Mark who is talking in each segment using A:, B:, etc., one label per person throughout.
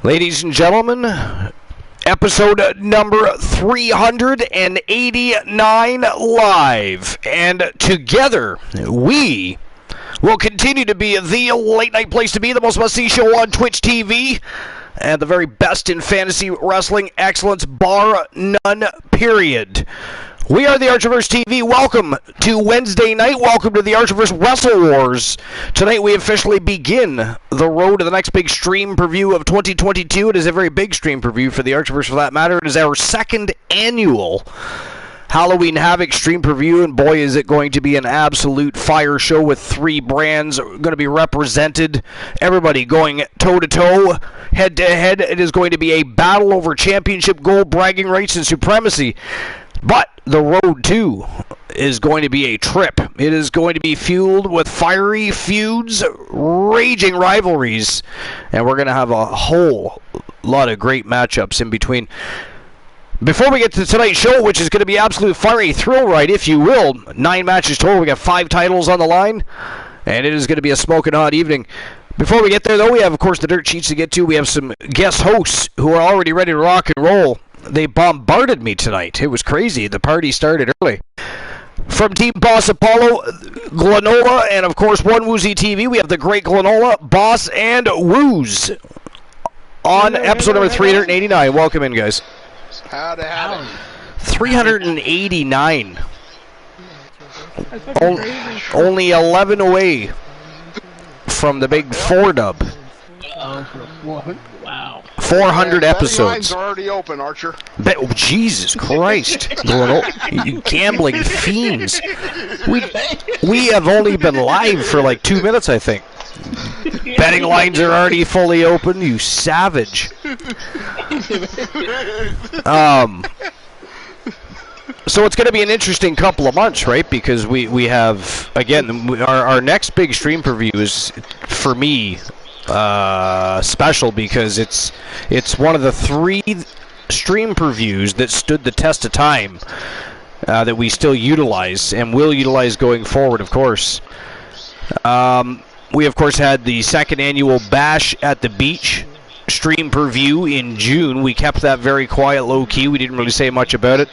A: Ladies and gentlemen, episode number 389 live. And together, we will continue to be the late night place to be, the most must-see show on Twitch TV, and the very best in fantasy wrestling excellence, bar none, period. We are the Archiverse TV. Welcome to Wednesday night. Welcome to the Archiverse Wrestle Wars. Tonight we officially begin the road to the next big stream preview of 2022. It is a very big stream preview for the Archiverse, for that matter. It is our second annual Halloween Havoc stream preview, and boy is it going to be an absolute fire show with three brands going to be represented. Everybody going toe-to-toe, head-to-head. It is going to be a battle over championship gold, bragging rights, and supremacy. But the road, too, is going to be a trip. It is going to be fueled with fiery feuds, raging rivalries, and we're going to have a whole lot of great matchups in between. Before we get to tonight's show, which is going to be absolute fiery thrill ride, if you will, 9 matches total. We got 5 titles on the line, and it is going to be a smoking hot evening. Before we get there, though, we have, of course, the dirt sheets to get to. We have some guest hosts who are already ready to rock and roll. They bombarded me tonight. It was crazy. The party started early. From Team Boss Apollo, Glenola, and, of course, One Woozy TV, we have the great Glenola, Boss, and Wooz on episode number 389. Welcome in, guys.
B: Howdy.
A: 389. Only 11 away from the big 4 dub.
C: Wow.
A: 400 episodes.
B: Lines are already open, Archer.
A: Oh, Jesus Christ. You gambling fiends. We have only been live for like 2 minutes, I think. Betting lines are already fully open, you savage. So it's going to be an interesting couple of months, right? Because we have, again, our next big stream preview is, for me, special because it's one of the 3 stream previews that stood the test of time that we still utilize and will utilize going forward, of course. We, of course, had the second annual Bash at the Beach stream preview in June. We kept that very quiet, low-key. We didn't really say much about it.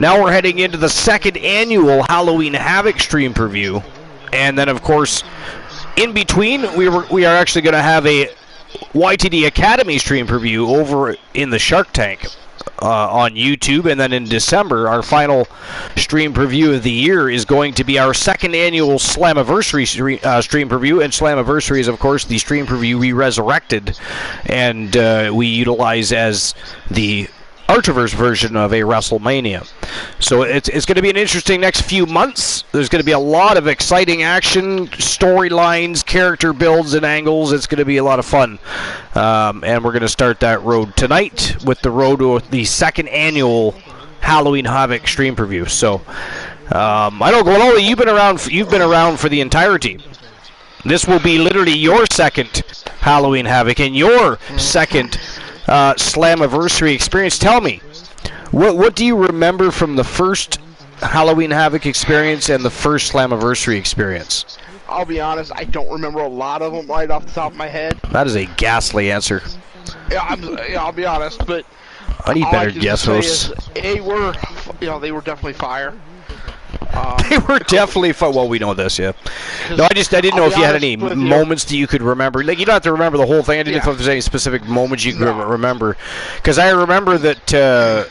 A: Now we're heading into the second annual Halloween Havoc stream preview. And then, of course, in between, we are actually going to have a YTD Academy stream preview over in the Shark Tank on YouTube. And then in December, our final stream preview of the year is going to be our second annual Slammiversary stream preview. And Slammiversary is, of course, the stream preview we resurrected and we utilize as the Archiverse version of a WrestleMania. So it's going to be an interesting next few months. There's going to be a lot of exciting action, storylines, character builds, and angles. It's going to be a lot of fun. And we're going to start that road tonight with the road to the second annual Halloween Havoc stream preview. So I know, Glenola, you've been around for the entirety. This will be literally your second Halloween Havoc and your second Slammiversary experience. Tell me, what do you remember from the first Halloween Havoc experience and the first Slammiversary experience?
B: I'll be honest, I don't remember a lot of them right off the top of my head.
A: That is a ghastly answer.
B: Yeah, I'll be honest, but
A: I need better guest hosts.
B: They were definitely fire.
A: They were definitely fun. Well, we know this, yeah. No, I didn't know if you had any moments that you could remember. Like, you don't have to remember the whole thing. I didn't know if there's any specific moments you could remember. Because I remember that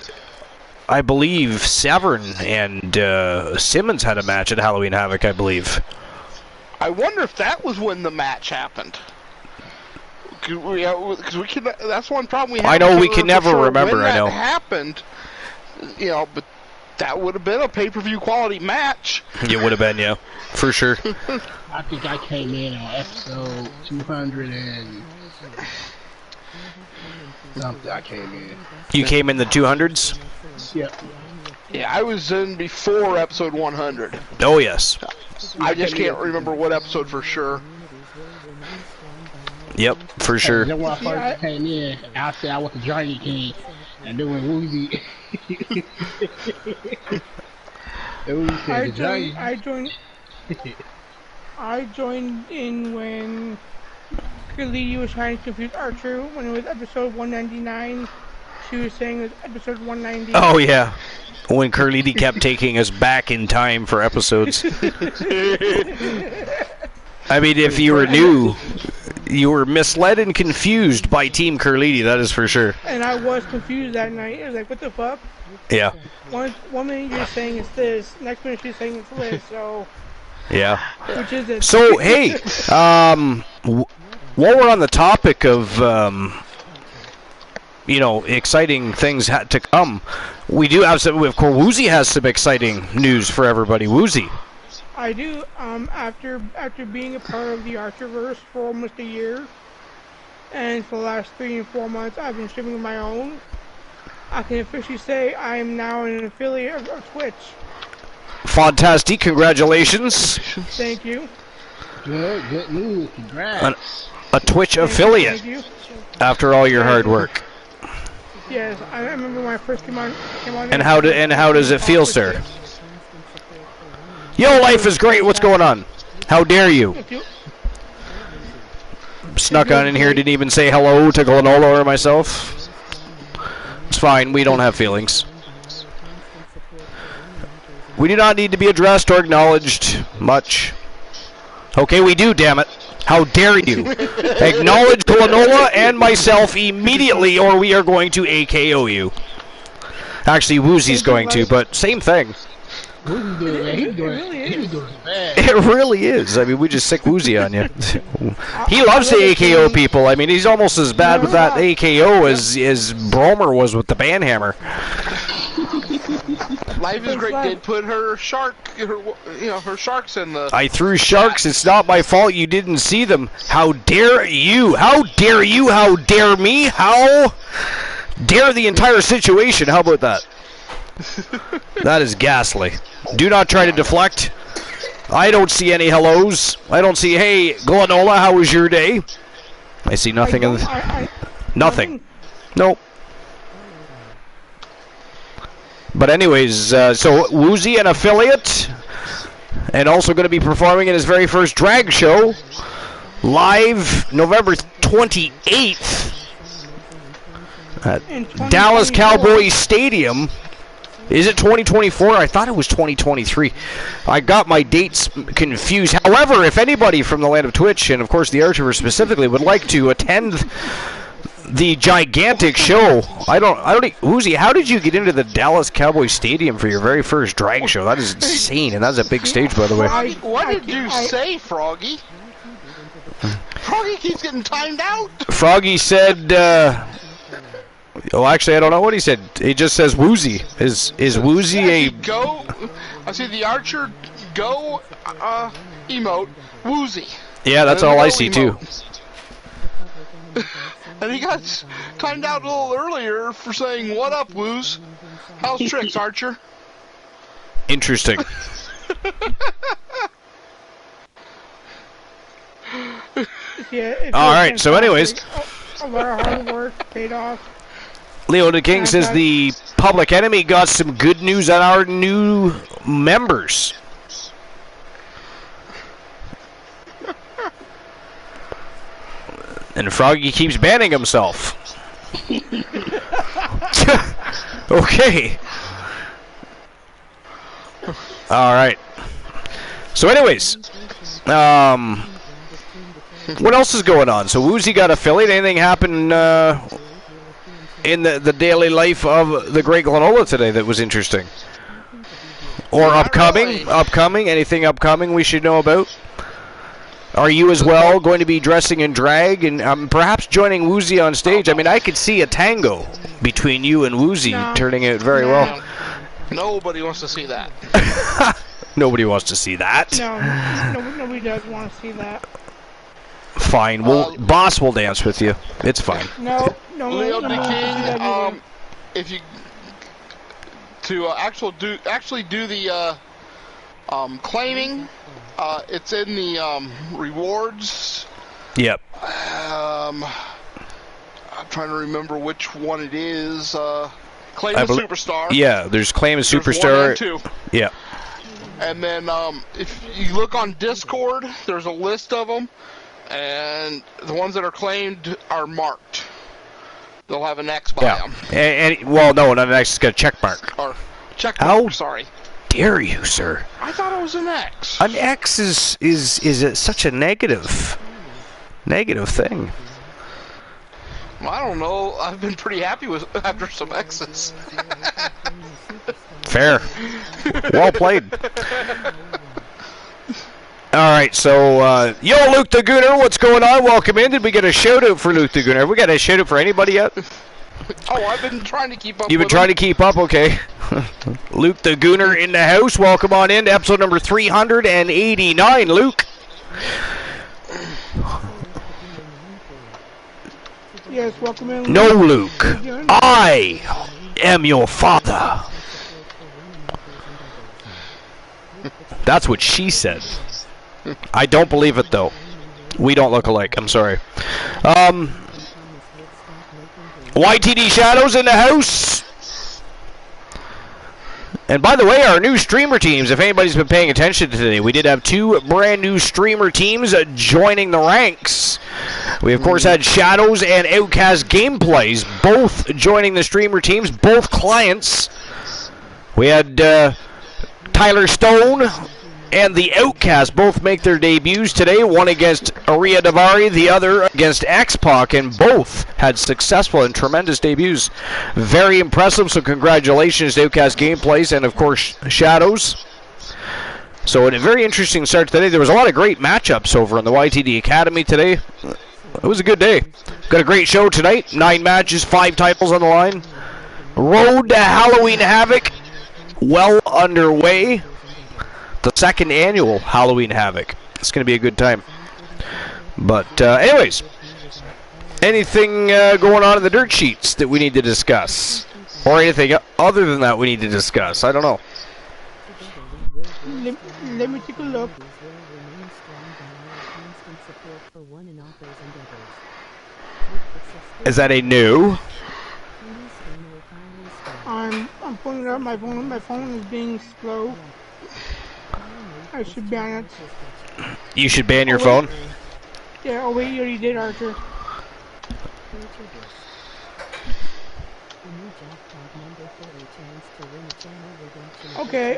A: I believe Severn and Simmons had a match at Halloween Havoc, I believe.
B: I wonder if that was when the match happened. Because we can. That's one problem we have.
A: I know we can never remember.
B: When
A: I know
B: that happened. But that would have been a pay-per-view quality match.
A: It would have been, yeah, for sure.
C: I think I came in on episode 200 and something. I came in.
A: You came in the 200s?
C: Yep.
B: Yeah, I was in before episode 100.
A: Oh, yes.
B: I just can't remember what episode for sure.
A: Yep, for sure.
C: Then when I first came in, I said I was the Johnny King, and then when Woozy,
D: I joined in when Curly was trying to confuse Archer when it was episode 199. She was saying it was episode 190.
A: Oh, yeah. When Curly kept taking us back in time for episodes. I mean, if you were new, you were misled and confused by Team Curly, that is for sure.
D: And I was confused that night. I was like, what the fuck?
A: Yeah.
D: One minute you're saying it's this, next minute she's saying it's this, so...
A: Yeah.
D: Which is it?
A: So, hey, while we're on the topic of, you know, exciting things to come, we do have some, of course, Woozy has some exciting news for everybody. Woozy.
D: I do, after being a part of the Archerverse for almost a year, and for the last 3 and 4 months I've been streaming my own, I can officially say I am now an affiliate of Twitch.
A: Fantastic, congratulations.
D: Thank you.
C: Good news. Congrats.
A: A Twitch affiliate.
D: Thank you.
A: After all your hard work.
D: Yes, I remember when I first came on.
A: And how does it feel, sir? Yo, life is great. What's going on? How dare you? Snuck on in here, didn't even say hello to Glanola or myself. It's fine. We don't have feelings. We do not need to be addressed or acknowledged much. Okay, we do, damn it. How dare you? Acknowledge Glanola and myself immediately, or we are going to AKO you. Actually, Woozy's going to, but same thing.
C: Woozy's doing, he's doing bad.
A: It really is. I mean, we just sick Woozy on you. He loves to AKO people. I mean, he's almost as bad with that AKO as Bromer was with the banhammer.
B: Life is great did put her sharks in the...
A: I threw sharks. It's not my fault you didn't see them. How dare you? How dare you? How dare me? How dare the entire situation? How about that? That is ghastly. Do not try to deflect. I don't see any hellos. I don't see, hey, Glanola, how was your day? I see nothing. Nothing. Nope. But anyways, so Woozy, an affiliate, and also going to be performing in his very first drag show, live November 28th at Dallas Cowboys Stadium. Is it 2024? I thought it was 2023. I got my dates confused. However, if anybody from the land of Twitch, and of course the Archerverse specifically, would like to attend the gigantic show, Woozy, how did you get into the Dallas Cowboys Stadium for your very first drag show? That is insane, and that's a big stage, by the way.
B: What did you say, Froggy? Froggy keeps getting timed out.
A: Froggy said, oh, actually, I don't know what he said. He just says Woozy. Is Woozy a...
B: Go, I see the Archer go emote, Woozy.
A: Yeah, that's all I see, too.
B: And he got timed out a little earlier for saying, "What up, Woos? How's tricks, Archer?"
A: Interesting. All right, so anyways.
D: A lot of hard work paid off.
A: Leo the King says the Public Enemy got some good news on our new members. And Froggy keeps banning himself. Okay. Alright. So anyways. What else is going on? So Woozy got affiliate. Anything happen in the daily life of the great Glanola today that was interesting? Or upcoming?
B: Really.
A: Upcoming? Anything upcoming we should know about? Are you as well going to be dressing in drag and perhaps joining Woozy on stage? I mean, I could see a tango between you and Woozy turning out very well.
B: Nobody wants to see that.
A: Nobody wants to see that.
D: No, nobody does want to see that.
A: Fine, Boss will dance with you. It's fine.
D: No,
B: Leo the King, if you to actually do the claiming. It's in the rewards.
A: Yep.
B: I'm trying to remember which one it is. Claim a Superstar.
A: Yeah, there's Claim a Superstar.
B: There's 1 and 2.
A: Yeah.
B: And then if you look on Discord, there's a list of them. And the ones that are claimed are marked. They'll have an X by them.
A: Well, no, not an X. It's got a check mark.
B: Or check mark, sorry.
A: Dare you, sir?
B: I thought it was an X.
A: An X is such a negative thing.
B: Well, I don't know. I've been pretty happy with after some X's.
A: Fair. Well played. All right, so yo, Luke the Gooner, what's going on? Welcome in. Did we get a shout out for Luke the Gooner? Have we got a shout out for anybody yet?
B: Oh, I've been trying to keep up.
A: You've been trying to keep up, okay? Luke the Gooner in the house. Welcome on in to episode number 389, Luke.
D: Yes, welcome in.
A: No, Luke. I am your father. That's what she said. I don't believe it, though. We don't look alike. I'm sorry. YTD Shadows in the house. And by the way, our new streamer teams, if anybody's been paying attention today, we did have 2 brand new streamer teams joining the ranks. We, of course, had Shadows and Outcast Gameplays, both joining the streamer teams, both clients. We had Tyler Stone and the Outcast both make their debuts today, one against Aria Davari, the other against X-Pac, and both had successful and tremendous debuts. Very impressive, so congratulations to Outcast Gameplays and, of course, Shadows. So a very interesting start today. There was a lot of great matchups over in the YTD Academy today. It was a good day. Got a great show tonight. 9 matches, 5 titles on the line. Road to Halloween Havoc well underway. The 2nd annual Halloween Havoc. It's going to be a good time. But anyways, anything going on in the dirt sheets that we need to discuss? Or anything other than that we need to discuss? I don't know.
D: Let me take a look.
A: Is that a new?
D: I'm pulling it up. My phone is being slow. I should ban it.
A: You should ban your phone?
D: Yeah, oh wait, you already did, Archer. Okay,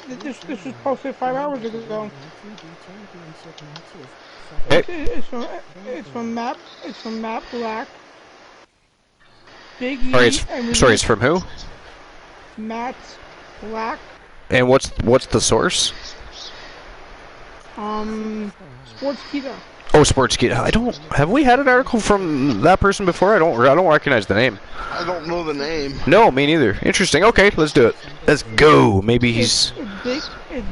D: this was posted 5 hours ago. It's from Map Black. Big E.
A: Sorry, it's from who?
D: Matt Black.
A: And what's the source?
D: Sportskeeda.
A: Oh, Sportskeeda. Have we had an article from that person before? I don't recognize the name.
B: I don't know the name.
A: No, me neither. Interesting. Okay, let's do it. Let's go. Maybe he's...
D: It's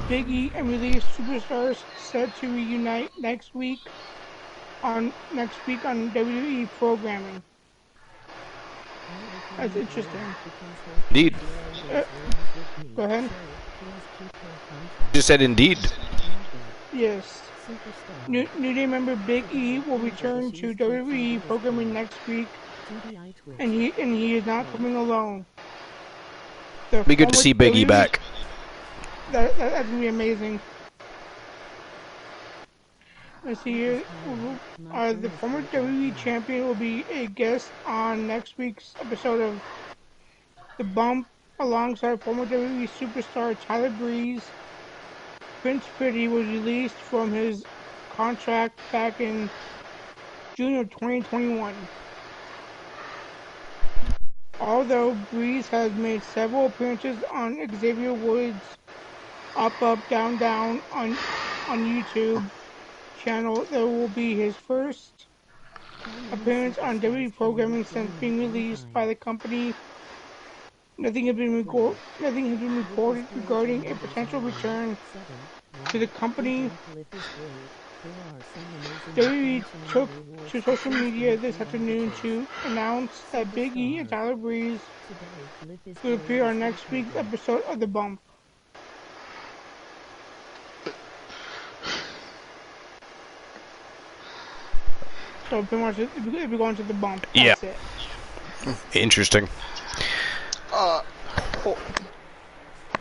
D: Big E and released superstars set to reunite next week on WWE programming. That's interesting.
A: Indeed.
D: Go ahead.
A: Just said indeed.
D: Yes. New Day member Big E will return to WWE programming next week, and he is not coming alone.
A: Be good to see Big E back.
D: That's gonna be amazing. Let's see here. The former WWE champion will be a guest on next week's episode of The Bump, alongside former WWE superstar Tyler Breeze. Prince Pretty was released from his contract back in June of 2021. Although Breeze has made several appearances on Xavier Woods' Up Up Down Down on YouTube channel, there will be his first appearance on WWE programming since being released by the company. Nothing has been reported regarding a potential return to the company. WWE took to social media this afternoon to announce that Big E and Tyler Breeze will appear on next week's episode of The Bump. So pretty much if we're going to The Bump, that's it.
A: Interesting.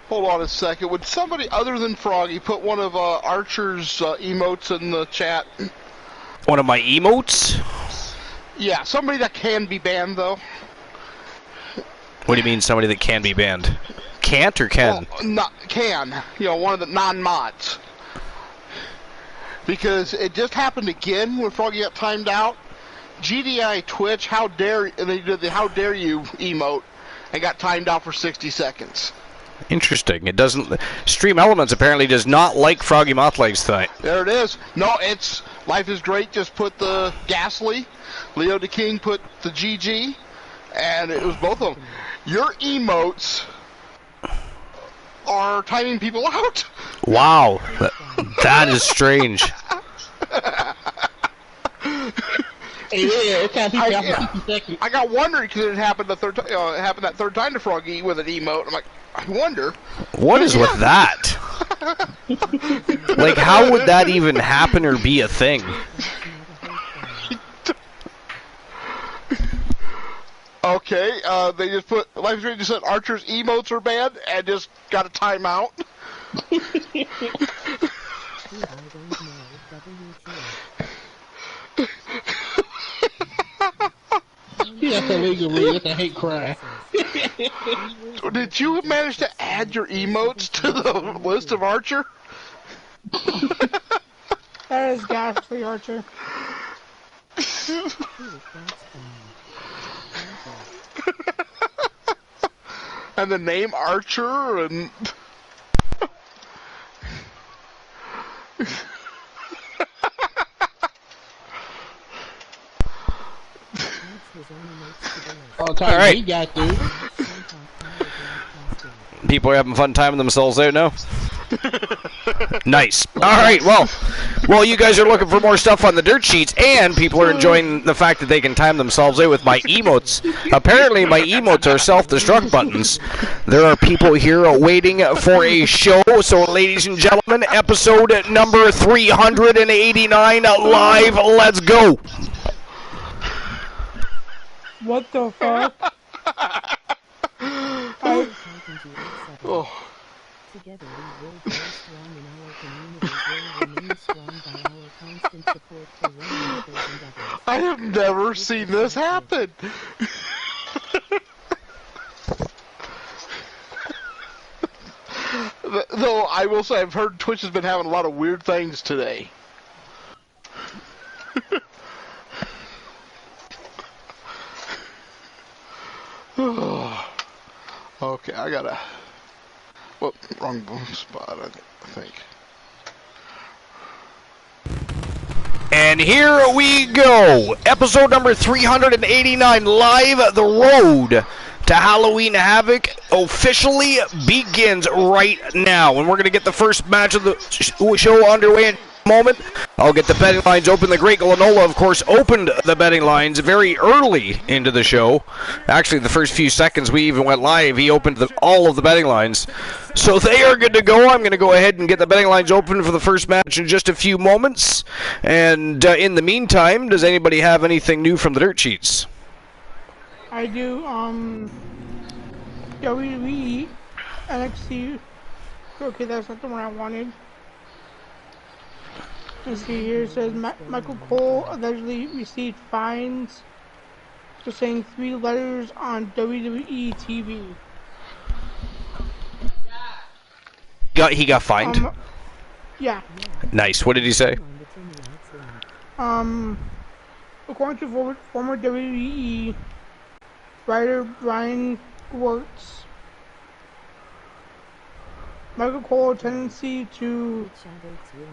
B: Hold on a second. Would somebody other than Froggy put one of Archer's emotes in the chat?
A: One of my emotes?
B: Yeah, somebody that can be banned, though.
A: What do you mean somebody that can be banned? Can't or can?
B: Well, not can. You know, one of the non-mods. Because it just happened again when Froggy got timed out. GDI Twitch, how dare, and they did the "How dare you" emote, and got timed out for 60 seconds.
A: Interesting. It doesn't. Stream Elements apparently does not like Froggy Mothlegs tonight.
B: There it is. No, it's Life is Great. Just put the Ghastly. Leo the King put the GG, and it was both of them. Your emotes are timing people out.
A: Wow, that is strange.
C: Yeah, it's kind of people out for 60 seconds.
B: I got wondering because it happened the third. It happened that third time to Froggy with an emote. I'm like, I wonder.
A: What is with that? Like, how would that even happen or be a thing?
B: Okay, they just put Life is Great. Just said Archer's emotes are banned and just got a timeout.
C: That's illegal, read. That's a hate crime.
B: Did you manage to add your emotes to the list of Archer?
D: That is ghastly, Archer.
B: And the name Archer and...
C: All right. He got through.
A: People are having fun timing themselves out now. Nice. All right. Well, you guys are looking for more stuff on the dirt sheets, and people are enjoying the fact that they can time themselves out with my emotes. Apparently, my emotes are self-destruct buttons. There are people here waiting for a show. So, ladies and gentlemen, episode number 389 live. Let's go.
D: What the fuck?
B: Oh.
E: Together we will grow strong in our communities where we remain strong by our constant support for one another's endeavors.
B: I have never seen this happen. Though I will say I've heard Twitch has been having a lot of weird things today. Okay, I gotta... Whoop, wrong spot, I think.
A: And here we go. Episode number 389 live. The road to Halloween Havoc officially begins right now. And we're going to get the first match of the show underway in a moment. I'll get the betting lines open. The Great Glenola, of course, opened the betting lines very early into the show. Actually, the first few seconds we even went live, he opened all of the betting lines. So they are good to go. I'm going to go ahead and get the betting lines open for the first match in just a few moments. And in the meantime, does anybody have anything new from the dirt sheets?
D: I do, WWE, NXT. Okay, that's not the one I wanted. Let's see here, it says Michael Cole allegedly received fines for saying 3 letters on WWE TV.
A: He got fined?
D: Yeah.
A: Nice. What did he say?
D: According to former WWE writer Brian Gewirtz, Michael Cole's tendency to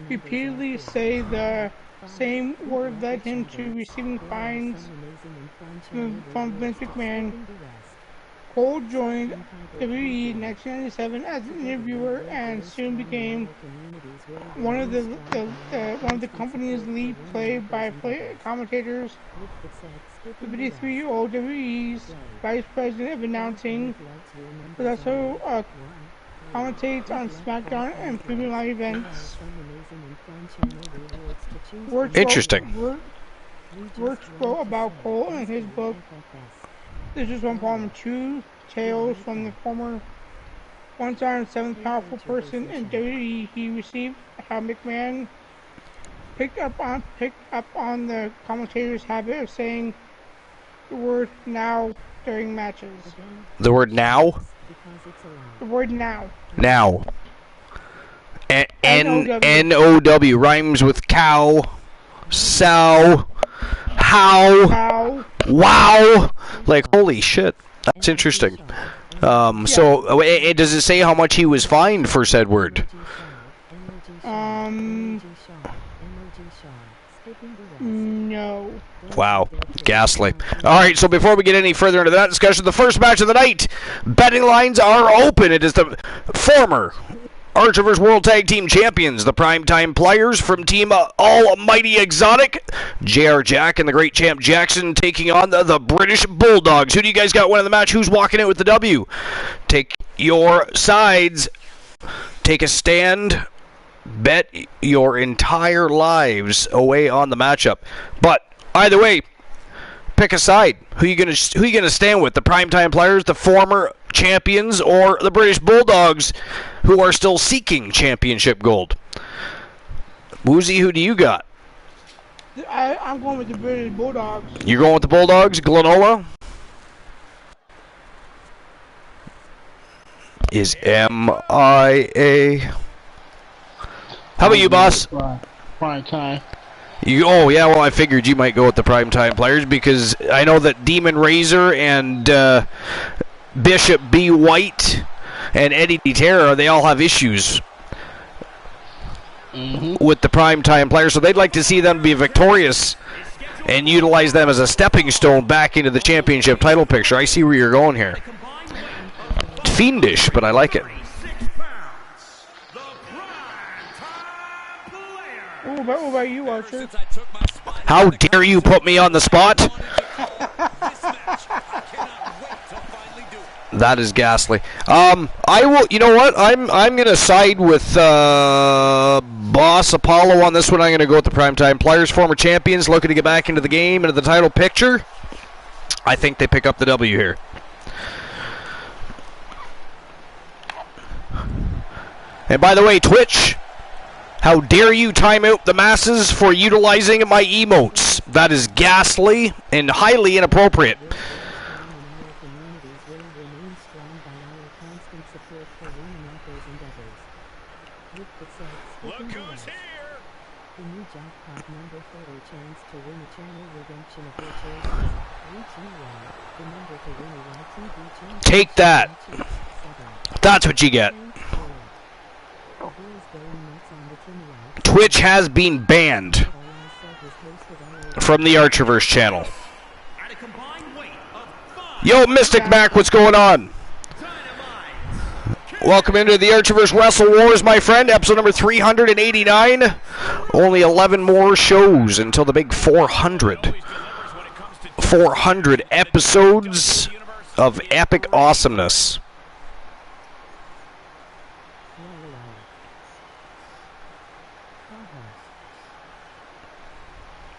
D: repeatedly say the same word led him to receiving fines from Vince McMahon. Cole joined WWE in 1997 as an interviewer and soon became one of the company's lead play-by-play commentators. The 53-year-old WWE's vice president of announcing was also commentates on SmackDown and premium live events.
A: Interesting.
D: Wirtz wrote about Cole in his book. This is one volume 2, Tales from the Former One-Time 7th Powerful Person in WWE. He received how McMahon picked up on the commentators' habit of saying the word now during matches.
A: The word now?
D: The word now.
A: Now.
D: N-O-W.
A: N-O-W rhymes with cow, sow, how,
D: How.
A: wow. Like, holy shit. That's interesting. So, does it say how much he was fined for said word?
D: No.
A: Wow, ghastly. All right, so before we get any further into that discussion, the first match of the night, betting lines are open. It is the former Archerverse World Tag Team Champions, the Primetime Players from Team Almighty Exotic, JR Jack and the Great Champ Jackson taking on the British Bulldogs. Who do you guys got winning the match? Who's walking out with the W? Take your sides. Take a stand. Bet your entire lives away on the matchup. But either way, pick a side. Who you gonna stand with? The Primetime Players, the former champions, or the British Bulldogs, who are still seeking championship gold? Woozy, who do you got?
D: I'm going with the British Bulldogs.
A: You're going with the Bulldogs? Glenola is MIA. How about you, boss?
C: Prime time.
A: Oh, yeah, well, I figured you might go with the Primetime Players because I know that Demon Razor and Bishop B. White and Eddie DiTerra, they all have issues with the Primetime Players, so they'd like to see them be victorious and utilize them as a stepping stone back into the championship title picture. I see where you're going here. It's fiendish, but I like it.
D: What about you, Archer?
A: How dare you put me on the spot? That is ghastly. I will. You know what? I'm gonna side with Boss Apollo on this one. I'm gonna go with the Primetime Players, former champions, looking to get back into the game, into the title picture. I think they pick up the W here. And by the way, Twitch, how dare you time out the masses for utilizing my emotes? That is ghastly and highly inappropriate.
F: Look who's here!
A: Take that. That's what you get. Twitch has been banned from the Archerverse channel. Yo, Mystic Mac, what's going on? Welcome into the Archerverse Wrestle Wars, my friend. Episode number 389. Only 11 more shows until the big 400. 400 episodes of epic awesomeness.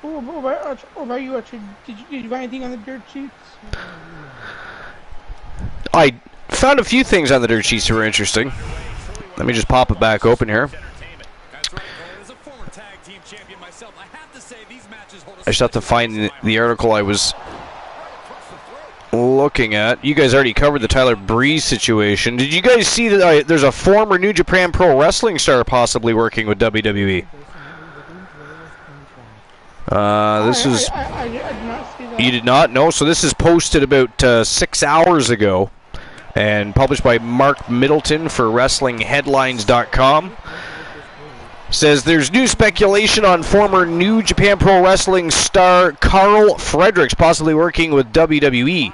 D: What about you, Archer? Did you find anything on the dirt sheets?
A: I found a few things on the dirt sheets that were interesting. Let me just pop it back open here. I just have to find the article I was looking at. You guys already covered the Tyler Breeze situation. Did you guys see that there's a former New Japan Pro Wrestling star possibly working with WWE? This is...
D: I did not see that.
A: You did not? No? So this is posted about 6 hours ago and published by Mark Middleton for WrestlingHeadlines.com. Says there's new speculation on former New Japan Pro Wrestling star Carl Fredericks possibly working with WWE.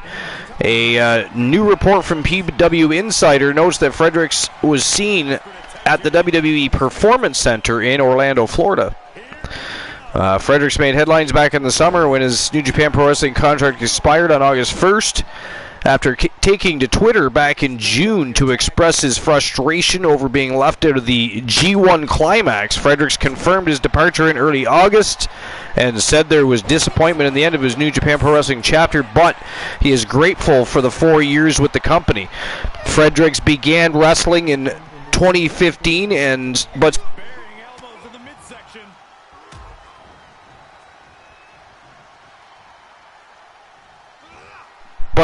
A: A new report from PW Insider notes that Fredericks was seen at the WWE Performance Center in Orlando, Florida. Fredericks made headlines back in the summer when his New Japan Pro Wrestling contract expired on August 1st. After taking to Twitter back in June to express his frustration over being left out of the G1 Climax, Fredericks confirmed his departure in early August and said there was disappointment in the end of his New Japan Pro Wrestling chapter, but he is grateful for the 4 years with the company. Fredericks began wrestling in 2015 but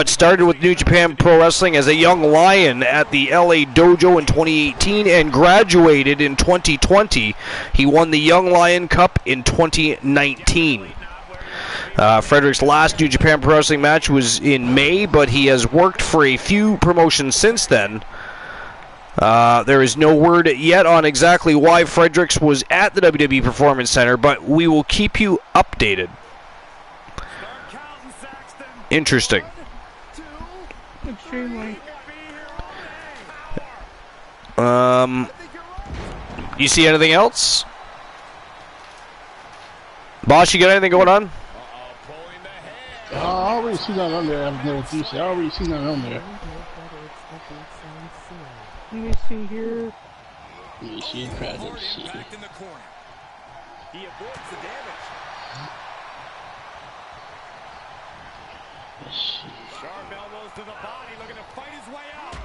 A: got started with New Japan Pro Wrestling as a young lion at the LA Dojo in 2018 and graduated in 2020. He won the Young Lion Cup in 2019. Fredericks' last New Japan Pro Wrestling match was in May, but he has worked for a few promotions since then. There is no word yet on exactly why Fredericks was at the WWE Performance Center, but we will keep you updated. Interesting.
D: Extremely.
A: You see anything else? Boss, you got anything going on?
C: I already seen that on there. I already seen that on there.
D: Let me see here.
C: Let me see if I can see.
F: He avoids the damage. Sharp elbows to the body, looking to fight his way out.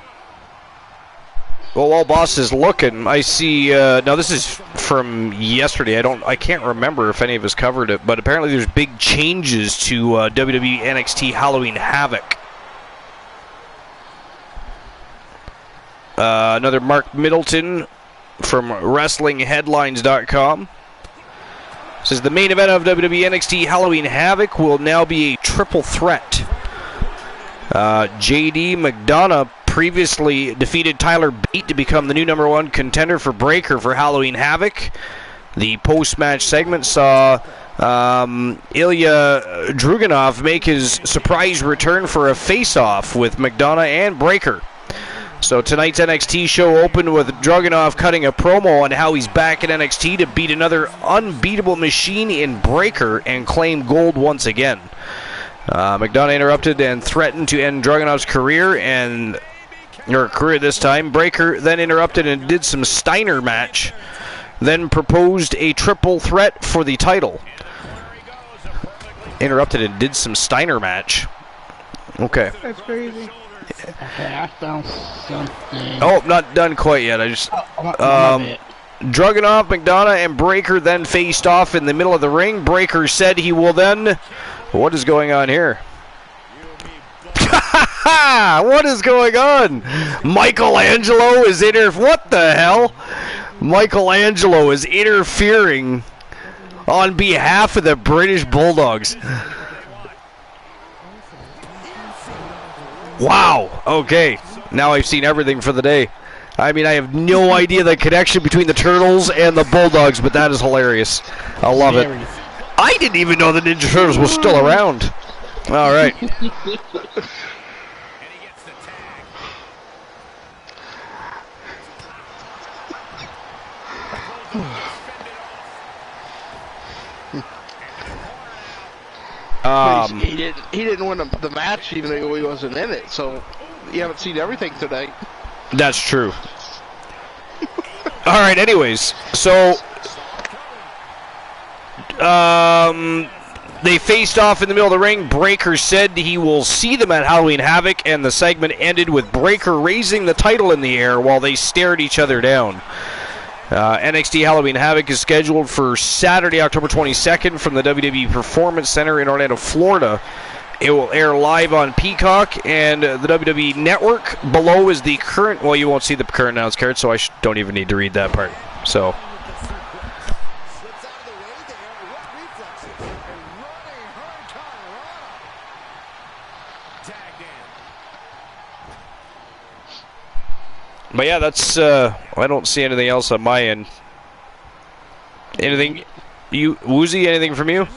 A: Well, while Boss is looking, I see. Now this is from yesterday. I can't remember if any of us covered it, but apparently there's big changes to WWE NXT Halloween Havoc. Another Mark Middleton from WrestlingHeadlines.com says the main event of WWE NXT Halloween Havoc will now be a triple threat. JD McDonough previously defeated Tyler Bate to become the new #1 contender for Breakker for Halloween Havoc. The post-match segment saw Ilya Dragunov make his surprise return for a face-off with McDonough and Breakker. So tonight's NXT show opened with Dragunov cutting a promo on how he's back at NXT to beat another unbeatable machine in Breakker and claim gold once again. McDonough interrupted and threatened to end Dragunov's career this time. Breakker then interrupted and did some Steiner match, then proposed a triple threat for the title. Interrupted and did some Steiner match. Okay.
D: That's crazy.
C: Okay, I found something.
A: Oh, not done quite yet. I just Dragunov, McDonough, and Breakker then faced off in the middle of the ring. Breakker said he will then. What is going on here? What is going on? Michelangelo is What the hell? Michelangelo is interfering on behalf of the British Bulldogs. Wow. Okay. Now I've seen everything for the day. I mean, I have no idea the connection between the Turtles and the Bulldogs, but that is hilarious. I love it. I didn't even know the Ninja Turtles was still around. All right.
B: He didn't win the match even though he wasn't in it, so you haven't seen everything today.
A: That's true. All right, anyways, so they faced off in the middle of the ring. Breakker said he will see them at Halloween Havoc, and the segment ended with Breakker raising the title in the air while they stared each other down. NXT Halloween Havoc is scheduled for Saturday, October 22nd from the WWE Performance Center in Orlando, Florida. It will air live on Peacock and the WWE Network. Below is the current, well, you won't see the current announce card, so I don't even need to read that part. So, but yeah, that's, I don't see anything else on my end. Anything, Woozy, anything from you?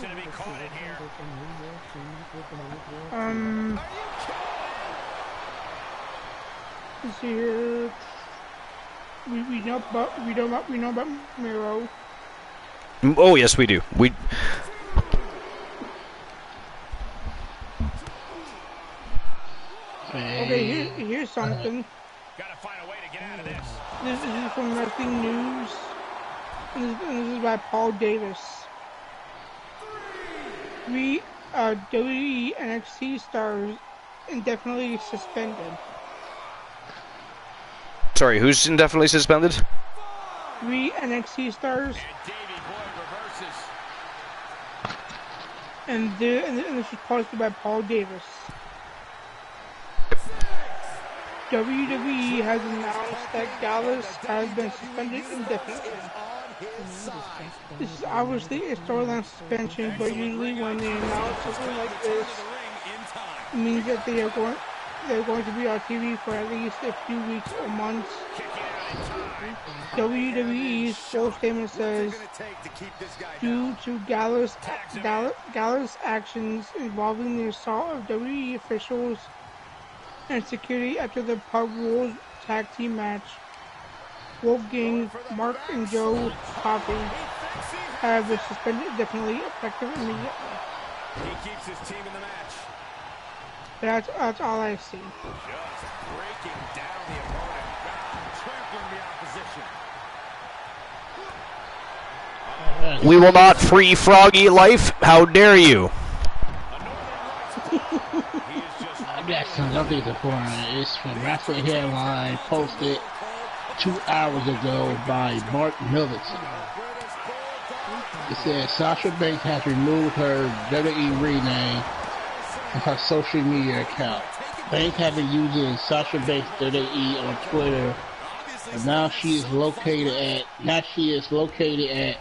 D: Let's see here. We know about Miro.
A: Oh, yes, we do.
D: Okay, here's something.
F: Gotta find a way to get out of this.
D: This is from Wrestling News. And this is by Paul Davis. 3 WWE NXT stars indefinitely suspended.
A: Sorry, who's indefinitely suspended?
D: 3 NXT stars. And this was posted by Paul Davis. WWE has announced that Gallus has been suspended indefinitely. This is obviously a storyline suspension, but usually when they announce something like this, it means that they're going to be on TV for at least a few weeks or months. WWE's full statement says, due to Gallus' actions involving the assault of WWE officials and security after the Pub Rules tag team match, Wolfgang, Mark, and Joe Coffey have been suspended indefinitely, effective immediately.
F: He keeps his team in the match.
D: That's all I see.
F: Just breaking down the opponent, trampling the opposition.
A: We will not free Froggy life. How dare you?
C: I got something I'm disappointed. It's from Wrestle Headline, posted 2 hours ago by Mark Middleton. It says Sasha Banks has removed her WWE rename from her social media account. Banks has been using Sasha Banks WWE on Twitter, and now she is located at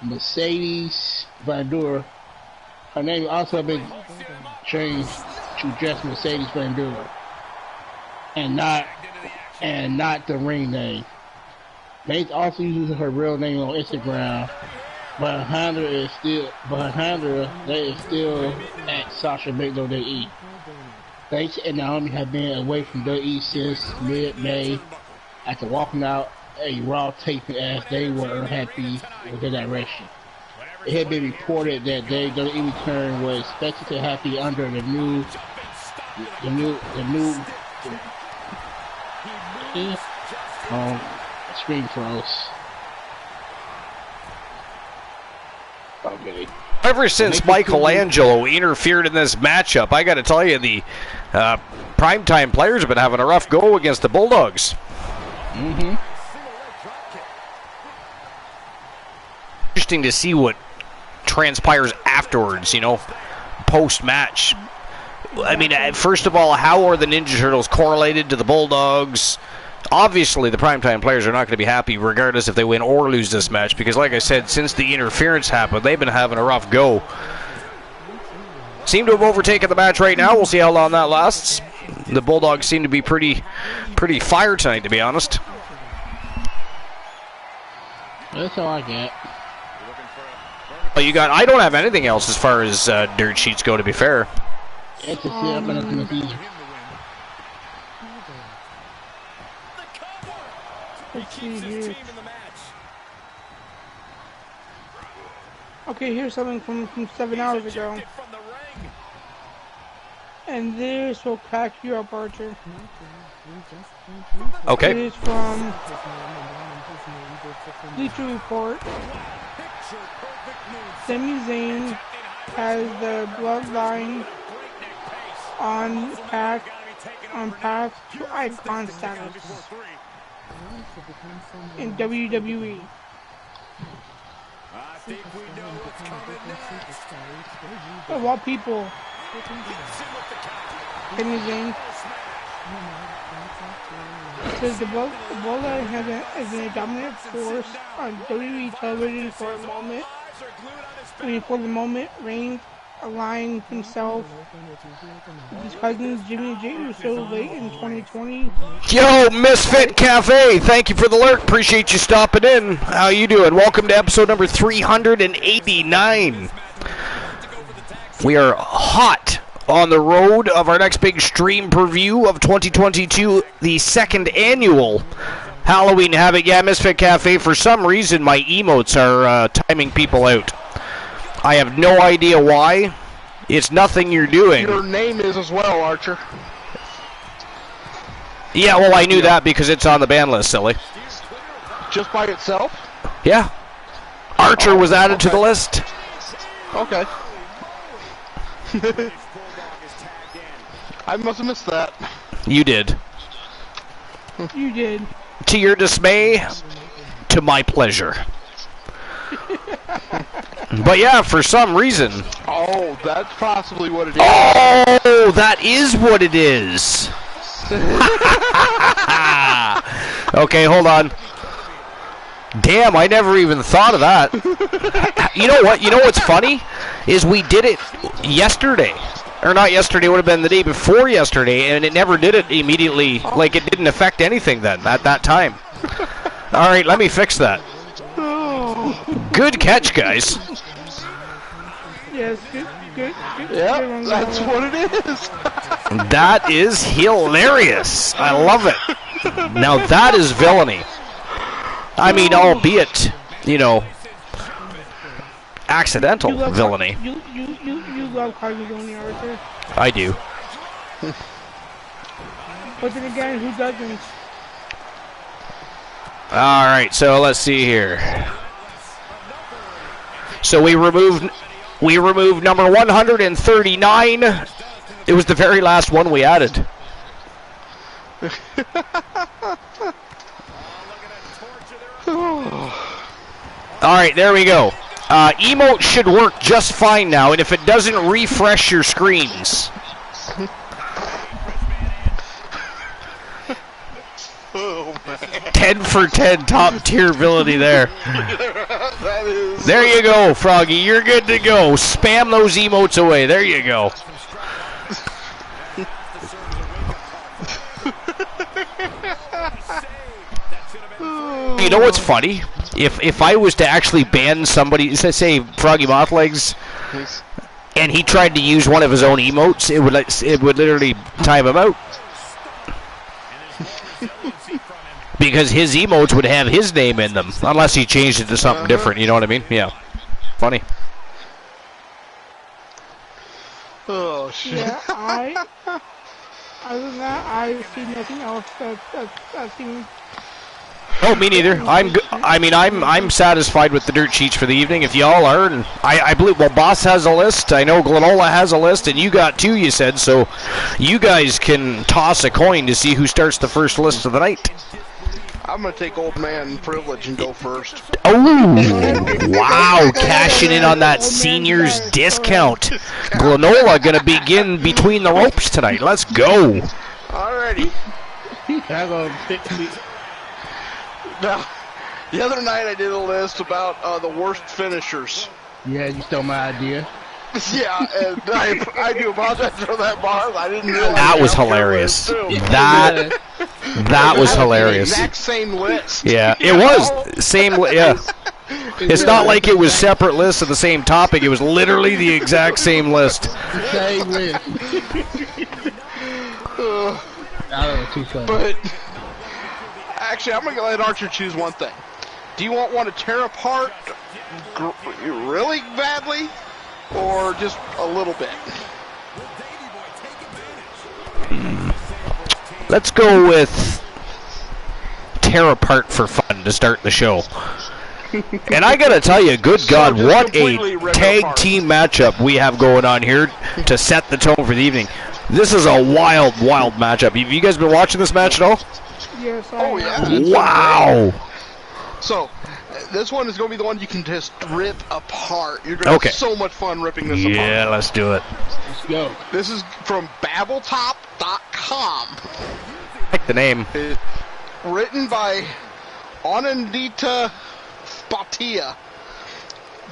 C: Mercedes Vandour. Her name also been changed to just Mercedes Vandour, and not the ring name. Banks also uses her real name on Instagram, but her handle is still at Sasha Banks WWE. Banks and Naomi have been away from WWE since mid-May after walking out a Raw taping as they were unhappy with the direction. It had been reported that their WWE return was expected to happen under the new screen froze. Okay.
A: Ever since Michelangelo interfered in this matchup, I got to tell you, the primetime players have been having a rough go against the Bulldogs.
C: Mm-hmm.
A: Interesting to see what transpires afterwards, post-match. I mean, first of all, how are the Ninja Turtles correlated to the Bulldogs? Obviously, the primetime players are not going to be happy regardless if they win or lose this match because, like I said, since the interference happened, they've been having a rough go. Seem to have overtaken the match right now. We'll see how long that lasts. The Bulldogs seem to be pretty fire tonight, to be honest.
C: That's all I get.
A: Well, I don't have anything else as far as dirt sheets go, to be fair.
C: It's a I'm gonna see.
D: Let's see here. Okay, here's something from 7 hours ago. And this will crack you up, Archer.
A: Okay.
D: It is from Bleacher Report. Sami Zayn has the bloodline on path to icon status in WWE. Of all people, Sami Zayn says the bloodline has been a dominant force on WWE television for a moment. For the moment, Reigns aligned himself with his cousins Jimmy and Jey Uso late in 2020.
A: Yo, Misfit Cafe, thank you for the alert. Appreciate you stopping in. How you doing? Welcome to episode number 389. We are hot on the road of our next big stream preview of 2022, the second annual Halloween Havoc. Yeah, Misfit Cafe, for some reason my emotes are timing people out. I have no idea why. It's nothing you're doing.
B: Your name is as well, Archer.
A: Yeah, well, I knew that because it's on the ban list, silly.
B: Just by itself?
A: Yeah. Archer was added to the list.
B: Okay. I must have missed that.
A: You did.
D: You did.
A: To your dismay, to my pleasure. But yeah, for some reason.
B: Oh, that's possibly what it is.
A: Oh, that is what it is. Okay, hold on. Damn, I never even thought of that. You know what? You know what's funny? Is we did it yesterday. Or not yesterday, it would have been the day before yesterday, and it never did it immediately. Like, it didn't affect anything then, at that time. All right, let me fix that. Good catch, guys.
D: Yes, good.
B: Yep, that's what it is.
A: That is hilarious. I love it. Now that is villainy. I mean, albeit, you know, accidental villainy.
D: You love calling villainy, Arthur.
A: I do.
D: But then again, who doesn't?
A: All right, so let's see here. So we removed number 139. It was the very last one we added. All right, there we go. Emote should work just fine now, and if it doesn't, refresh your screens.
B: Oh, man.
A: 10 for 10 top tier ability there. There you go, Froggy. You're good to go. Spam those emotes away. There you go. You know what's funny? If I was to actually ban somebody, say Froggy Mothlegs, and he tried to use one of his own emotes, it would literally time him out. Because his emotes would have his name in them, unless he changed it to something different, you know what I mean? Yeah. Funny.
B: Oh, shit.
D: Yeah, other than that, I see nothing else that seems...
A: Oh, me neither. I'm satisfied with the dirt sheets for the evening. If y'all are, and I believe, well, Boss has a list. I know Glenola has a list, and you got two, you said. So you guys can toss a coin to see who starts the first list of the night.
B: I'm going to take old man privilege and go first.
A: Oh, wow. Cashing in on that senior's discount. Glenola going to begin between the ropes tonight. Let's go.
B: Alrighty. Now, the other night I did a list about the worst finishers.
C: Yeah, you stole my idea.
B: Yeah, and I do apologize for that, boss. I didn't realize
A: that was hilarious. That was hilarious.
B: Exact same list.
A: Yeah, it was same. Yeah, it's not like it was separate lists of the same topic. It was literally the exact same list.
C: Same list. Too funny.
B: But actually, I'm gonna let Archer choose one thing. Do you want one to tear apart really badly, or just a little bit?
A: Let's go with tear apart for fun to start the show. And I gotta tell you, good God, what a tag team matchup we have going on here to set the tone for the evening. This is a wild, wild matchup. Have you guys been watching this match at all?
D: Yes,
B: yeah.
A: Wow.
B: So, this one is going to be the one you can just rip apart. You're going to have so much fun ripping this apart.
A: Yeah, let's do it.
C: Let's go.
B: This is from Babbletop.com.
A: I like the name.
B: Written by Anandita Bhatia.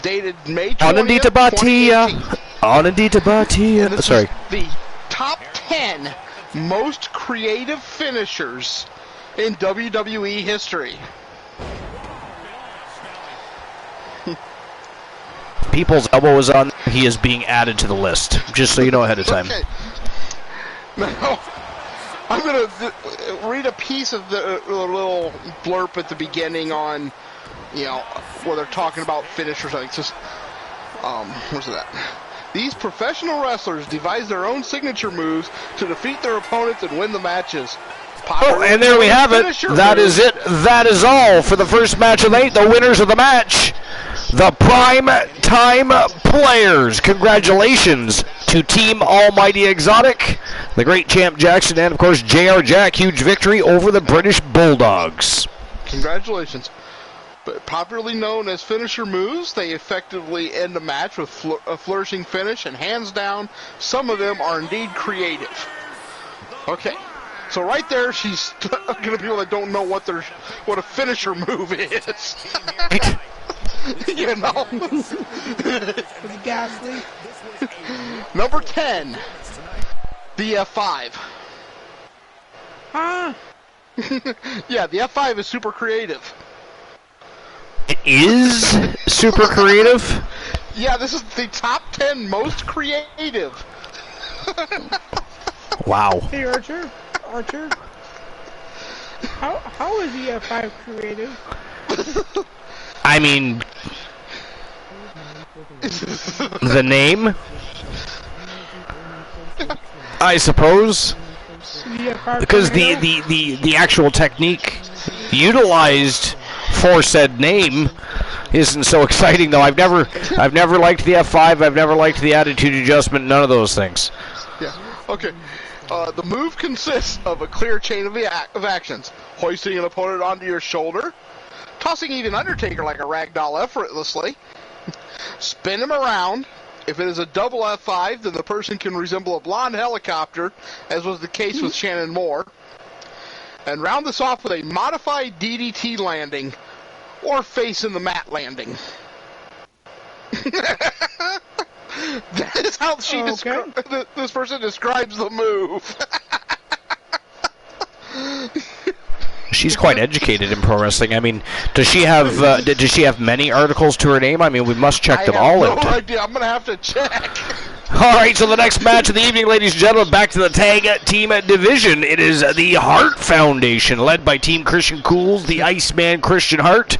B: Dated May 20th,
A: Anandita Bhatia. Anandita Bhatia. Sorry.
B: The top 10 most creative finishers in WWE history.
A: People's elbow is on. He is being added to the list, just so you know ahead of time.
B: Okay. Now, I'm going to read a piece of the little blurb at the beginning on, where they're talking about finishers. I think it's just, where's that? These professional wrestlers devise their own signature moves to defeat their opponents and win the matches.
A: Oh, and there we have it. That is it. That is all for the first match of the night. The winners of the match, the Prime Time Players. Congratulations to Team Almighty Exotic, the great Champ Jackson, and of course JR Jack. Huge victory over the British Bulldogs.
B: Congratulations. But popularly known as finisher moves, they effectively end a match with a flourishing finish, and hands down, some of them are indeed creative. Okay, So right there, she's going to people that don't know what a finisher move is. You know?
D: It's ghastly.
B: Number 10, the F5.
D: Huh?
B: Yeah, the F5 is super creative.
A: It is super creative?
B: Yeah, this is the top 10 most creative.
A: Wow.
D: Hey, Archer. How is the F5 creative?
A: I mean, the name, I suppose, because the actual technique utilized for said name isn't so exciting. Though I've never liked the F5. I've never liked the attitude adjustment. None of those things.
B: Yeah. Okay. The move consists of a clear chain of actions: hoisting an opponent onto your shoulder, tossing even Undertaker like a ragdoll effortlessly, spin him around. If it is a double F5, then the person can resemble a blonde helicopter, as was the case with Shannon Moore, and round this off with a modified DDT landing or face in the mat landing. That is how this person describes the move.
A: She's quite educated in pro wrestling. I mean, does she have many articles to her name? I mean, we must check them all out.
B: I have no idea. I'm gonna have to check.
A: All right, so the next match of the evening, ladies and gentlemen, back to the tag team division. It is the Hart Foundation, led by Team Christian Cools, the Iceman Christian Hart,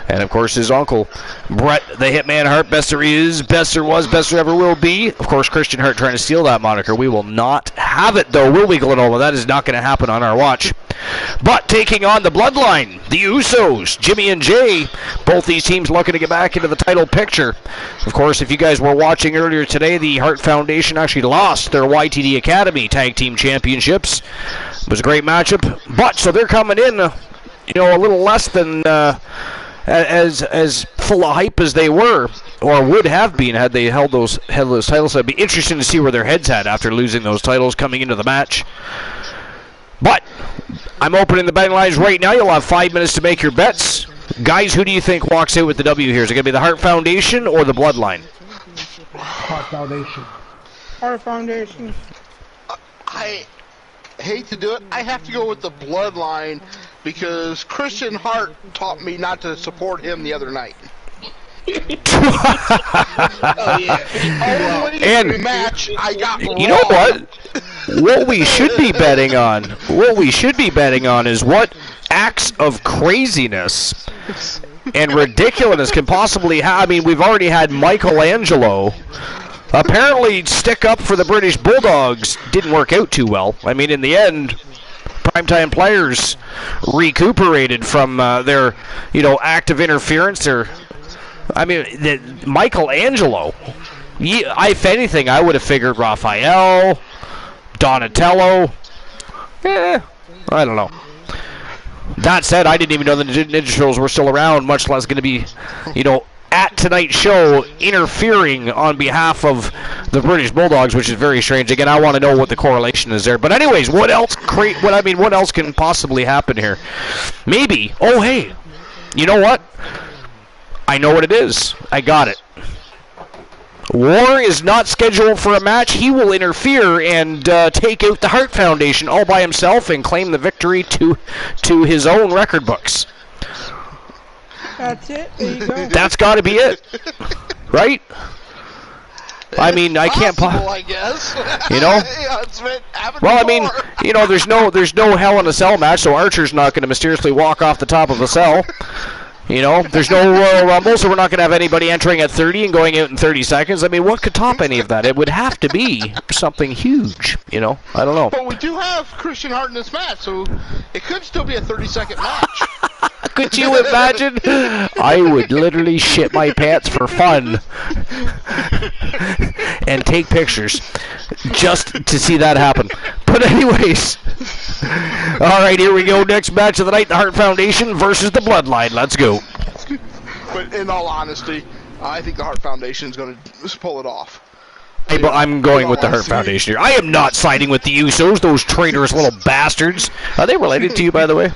A: and of course his uncle, Bret the Hitman Hart. Best there is, best there was, best there ever will be. Of course, Christian Hart trying to steal that moniker. We will not have it, though, will we, Glenolma? That is not going to happen on our watch. But taking on the Bloodline, the Usos, Jimmy and Jay, both these teams looking to get back into the title picture. Of course, if you guys were watching earlier today, the Hart Foundation actually lost their YTD Academy Tag Team Championships. It was a great matchup, but so they're coming in, a little less than as full of hype as they were, or would have been had they held those titles. So it'd be interesting to see where their heads had after losing those titles coming into the match. But I'm opening the betting lines right now. You'll have 5 minutes to make your bets. Guys, who do you think walks out with the W here? Is it going to be the Hart Foundation or the Bloodline?
C: Hart Foundation.
D: Hart Foundation.
B: I hate to do it. I have to go with the Bloodline because Christian Hart taught me not to support him the other night.
C: Oh, yeah.
B: And match I got wrong.
A: You know what? What we should be betting on is what acts of craziness and ridiculousness can possibly have. I mean, we've already had Michelangelo apparently stick up for the British Bulldogs. Didn't work out too well. I mean, in the end, primetime players recuperated from their, act of interference. Michelangelo. If anything, I would have figured Raphael, Donatello. I don't know. That said, I didn't even know the Ninja Turtles were still around, much less going to be, at tonight's show interfering on behalf of the British Bulldogs, which is very strange. Again, I want to know what the correlation is there. But anyways, what else can possibly happen here? Maybe. Oh, hey. You know what? I know what it is. I got it. War is not scheduled for a match. He will interfere and take out the Hart Foundation all by himself and claim the victory to his own record books.
D: That's it. There you go.
A: That's got to be it, right? I mean, I can't.
B: I guess.
A: Well, I mean, there's no Hell in a Cell match, so Archer's not going to mysteriously walk off the top of the cell. There's no Royal Rumble, so we're not going to have anybody entering at 30 and going out in 30 seconds. I mean, what could top any of that? It would have to be something huge, I don't know.
B: But we do have Christian Hart in this match, so it could still be a 30-second match.
A: Could you imagine? I would literally shit my pants for fun and take pictures just to see that happen. But anyways, all right, here we go. Next match of the night, the Hart Foundation versus the Bloodline. Let's go.
B: But in all honesty, I think the Hart Foundation is going to pull it off.
A: I'm going with the Hurt Foundation here. I am not siding with the Usos, those traitorous little bastards. Are they related to you, by the way?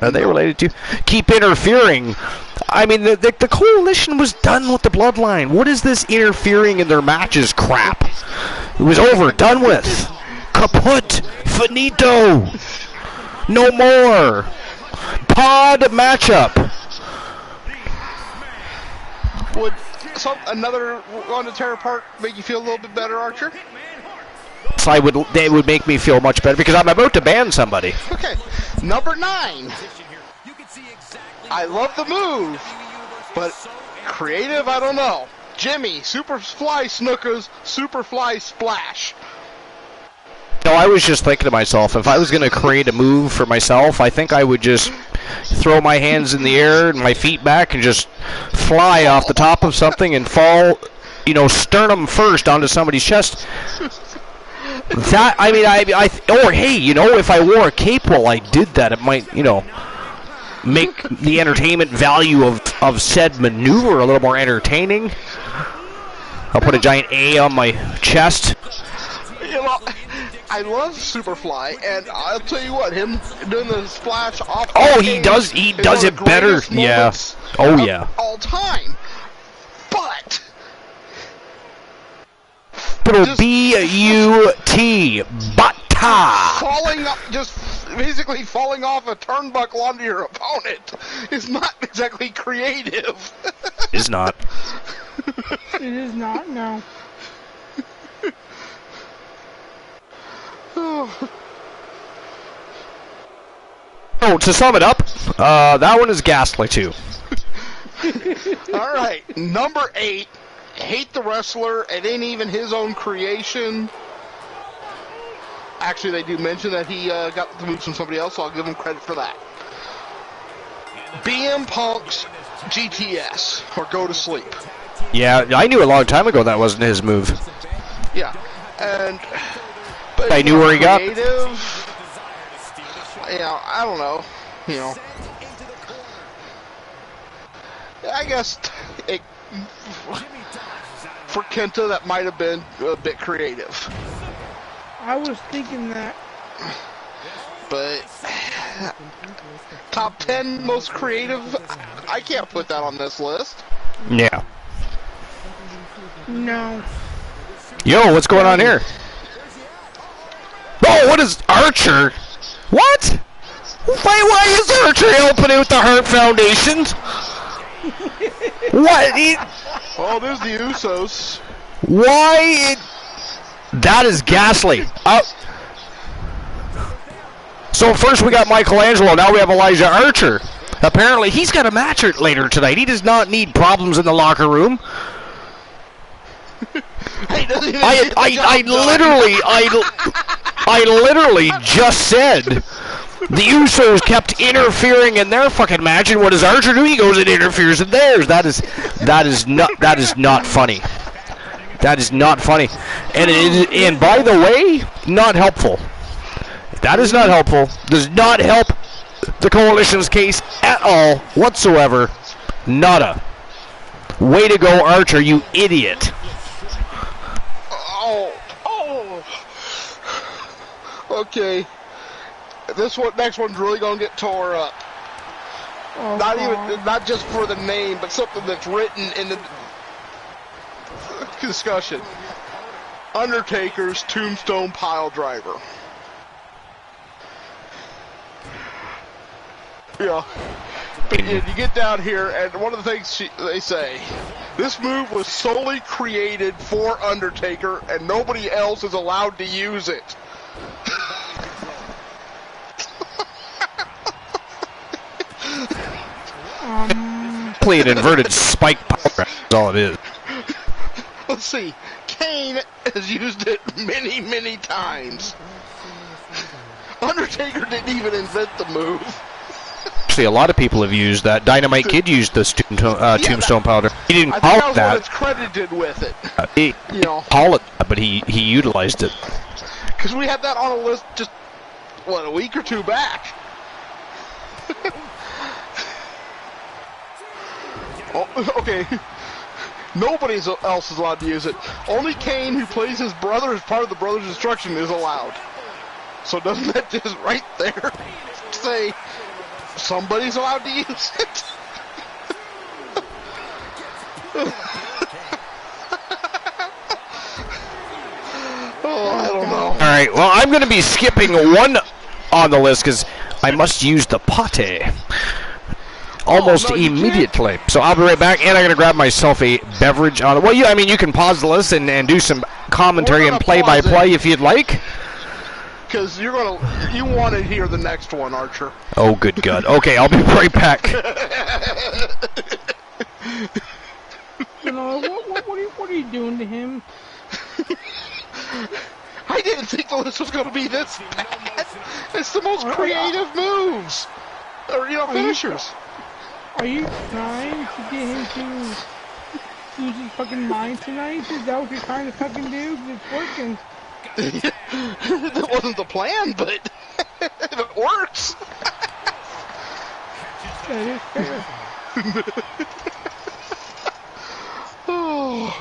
A: Are they related to you? Keep interfering. I mean, the coalition was done with the bloodline. What is this interfering in their matches crap? It was over, done with. Kaput. Finito. No more. Pod matchup.
B: Would another on the tear apart make you feel a little bit better, Archer?
A: They would make me feel much better because I'm about to ban somebody.
B: Okay, number 9. I love the move, but creative, I don't know. Jimmy, Superfly Snookers, Superfly Splash.
A: No, I was just thinking to myself, if I was going to create a move for myself, I think I would just throw my hands in the air and my feet back and just fly off the top of something and fall, sternum first onto somebody's chest. That, I mean, or hey, if I wore a cape while I did that, it might, make the entertainment value of said maneuver a little more entertaining. I'll put a giant A on my chest.
B: I love Superfly, and I'll tell you what, him doing the splash off.
A: Oh, he does it better. Yeah. Oh, yeah.
B: All time. But
A: B-U-T. Bata.
B: Basically falling off a turnbuckle onto your opponent is not exactly creative.
A: It's not.
D: It is not, no.
A: Oh, to sum it up, that one is ghastly too.
B: All right, number 8. Hate the wrestler. It ain't even his own creation. Actually, they do mention that he got the moves from somebody else, so I'll give him credit for that. BM Punk's GTS, or Go to Sleep.
A: Yeah, I knew a long time ago that wasn't his move.
B: Yeah, but
A: I knew where he got.
B: I don't know. I guess for Kenta that might have been a bit creative.
D: I was thinking that.
B: But top 10 most creative, I can't put that on this list.
A: Yeah.
D: No.
A: Yo, what's going on here? Oh, what is Archer? What? Why is Archer helping out the Hurt Foundation? What?
B: Oh, there's the Usos.
A: Why? That is ghastly. So first we got Michelangelo, now we have Elijah Archer. Apparently he's got a match later tonight. He does not need problems in the locker room. I literally just said the Usos kept interfering in their fucking match, and what does Archer do? He goes and interferes in theirs. That is not funny. That is not funny. And by the way, not helpful. That is not helpful. Does not help the coalition's case at all whatsoever. Nada. Way to go, Archer, you idiot.
B: Okay. Next one's really gonna get tore up.
D: Oh,
B: Not just for the name, but something that's written in the discussion. Undertaker's Tombstone Pile Driver. Yeah. And you get down here, and one of the things they say, this move was solely created for Undertaker, and nobody else is allowed to use it.
A: Play an inverted spike power. That's all it is.
B: Let's see. Kane has used it many, many times. Undertaker didn't even invent the move.
A: Actually, a lot of people have used that. Dynamite Kid used the tombstone powder. He didn't call it that.
B: I think credited with it.
A: He didn't call it that, but he utilized it.
B: Because we had that on a list just, a week or two back. Oh, okay. Nobody else is allowed to use it. Only Kane, who plays his brother as part of the Brothers Destruction, is allowed. So doesn't that just right there say somebody's allowed to use it? Oh, I don't know.
A: All right, well, I'm going to be skipping one on the list because I must use the pate almost
B: no, you
A: immediately. So I'll be right back, and I'm going to grab myself a beverage on it. Well, yeah, I mean, you can pause the list and do some commentary and play-by-play if you'd like.
B: Because you want to hear the next one, Archer.
A: Oh, good God. Okay, I'll be right back.
D: You know, what are you doing to him?
B: I didn't think the list was going to be this bad. It's the most creative moves. Or, finishers.
D: Are you trying to get him to lose his fucking mind tonight? Is that what you're trying to fucking do? 'Cause it's working.
B: That wasn't the plan, but if it works.
D: That is fair.
B: Oh.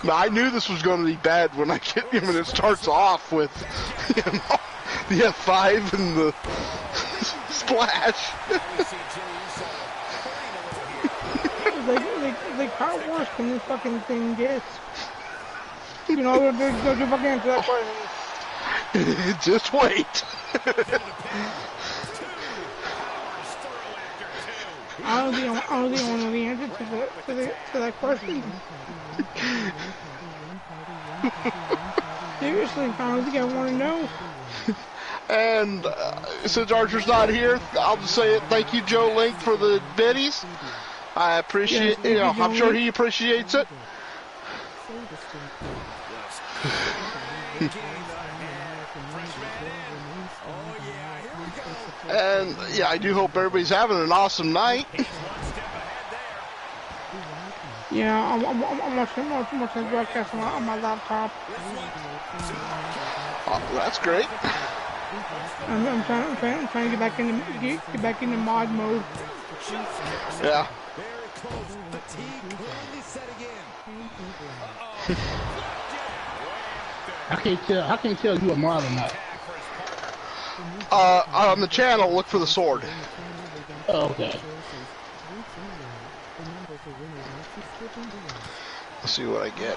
B: Now, I knew this was going to be bad when it starts off with the F5 and the splash.
D: like how worse can this fucking thing get? They'll fucking answer that question.
B: Just wait.
D: I don't think I know the answer to that question. Seriously, I don't think I want to know.
B: And since Archer's not here, I'll just say it. Thank you, Joe Link, for the biddies. I appreciate. I'm sure he appreciates it. And yeah, I do hope everybody's having an awesome night.
D: Yeah, I'm watching the broadcast on my laptop.
B: Oh, that's great.
D: I'm trying to get back into mod mode.
B: Yeah.
C: I can't tell you a mod or not.
B: On the channel, look for the sword.
C: Oh, okay.
B: Let's see what I get.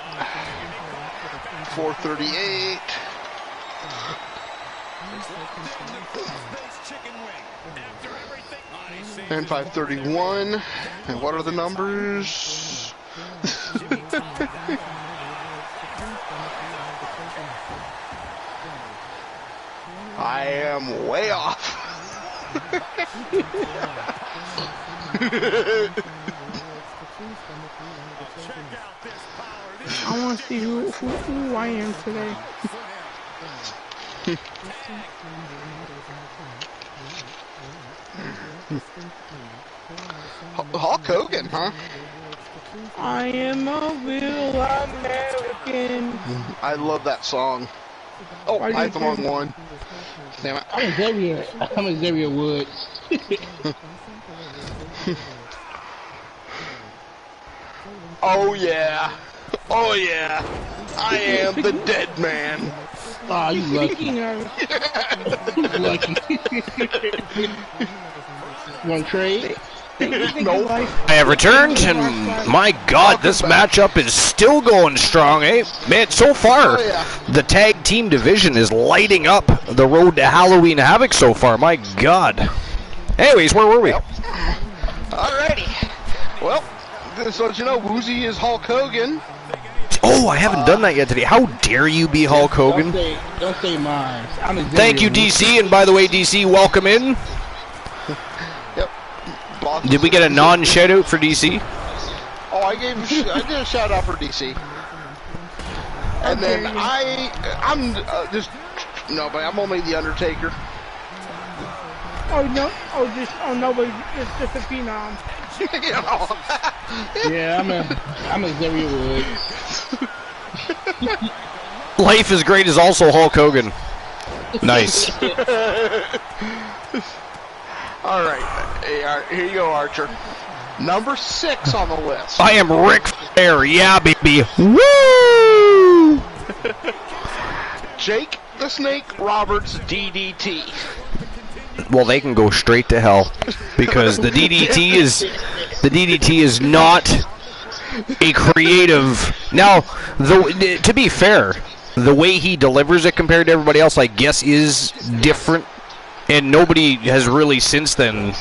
B: 438. And 531. And what are the numbers? I am way off.
D: I want to see who I am today.
B: Hulk Hogan, huh?
D: I am a real American.
B: I love that song. Oh, I have the wrong one. Damn it.
C: I'm a Xavier Woods.
B: Oh yeah. Oh yeah. I am the dead man.
C: Oh, you lucky.
D: Speaking of,
C: You lucky. You want to trade?
B: Nope.
A: I have returned, and my God, this matchup is still going strong, eh? Man, so far, the tag team division is lighting up the road to Halloween Havoc so far. My God. Anyways, where were we?
B: Alrighty. Well, so as you know, Woozy is Hulk Hogan.
A: Oh, I haven't done that yet today. How dare you be Hulk Hogan?
C: Don't say mine. I'm a
A: Thank you, DC, and by the way, DC, welcome in.
B: Yep.
A: Did we get a non-shout out for DC?
B: Oh, I did a shout out for DC. And then I'm but I'm only the Undertaker.
D: Nobody, just a phenom.
B: You know.
C: Yeah, I'm a Xavier Woods.
A: Life is Great is also Hulk Hogan. Nice.
B: All right. Hey, here you go, Archer. Number 6 on the list.
A: I am Ric Flair. Yeah, baby. Woo!
B: Jake the Snake Roberts DDT.
A: Well, they can go straight to hell because the DDT is not a creative. Now, to be fair, the way he delivers it compared to everybody else, I guess, is different, and nobody has really since then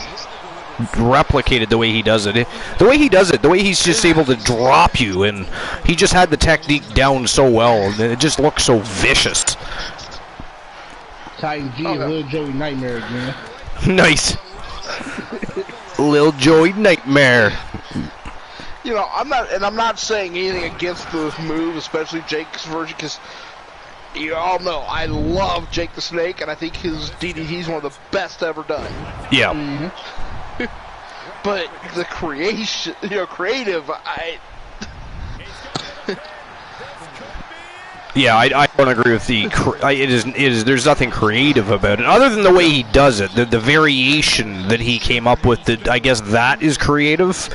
A: replicated the way he does it. The way he's just able to drop you, and he just had the technique down so well, and it just looks so vicious.
C: Titan G and Lil Joey Nightmare again.
A: Nice. Lil Joey Nightmare.
B: You know, I'm not saying anything against the move, especially Jake's version, because you all know I love Jake the Snake, and I think his DDT is one of the best ever done.
A: Yeah.
C: Mm-hmm.
B: But the creative,
A: Yeah, I don't agree with the. It is. There's nothing creative about it, other than the way he does it. The variation that he came up with. I guess that is creative,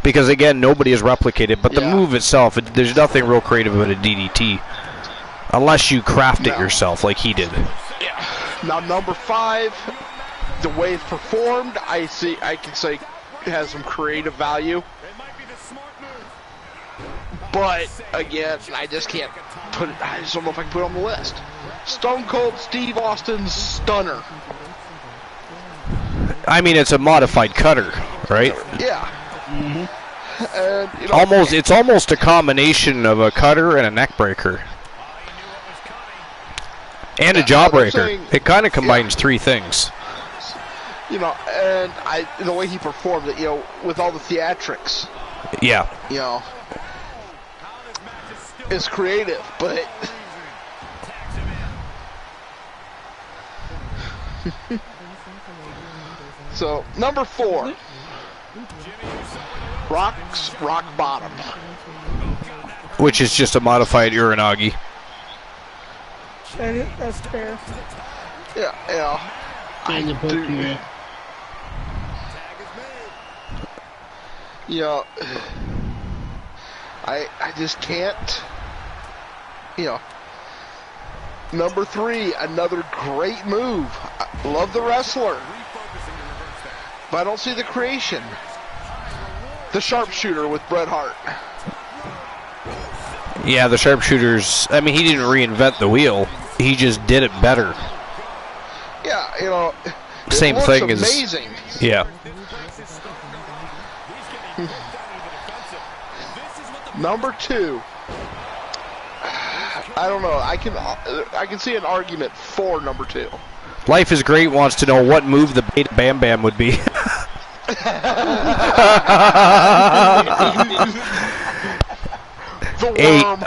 A: because again, nobody has replicated. But the move itself, there's nothing real creative about a DDT, unless you craft it yourself, like he did.
B: Yeah. Now number 5, the way it's performed, I can say has some creative value. But again, I just can't put it. I just don't know if I can put it on the list. Stone Cold Steve Austin's Stunner.
A: I mean, it's a modified cutter, right?
B: Yeah.
C: Mm-hmm.
B: And, you know,
A: It's almost a combination of a cutter and a neck breaker. And a jawbreaker. It kind of combines three things.
B: You know, and the way he performed it, you know, with all the theatrics.
A: Yeah.
B: You know, it's creative, but so number 4, Rock Bottom,
A: which is just a modified Uranagi.
D: That's fair.
B: Yeah, yeah. You know, I just can't. You know, number 3, another great move. I love the wrestler, but I don't see the creation. The sharpshooter with Bret Hart.
A: Yeah, the sharpshooters. I mean, he didn't reinvent the wheel. He just did it better.
B: Yeah, you know.
A: Same thing as
B: amazing.
A: Yeah.
B: Number 2. I don't know. I can see an argument for number 2.
A: Life is Great wants to know what move the Beta Bam Bam would be.
B: The worm.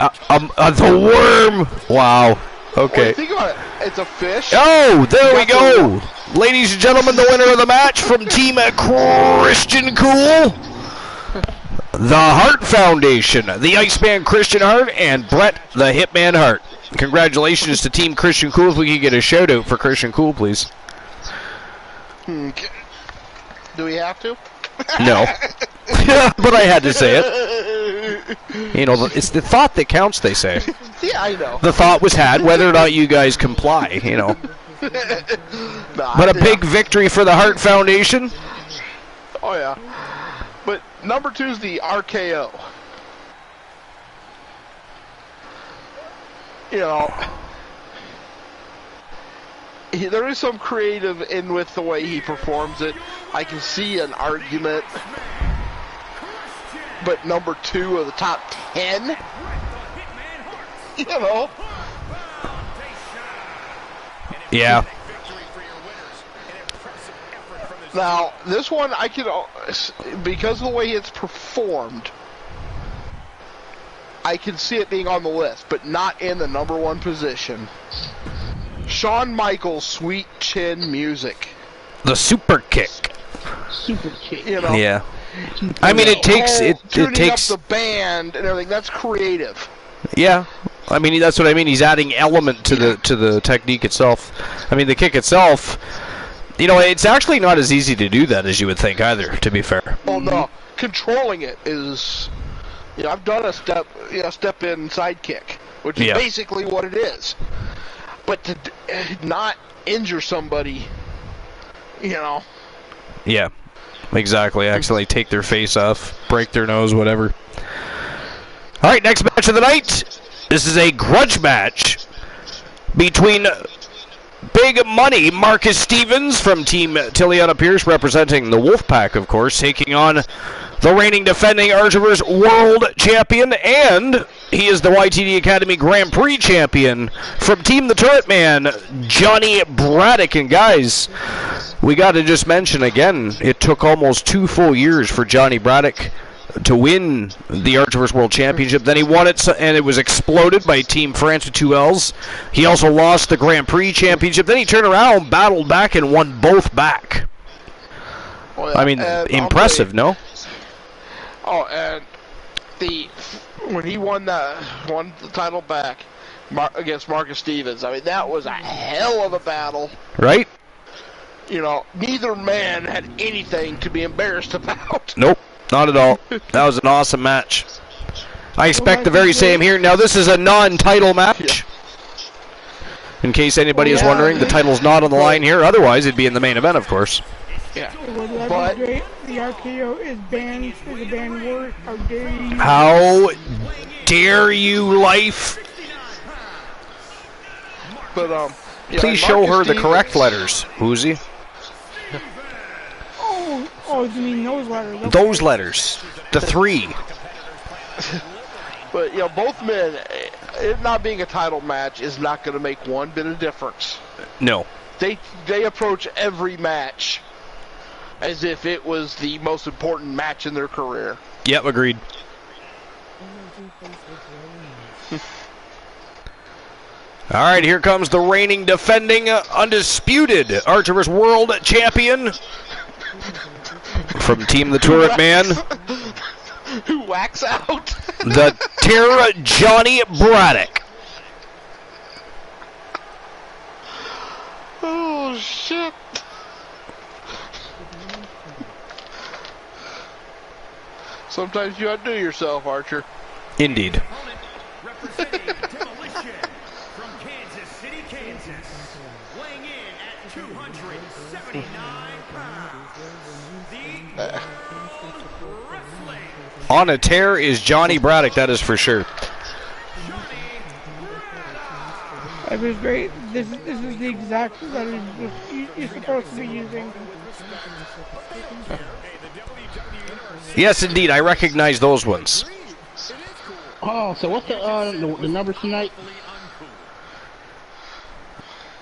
A: The worm. Wow. Okay.
B: Well, think about it. It's a fish.
A: Oh, there we go. Ladies and gentlemen, the winner of the match from Team Christian Cool, the Hart Foundation, the Iceman Christian Hart, and Bret the Hitman Hart. Congratulations to Team Christian Cool. If we could get a shout out for Christian Cool, please.
B: Do we have to?
A: No. But I had to say it. You know, it's the thought that counts, they say.
B: Yeah, I know.
A: The thought was had, whether or not you guys comply, you know. But a big victory for the Hart Foundation.
B: Oh, yeah. But number 2 is the RKO. You know, there is some creative in with the way he performs it. I can see an argument. But number 2 of the top 10, you know.
A: Yeah.
B: Now, this one I can, because of the way it's performed, I can see it being on the list, but not in the number 1 position. Shawn Michaels' Sweet Chin Music.
A: The super kick.
C: Super kick.
B: You know.
A: Yeah. I mean, it takes
B: tuning up the band and everything. That's creative.
A: Yeah. I mean, that's what I mean. He's adding element to the technique itself. I mean, the kick itself. You know, it's actually not as easy to do that as you would think either. To be fair.
B: Oh no, controlling it is, I've done a step in sidekick, which is basically what it is. But to not injure somebody,
A: Yeah, exactly. Accidentally take their face off, break their nose, whatever. All right, next match of the night. This is a grudge match between Big Money Marcus Stevens from Team Tiliana Pierce, representing the Wolfpack, of course, taking on the reigning defending Archerverse World Champion, and he is the YTD Academy Grand Prix Champion from Team The Turret Man, Johnny Braddock. And guys, we got to just mention again, it took almost 2 full years for Johnny Braddock to win the Archerverse World Championship. Then he won it, and it was exploded by Team France with 2 L's. He also lost the Grand Prix Championship. Then he turned around, battled back, and won both back.
B: Well,
A: I mean, impressive, no?
B: Oh, and when he won the title back against Marcus Stevens, I mean, that was a hell of a battle.
A: Right?
B: Neither man had anything to be embarrassed about.
A: Nope. Not at all. That was an awesome match. I expect the very same here. Now, this is a non-title match. In case anybody is wondering, the title's not on the line here. Otherwise, it'd be in the main event, of course.
B: Yeah.
D: But the RKO is banned. Is a banned word. How dare you?
A: How dare you, life?
B: But
A: please show her the correct letters, Woozy.
D: Oh, you mean those letters? Okay.
A: Those letters. The 3.
B: But, both men, it not being a title match is not going to make one bit of difference.
A: No.
B: They approach every match as if it was the most important match in their career.
A: Yep, agreed. All right, here comes the reigning, defending, undisputed Archerverse World Champion from Team The Turret Man.
B: Who whacks out?
A: The Terra Johnny Braddock.
B: Oh, shit. Sometimes you outdo yourself, Archer.
A: Indeed.
F: Representing Demolition from Kansas City, Kansas, weighing in at 279 pounds. The Wrestling.
A: On a tear is Johnny Braddock, that is for sure.
D: It was great. This is the exact letters you're supposed to be using.
A: Yes, indeed, I recognize those ones.
C: Oh, so what's the numbers tonight?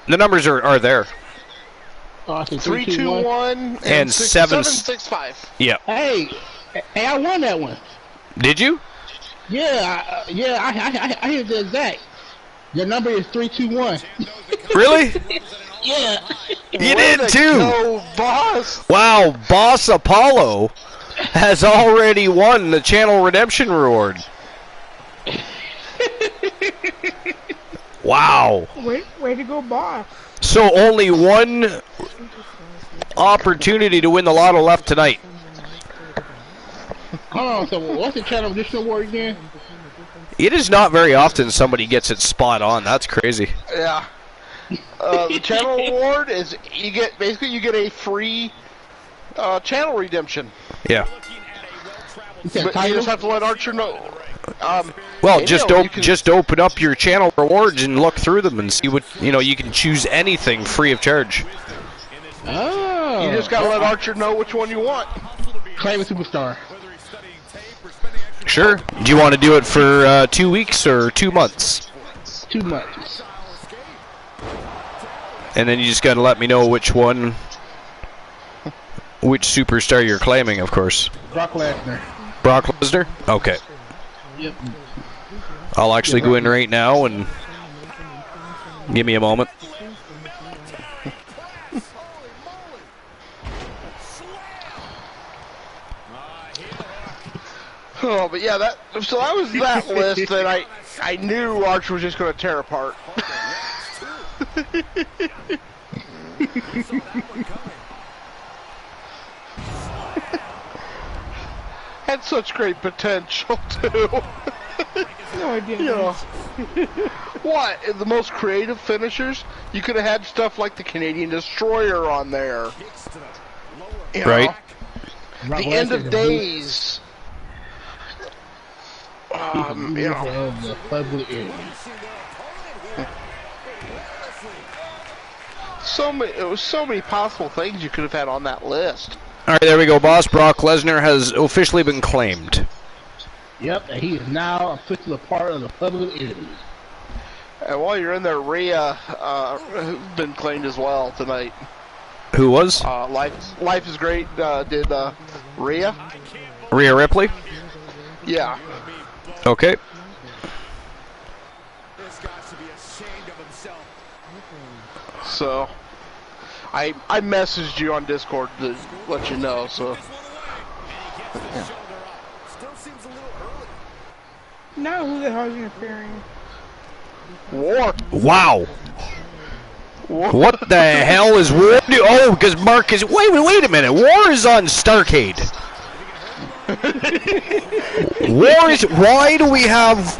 A: The numbers are there.
C: Oh, I think
B: 3, 2, 1,
A: and 7,
B: 6, 5.
A: Yeah.
C: Hey, I won that one.
A: Did you?
C: Yeah, I hear the exact. The number is 321.
A: Really?
C: Yeah.
A: You did too.
B: Go, boss.
A: Wow, Boss Apollo has already won the Channel Redemption Reward. Wow.
D: Way to go, boss.
A: So only one opportunity to win the lotto left tonight.
C: Hold on, so what's the Channel Redemption Award again?
A: It is not very often somebody gets it spot on. That's crazy.
B: Yeah. The channel award is you get a free channel redemption.
A: Yeah.
B: But you just have to let Archer know.
A: Well, just open up your channel rewards and look through them and see what you can choose anything free of charge.
C: Oh.
B: You just gotta let Archer know which one you want.
C: Claim a superstar.
A: Sure. Do you want to do it for 2 weeks or 2 months?
C: 2 months.
A: And then you just got to let me know which superstar you're claiming, of course.
C: Brock Lesnar.
A: Brock Lesnar? Okay.
C: Yep.
A: I'll actually go in right now and give me a moment.
B: Oh, but yeah, that was that list that I knew Archer was just going to tear apart. had such great potential too.
D: No idea.
B: You know, what? The most creative finishers? You could have had stuff like the Canadian Destroyer on there. You know,
A: Right.
B: the end of days. You know.
C: The public area.
B: It was so many possible things you could have had on that list.
A: All right, there we go, boss. Brock Lesnar has officially been claimed.
C: Yep, and he is now officially a part of the public enemy.
B: And while you're in there, Rhea been claimed as well tonight.
A: Who was?
B: Life is Great did Rhea.
A: Rhea Ripley?
B: Yeah.
A: Okay.
F: This guy should be ashamed of himself.
B: So, I messaged you on Discord to let you know. So.
F: Still seems a little early.
D: Now who the hell is interfering?
B: War.
A: Wow. What the hell is War? Oh, because Mark is... Wait a minute. War is on Starrcade. War is... Why do we have...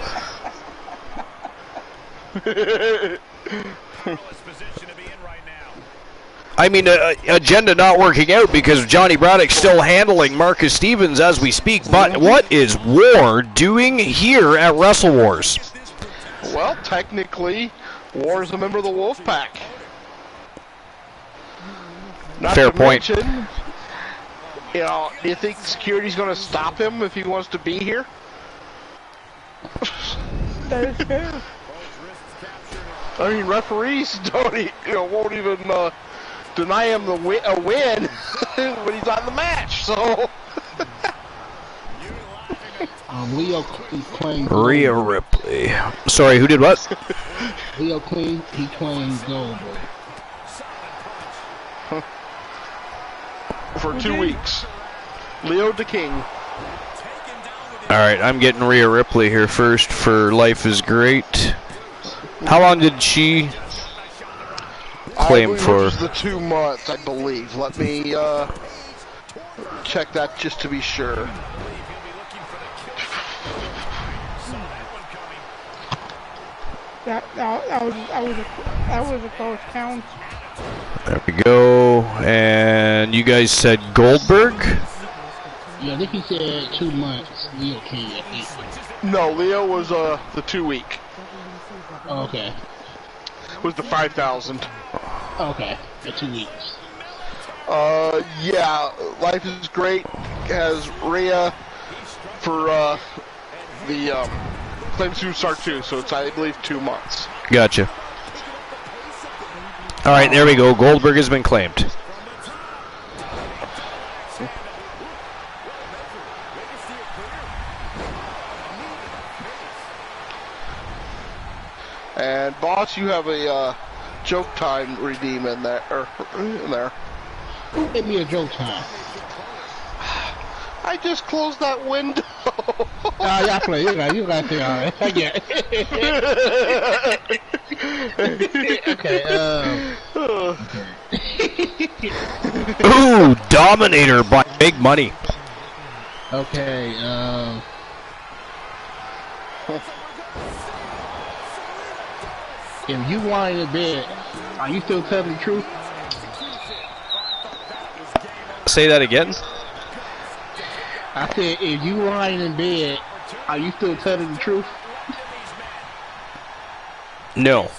A: I mean, agenda not working out because Johnny Braddock's still handling Marcus Stevens as we speak. But what is War doing here at Wrestle Wars?
B: Well, technically, War is a member of the Wolfpack. Not
A: Fair
B: to
A: point.
B: Mention, you know, do you think security's going to stop him if he wants to be here?
D: That is fair.
B: I mean, referees won't even deny him a win when he's on the match. So.
C: Leo claimed
A: Rhea Ripley. Sorry, who did what?
C: Leo claimed he claimed Goldberg.
B: For 2 weeks. Leo the King.
A: Alright, I'm getting Rhea Ripley here first for Life is Great. How long did she claim
B: It
A: for?
B: was the 2 months, I believe. Let me check that just to be sure.
D: That was a close count.
A: There we go. And you guys said Goldberg?
C: Yeah, I think he said 2 months. Leo came at 8.
B: No, Leo was the 2 week.
C: Oh, okay.
B: Was the 5,000.
C: Okay, for 2 weeks.
B: Yeah, Life is Great has Rhea for the Claim Superstar 2, so it's, I believe, 2 months.
A: Gotcha. Alright, there we go. Goldberg has been claimed.
B: And boss, you have a joke time redeem in there.
C: Give me a joke time.
B: I just closed that window.
C: Y'all play. You got to. All right. I get it. Okay.
A: Ooh, Dominator by big money.
C: Okay. If you lying in bed, are you still telling the truth?
A: Say that again?
C: I said, if you lying in bed, are you still telling the truth?
A: No.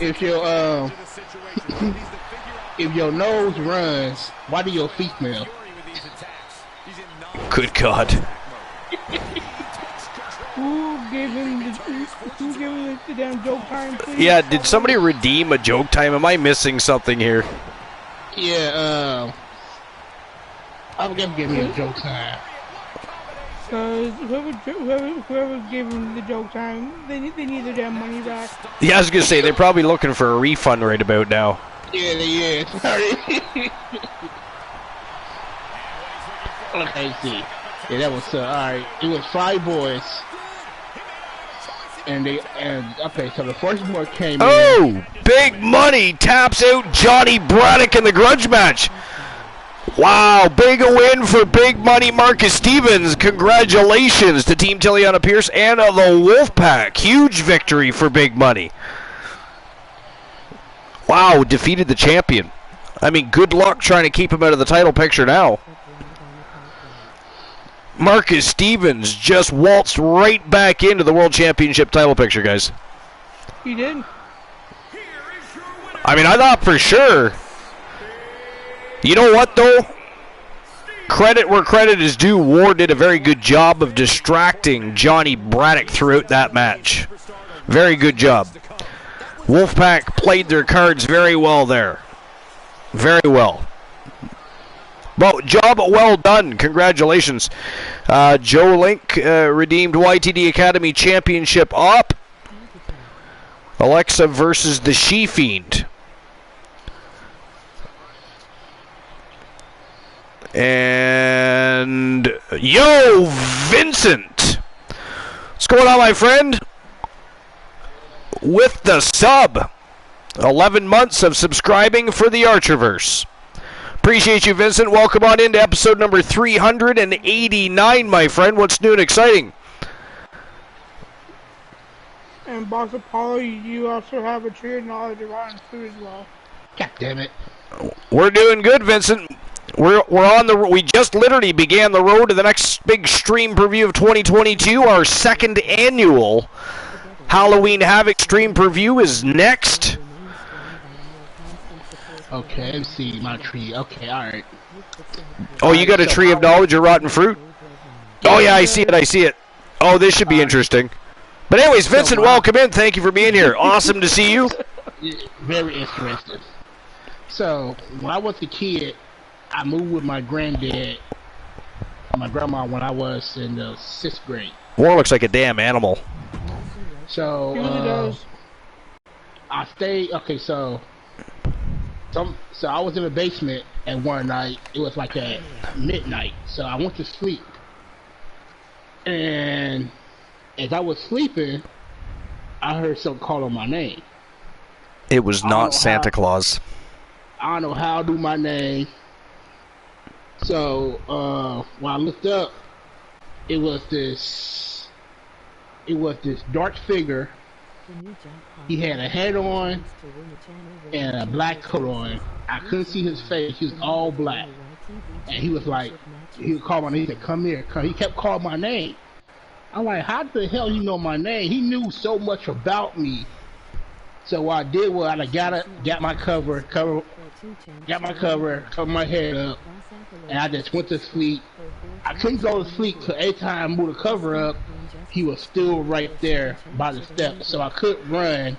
C: If your if your nose runs, why do your feet smell?
A: Good God.
D: Who gave him the damn joke time, please?
A: Yeah, did somebody redeem a joke time? Am I missing something here?
C: Yeah, I'm gonna give me a joke time.
D: Because whoever gave him the joke time, they need their damn money back.
A: Yeah, I was gonna say they're probably looking for a refund right about now.
C: Yeah, they is. Sorry. Okay, see. Yeah, that was alright. It was 5 boys. Okay, so the first boy came in.
A: Oh, Big Money taps out Johnny Braddock in the grudge match. Wow, big a win for Big Money Marcus Stevens. Congratulations to Team Tiliana Pierce and the Wolfpack. Huge victory for Big Money. Wow, defeated the champion. I mean, good luck trying to keep him out of the title picture now. Marcus Stevens just waltzed right back into the World Championship title picture, guys.
D: He did.
A: I mean, I thought for sure. You know what, though? Credit where credit is due. Ward did a very good job of distracting Johnny Braddock throughout that match. Very good job. Wolfpack played their cards very well there. Very well. Well, job well done. Congratulations. Joe Link redeemed YTD Academy Championship up. Alexa versus the She-Fiend. And yo, Vincent. What's going on, my friend? With the sub. 11 months of subscribing for the Archerverse. Appreciate you, Vincent. Welcome on into episode number 389, my friend. What's new and exciting?
D: And Boss Apollo, you also have a tree of knowledge around food as well.
C: God damn it.
A: We're doing good, Vincent. We're on the. We just literally began the road to the next big stream preview of 2022. Our second annual Halloween Havoc stream preview is next.
C: Okay, let's see my tree. Okay, alright.
A: Oh, you got a tree of knowledge of rotten fruit? Oh, yeah, I see it. Oh, this should be interesting. But anyways, Vincent, welcome in. Thank you for being here. Awesome to see you.
C: Very interesting. So, when I was a kid, I moved with my granddad and my grandma when I was in the 6th grade.
A: War looks like a damn animal.
C: So,
D: It really does.
C: I stayed, okay, so I was in the basement, and one night, it was like at midnight, so I went to sleep. And as I was sleeping, I heard something call on my name.
A: It was not Santa Claus.
C: I don't know how to do my name. So, when I looked up, it was this dark figure. He had a hat on and a black coat on. I couldn't see his face. He was all black. And he was like, he would call my name. He said, come here. He kept calling my name. I'm like, how the hell you know my name? He knew so much about me. So what I did was I got my cover, covered my head up, and I just went to sleep. I couldn't go to sleep because every time I moved the cover up, he was still right there by the steps. So I couldn't run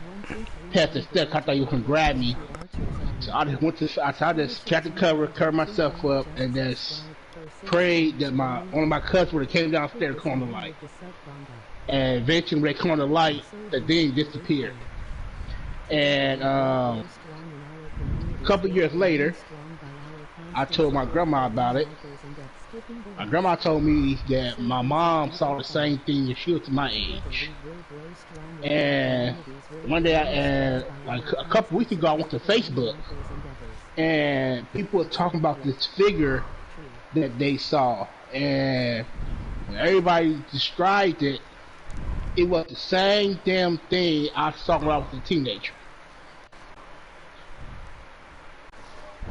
C: past the steps. I thought he was going to grab me. So I just got the cover myself up, and just prayed that one of my cousins would have came downstairs to come on the light. And eventually when they come on the light, the thing disappeared. And a couple years later, I told my grandma about it. My grandma told me that my mom saw the same thing when she was my age. And one day, like a couple weeks ago, I went to Facebook, and people were talking about this figure that they saw. And when everybody described it, it was the same damn thing I saw when I was a teenager.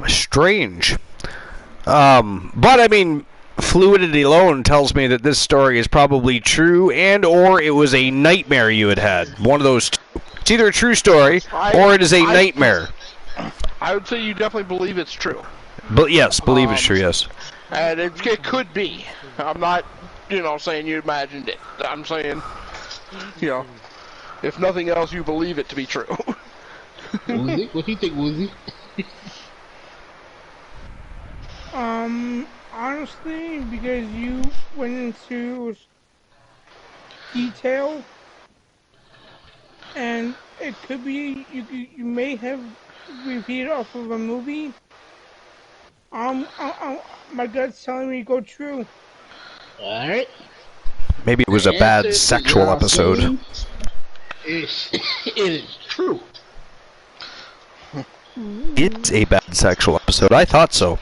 A: Strange. But I mean, fluidity alone tells me that this story is probably true, and or it was a nightmare you had. One of those two. It's either a true story or it is a nightmare.
B: I would say you definitely believe it's true.
A: But yes, believe it's true, yes.
B: And it could be. I'm not, saying you imagined it. I'm saying, if nothing else, you believe it to be true.
C: Woozy? What do you think, Woozy?
D: Honestly, because you went into detail, and it could be you may have repeated off of a movie. My gut's telling me to go true.
C: Alright.
A: Maybe it was a bad sexual episode.
C: it is true.
A: It's a bad sexual episode. I thought so.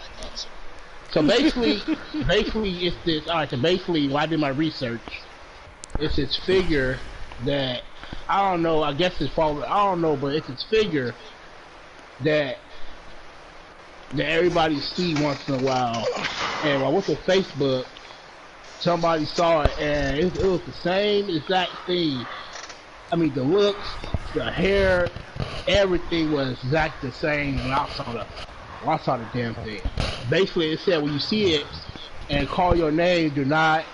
C: So basically, it's this. All right. So basically, when I did my research, it's this figure that I don't know. I guess it's following. I don't know, but it's this figure that everybody see once in a while. And when I went to Facebook, somebody saw it, and it was the same exact thing. I mean, the looks, the hair, everything was exactly the same when I saw the damn thing. Basically, it said when you see it and call your name, when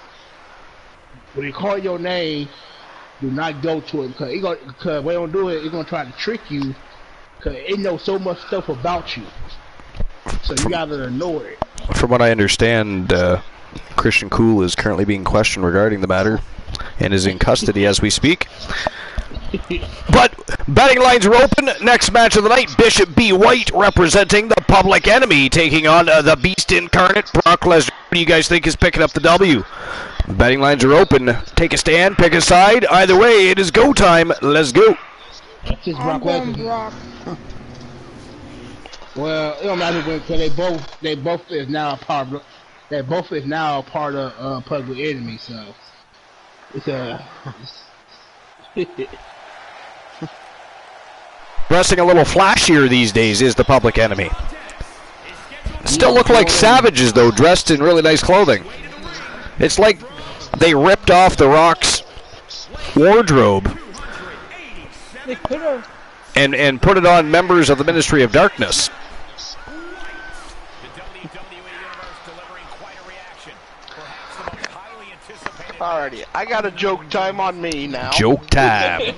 C: they call your name, do not go to it, because when they don't do it, it's gonna try to trick you, because it knows so much stuff about you. So you gotta ignore it.
A: From what I understand, Christian Cool is currently being questioned regarding the matter and is in custody as we speak. But betting lines are open. Next match of the night, Bishop B. White representing the Public Enemy taking on the Beast Incarnate, Brock Lesnar. What do you guys think is picking up the W? Betting lines are open. Take a stand, pick a side. Either way, it is go time. Let's go.
D: I'm going Brock.
C: Well, it don't matter because they both is now a part of Public Enemy, so it's
A: Dressing a little flashier these days is the Public Enemy. Still look like savages though, dressed in really nice clothing. It's like they ripped off The Rock's wardrobe
D: They could have.
A: and put it on members of the Ministry of Darkness.
B: Alrighty, I got a joke time on me now.
A: Joke time.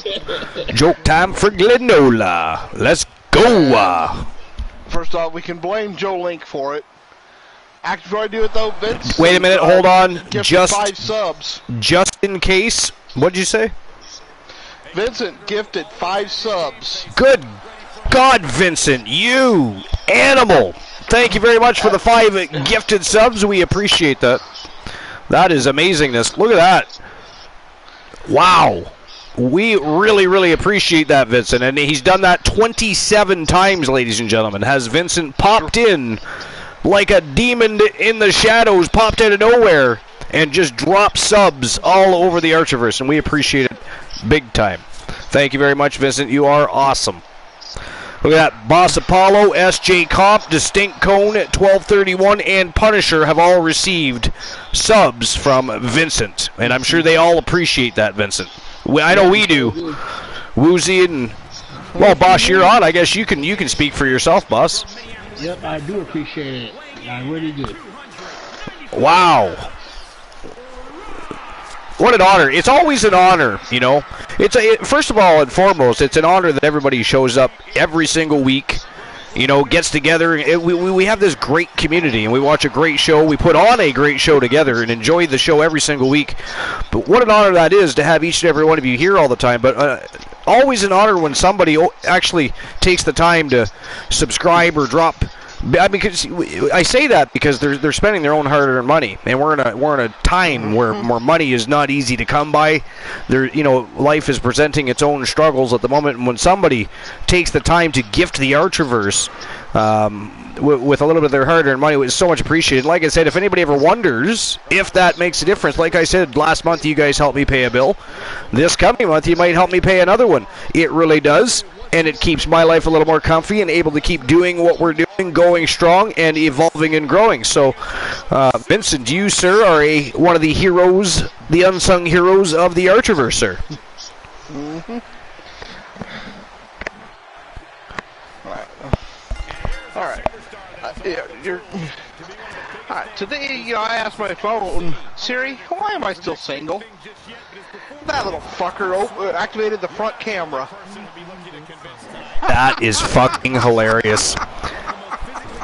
A: Joke time for Glenola. Let's go.
B: First off, we can blame Joe Link for it. Before I do it though, Vince.
A: Wait a minute, hold on.
B: Gifted 5 subs.
A: Just in case. What'd you say?
B: Vincent gifted 5 subs.
A: Good God, Vincent, you animal. Thank you very much for the 5 gifted subs. We appreciate that. That is amazingness. Look at that. Wow. We really, really appreciate that, Vincent. And he's done that 27 times, ladies and gentlemen. Has Vincent popped in like a demon in the shadows, popped out of nowhere, and just dropped subs all over the Archiverse. And we appreciate it big time. Thank you very much, Vincent. You are awesome. Look at that. Boss Apollo, SJ Comp, Distinct Cone, 1231, and Punisher have all received subs from Vincent. And I'm sure they all appreciate that, Vincent. I know we do. Woozy and... Well, Boss, you're on. I guess you can speak for yourself, Boss.
C: Yep, I do appreciate it. I really do.
A: Wow. What an honor. It's always an honor, you know. First of all and foremost, it's an honor that everybody shows up every single week, you know, gets together. We have this great community, and we watch a great show. We put on a great show together and enjoy the show every single week. But what an honor that is to have each and every one of you here all the time. But always an honor when somebody actually takes the time to subscribe or drop. Because I say that because they're spending their own hard-earned money, and we're in a time where money is not easy to come by. Life is presenting its own struggles at the moment, and when somebody takes the time to gift the Archiverse with a little bit of their hard-earned money, it's so much appreciated. Like I said, if anybody ever wonders if that makes a difference, like I said, last month you guys helped me pay a bill. This coming month you might help me pay another one. It really does. And it keeps my life a little more comfy and able to keep doing what we're doing, going strong and evolving and growing. So, Vincent, you, sir, are one of the heroes, the unsung heroes of the Archiverse, sir.
B: Mm-hmm. All right. All right. Today, I asked my phone, Siri, why am I still single? That little fucker activated the front camera.
A: That is fucking hilarious.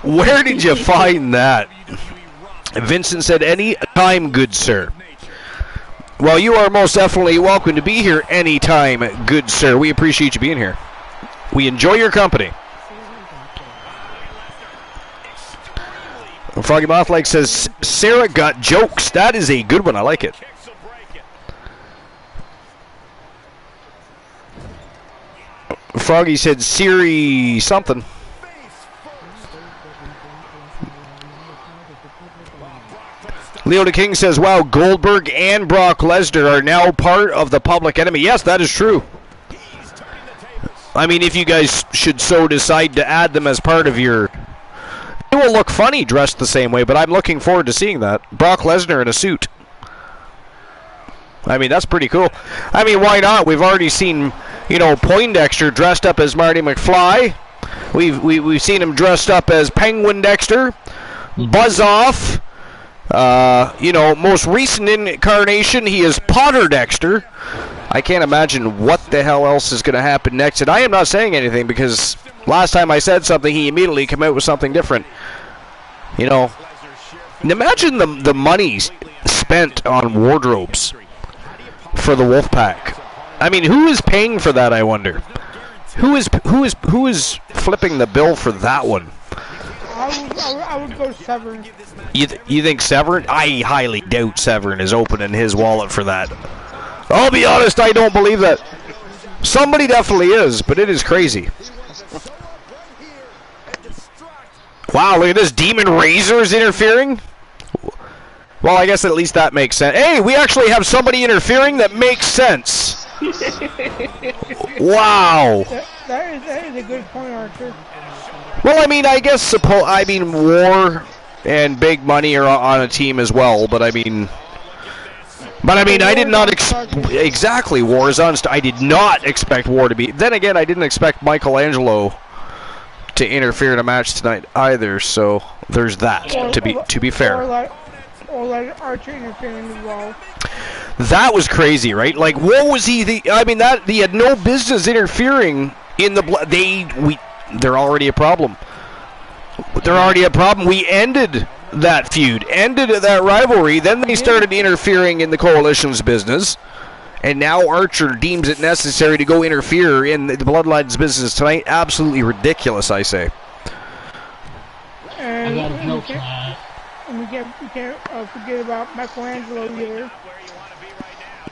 A: Where did you find that? Vincent said, any time, good sir. Well, you are most definitely welcome to be here anytime, good sir. We appreciate you being here. We enjoy your company. Froggy Mouthlike says, Sarah got jokes. That is a good one. I like it. Froggy said Siri something. Leo the King says, wow, Goldberg and Brock Lesnar are now part of the Public Enemy. Yes, that is true. I mean, if you guys should so decide to add them as part of your... It will look funny dressed the same way, but I'm looking forward to seeing that. Brock Lesnar in a suit. I mean, that's pretty cool. I mean, why not? We've already seen, you know, Poindexter dressed up as Marty McFly. We've seen him dressed up as Penguin Dexter. Buzz Off. You know, most recent incarnation, he is Potter Dexter. I can't imagine what the hell else is going to happen next. And I am not saying anything because last time I said something, he immediately came out with something different. You know, imagine the money spent on wardrobes for the Wolfpack. I mean, who is paying for that, I wonder? Who is flipping the bill for that one?
D: I would go Severn.
A: You think Severn? I highly doubt Severn is opening his wallet for that. I'll be honest, I don't believe that. Somebody definitely is, but it is crazy. Wow, look at this. Demon Razor is interfering? Well, I guess at least that makes sense. Hey, we actually have somebody interfering that makes sense. Wow.
D: That is a good point, Archer.
A: Well, I mean, I guess War and Big Money are on a team as well, but I mean, I did not exactly War is on. I did not expect War to be. Then again, I didn't expect Michelangelo to interfere in a match tonight either. So there's that. To be fair.
D: Or let Archer interfering as well.
A: That was crazy, right? Like, what was he? I mean, that he had no business interfering in the. They're already a problem. They're already a problem. We ended that feud, ended that rivalry. Then they started interfering in the Coalition's business, and now Archer deems it necessary to go interfere in the Bloodline's business tonight. Absolutely ridiculous, I say.
D: And we can't forget about Michelangelo either.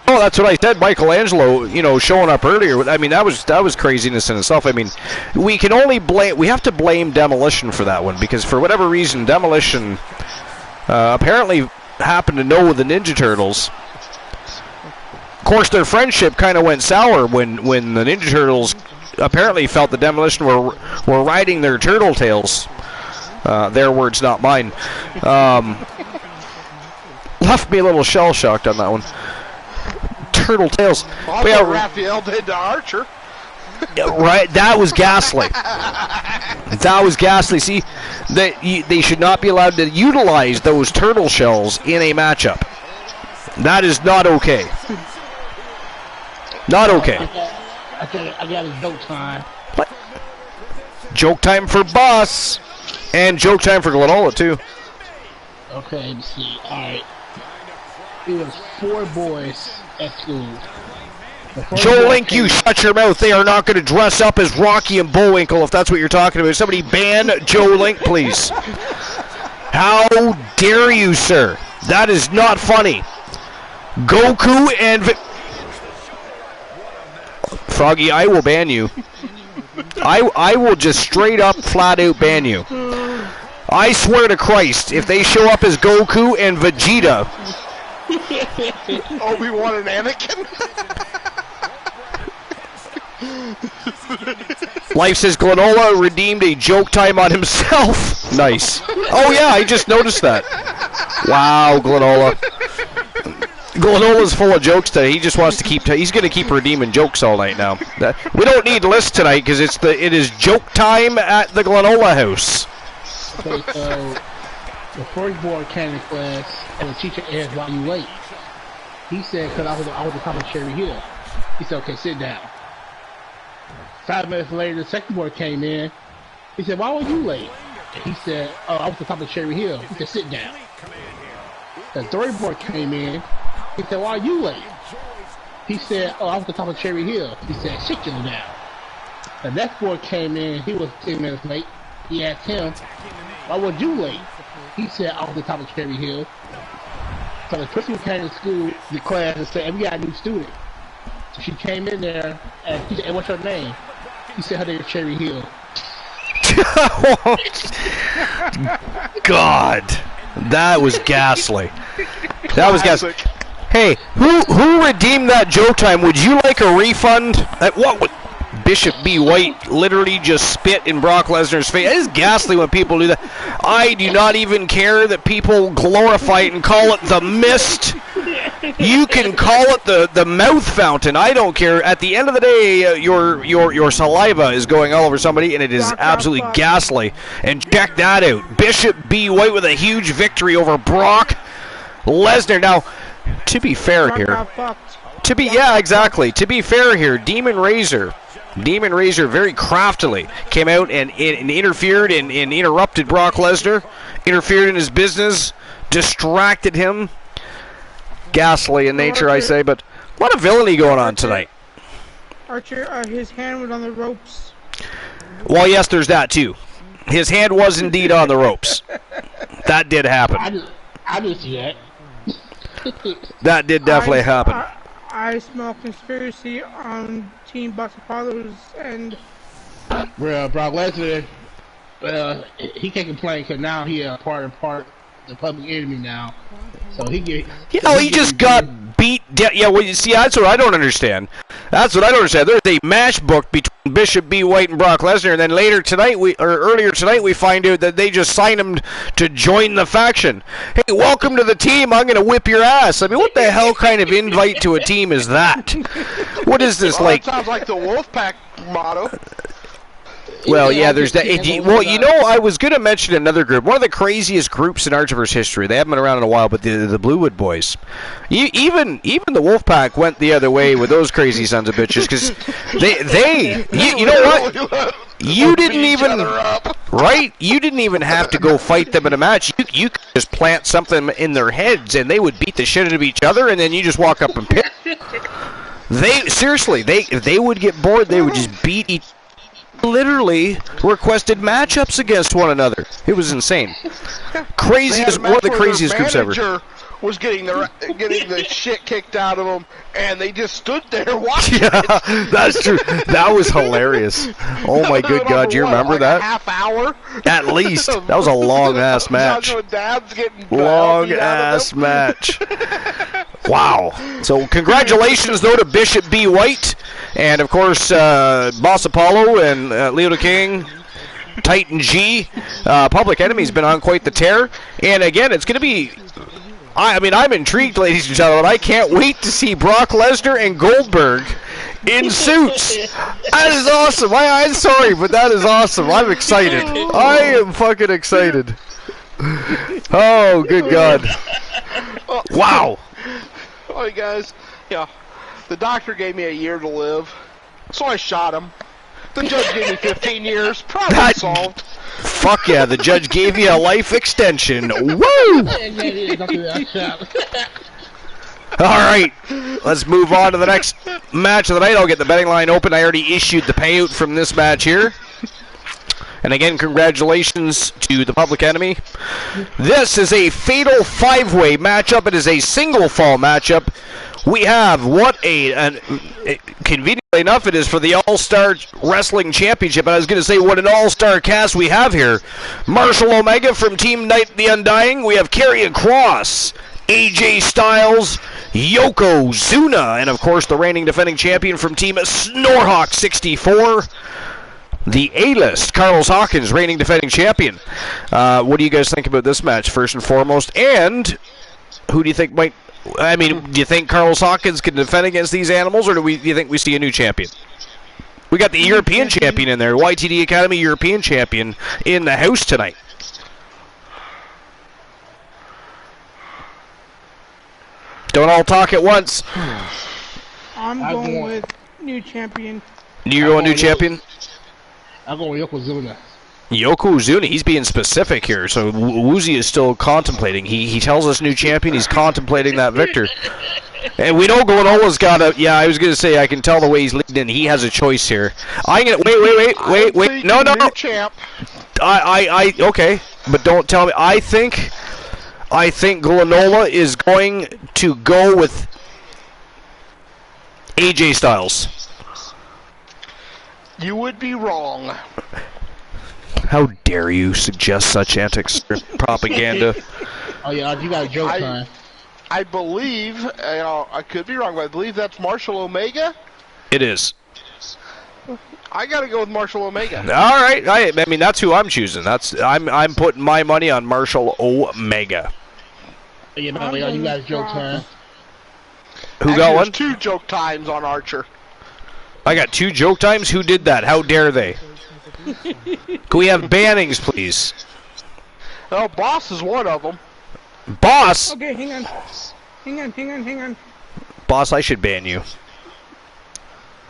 A: Oh, that's what I said. Michelangelo, you know, showing up earlier. I mean, that was craziness in itself. I mean, we have to blame Demolition for that one because for whatever reason, Demolition apparently happened to know the Ninja Turtles. Of course, their friendship kind of went sour when the Ninja Turtles apparently felt the Demolition were riding their turtle tails. Their words, not mine. Left me a little shell-shocked on that one. Turtle tails.
B: Also, yeah, Raphael did to Archer.
A: Right, that was ghastly. That was ghastly. See, they should not be allowed to utilize those turtle shells in a matchup. That is not okay. Not okay.
C: I got a joke time.
A: What? Joke time for Boss. And joke time for Glenola, too.
C: Okay, let's see. Alright. It was 4 boys at school.
A: Joe Link, you shut your mouth. They are not going to dress up as Rocky and Bullwinkle if that's what you're talking about. Somebody ban Joe Link, please. How dare you, sir? That is not funny. Goku and... Froggy, I will ban you. I will just straight up, flat out ban you. I swear to Christ, if they show up as Goku and Vegeta...
B: Obi-Wan and Anakin?
A: Life says Glenola redeemed a joke time on himself. Nice. Oh yeah, I just noticed that. Wow, Glenola. Glenola's full of jokes today. He just wants to keep. He's going to keep redeeming jokes all night now. We don't need lists tonight because it is joke time at the Glenola house.
C: Okay, so the first board came in class and the teacher asked why you late. He said because I was the top of Cherry Hill. He said okay, sit down. 5 minutes later, the second board came in. He said, why were you late? He said, oh, I was the top of Cherry Hill. He said, sit down. The third board came in. He said, why are you late? He said, oh, I was the top of Cherry Hill. He said, sit you down. The next board came in. He was 10 minutes late. He asked him, why were you late? He said, I was the top of Cherry Hill. So the principal came to school, the class, and said, hey, we got a new student. So she came in there, and he said, hey, what's your name? He said how they were Cherry Hill.
A: God, that was ghastly. That was ghastly. Hey, who redeemed that Joe time? Would you like a refund? What would Bishop B. White literally just spit in Brock Lesnar's face? It is ghastly when people do that. I do not even care that people glorify it and call it the mist. You can call it the mouth fountain. I don't care. At the end of the day, your saliva is going all over somebody, and it is absolutely ghastly. And check that out. Bishop B. White with a huge victory over Brock Lesnar. Now, to be fair here, to be fair here, Demon Razor very craftily came out and interfered and interrupted Brock Lesnar, interfered in his business, distracted him. Ghastly in nature, I say, but a lot of villainy going on tonight.
D: Archer, his hand was on the ropes.
A: Well, yes, there's that too. His hand was indeed on the ropes. That did happen.
C: I didn't see that.
A: That did definitely happen.
D: I smell conspiracy on Team Box Apollo's end.
C: Well, Brock Lesnar, he can't complain because now he part the public enemy now. So he get.
A: He just got beat. Yeah, well, you see, that's what I don't understand. There's a match booked between Bishop B. White and Brock Lesnar, and then earlier tonight we find out that they just signed him to join the faction. Hey, welcome to the team. I'm going to whip your ass. I mean, what the hell kind of invite to a team is that? What is this like?
B: That sounds like the Wolfpack motto.
A: Well, yeah, there's that. I was going to mention another group. One of the craziest groups in Archiverse history. They haven't been around in a while, but the Bluewood Boys. Even the Wolfpack went the other way with those crazy sons of bitches, because you know what? You didn't even You didn't even have to go fight them in a match. You could just plant something in their heads, and they would beat the shit out of each other, and then you just walk up and pick. If they would get bored, they would just beat each. Literally requested matchups against one another. It was insane. One of the craziest groups ever.
B: Was getting the shit kicked out of them, and they just stood there watching.
A: Yeah, that's true. That was hilarious. Oh my good God, do you remember that?
B: A half hour?
A: At least. That was a long ass match. Long ass match. Wow. So congratulations though to Bishop B. White, and of course Boss Apollo and Leo the King. Titan G. Public Enemy's been on quite the tear, and again, it's going to be. I'm intrigued, ladies and gentlemen. I can't wait to see Brock Lesnar and Goldberg in suits. That is awesome. I'm sorry, but that is awesome. I'm excited. I am fucking excited. Oh, good God. Wow.
B: All right, guys. Yeah, the doctor gave me a year to live, so I shot him. The judge gave me 15 years. Problem solved.
A: Fuck yeah, the judge gave you a life extension. Woo! Alright, let's move on to the next match of the night. I'll get the betting line open. I already issued the payout from this match here. And again, congratulations to the Public Enemy. This is a fatal five-way matchup. It is a single fall matchup. We have conveniently enough, it is for the All-Star Wrestling Championship. And I was going to say, what an all-star cast we have here. Marshall Omega from Team Night the Undying. We have Karrion Kross, AJ Styles, Yokozuna, and of course the reigning defending champion from Team Snorhawk 64. The A-List, Carlos Hawkins, reigning defending champion. What do you guys think about this match, first and foremost? And who do you think might... do you think Carlos Hawkins can defend against these animals, or do you think we see a new champion? We got the European champion in there, YTD Academy European champion in the house tonight. Don't all talk at once.
D: I'm going with new champion.
A: You going new champion?
C: I'm going with Yokozuna.
A: Yokozuna, he's being specific here. So Woozy is still contemplating. He tells us new champion. He's contemplating that victor. And we know Glenola's got a... Yeah, I was going to say, I can tell the way he's leading in. He has a choice here. I'm going to... Wait. No.
B: Champ.
A: Okay, but don't tell me. I think Glenola is going to go with AJ Styles.
B: You would be wrong.
A: How dare you suggest such antics propaganda?
C: Oh yeah, you got a joke time.
B: I believe, I could be wrong, but I believe that's Marshall Omega.
A: It is.
B: I gotta go with Marshall Omega.
A: All right, I mean that's who I'm choosing. I'm putting my money on Marshall Omega.
C: Yeah, no, you got a joke time.
A: Who
B: Actually,
A: got one?
B: There's 2 joke times on Archer.
A: I got 2 joke times. Who did that? How dare they? Can we have bannings, please?
B: Oh, Boss is one of them.
A: Boss.
D: Okay, hang on.
A: Boss, I should ban you.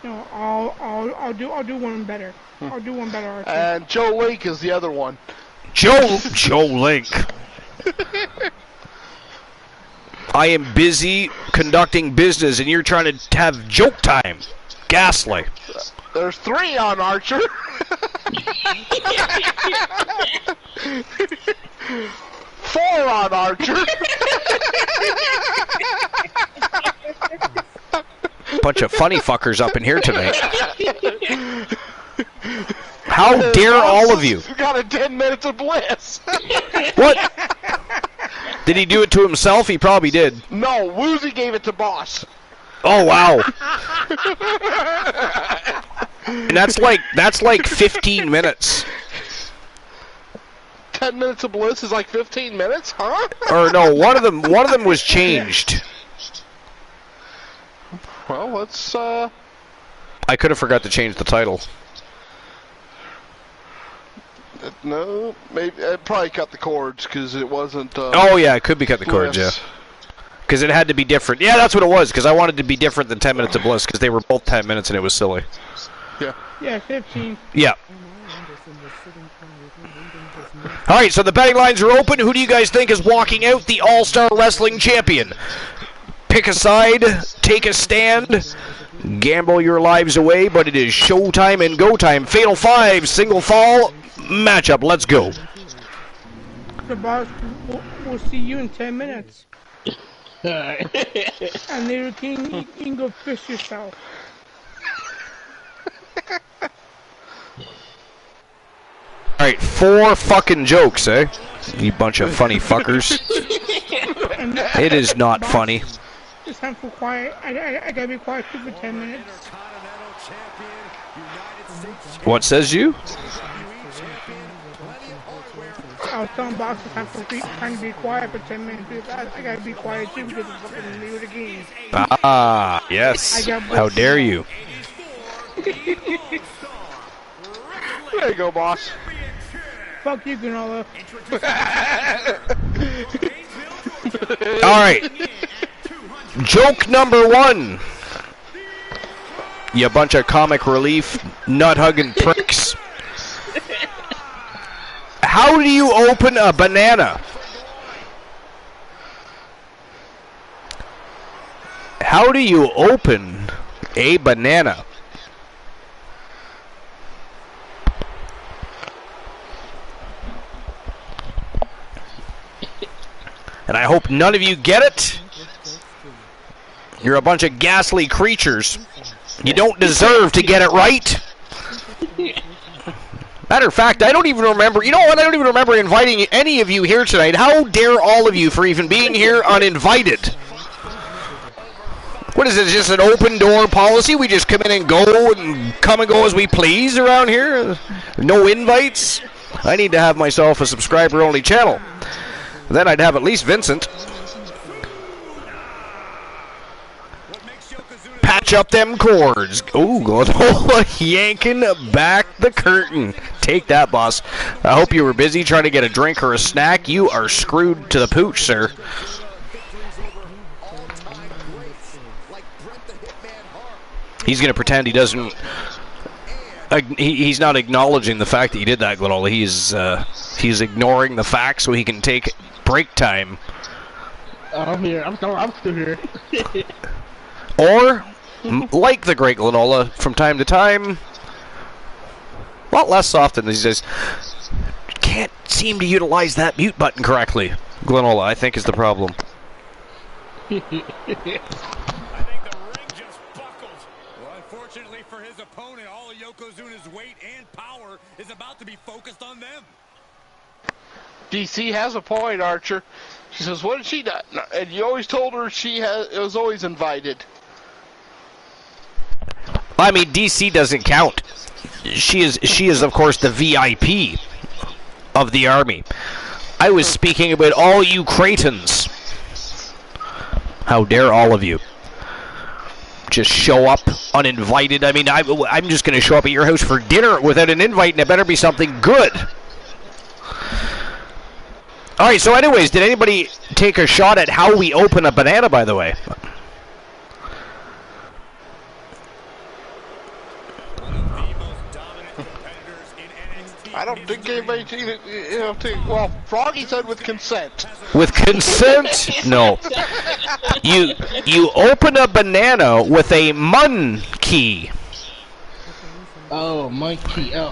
D: No, I'll do one better. I'll do one better. Archie.
B: And Joe Link is the other one.
A: Joe Link. I am busy conducting business, and you're trying to have joke time. Ghastly.
B: There's 3 on Archer. 4 on Archer.
A: Bunch of funny fuckers up in here tonight. How dare all of you?
B: You got a 10 minutes of bliss.
A: What? Did he do it to himself? He probably did.
B: No, Woozy gave it to Boss.
A: Oh wow. And that's like 15 minutes.
B: 10 minutes of bliss is like 15 minutes, huh?
A: Or no, one of them was changed.
B: Well, let's
A: I could have forgot to change the title.
B: no, maybe it probably cut the cords because it wasn't.
A: Oh yeah, it could be cut the cords, yeah. Because it had to be different. Yeah, that's what it was. Because I wanted to be different than 10 minutes of bliss. Because they were both 10 minutes and it was silly.
B: Yeah.
D: Yeah, 15.
A: Yeah. All right, so the betting lines are open. Who do you guys think is walking out the All-Star Wrestling Champion? Pick a side, take a stand, gamble your lives away, but it is showtime and go time. Fatal 5, single fall matchup. Let's go.
D: The boss will see you in 10 minutes. And later, King, you can go fish yourself.
A: Alright, 4 fucking jokes, eh? You bunch of funny fuckers. It is not funny.
D: It's time for quiet. I gotta be quiet too for 10 minutes.
A: What says you?
D: I was telling Box it's time to be quiet for 10 minutes. Because I gotta be quiet too because it's fucking new to the game.
A: Ah, yes. How dare you?
B: There you go, Boss.
D: Fuck you, Granola.
A: Alright. Joke number 1. You bunch of comic relief, nut-hugging pricks. How do you open a banana? How do you open a banana? And I hope none of you get it. You're a bunch of ghastly creatures. You don't deserve to get it right. Matter of fact, I don't even remember. You know what? I don't even remember inviting any of you here tonight. How dare all of you for even being here uninvited? What is it? Just an open door policy? We just come in and go and come and go as we please around here? No invites? I need to have myself a subscriber-only channel. Then I'd have at least Vincent. Patch up them cords. Ooh, yanking back the curtain. Take that, boss. I hope you were busy trying to get a drink or a snack. You are screwed to the pooch, sir. He's going to pretend he doesn't... He's not acknowledging the fact that he did that, Glenola. He's ignoring the fact so he can take break time.
C: I'm here. I'm still here.
A: Or, like the great Glenola, from time to time, a lot less often these days, can't seem to utilize that mute button correctly. Glenola, I think, is the problem.
F: Unfortunately for his opponent, all of Yokozuna's weight and power is about to be focused on them.
B: DC has a point, Archer. She says, "What did she do?" And you always told her it was always invited.
A: I mean, DC doesn't count. She is of course the VIP of the army. I was speaking about all you Cretans. How dare all of you just show up uninvited? I mean, I'm just going to show up at your house for dinner without an invite, and it better be something good. All right, so anyways, did anybody take a shot at how we open a banana, by the way?
B: I don't think anybody, well, Froggy said with consent.
A: With consent? No. You open a banana with a monkey.
C: Oh, monkey. Oh.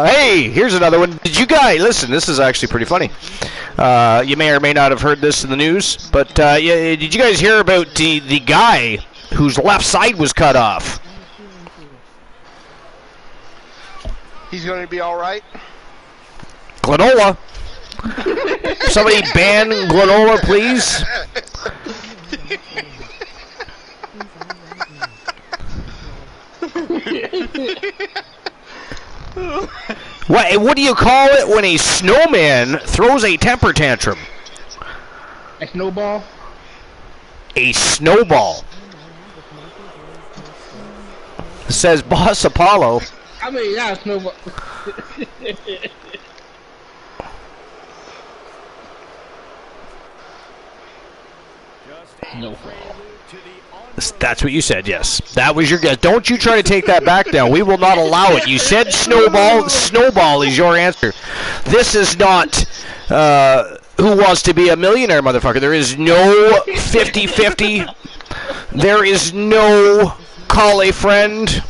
A: Hey, here's another one. Did you guys listen? This is actually pretty funny. You may or may not have heard this in the news, but did you guys hear about the guy whose left side was cut off?
B: He's going to be all right.
A: Granola. Somebody ban granola, please. What do you call it when a snowman throws a temper tantrum?
C: A snowball?
A: A snowball. Says Boss Apollo.
C: I mean, yeah, a snowball. Snowball.
A: That's what you said, yes. That was your guess. Don't you try to take that back now. We will not allow it. You said snowball. Snowball is your answer. This is not Who Wants to Be a Millionaire, motherfucker. There is no 50-50. There is no call a friend.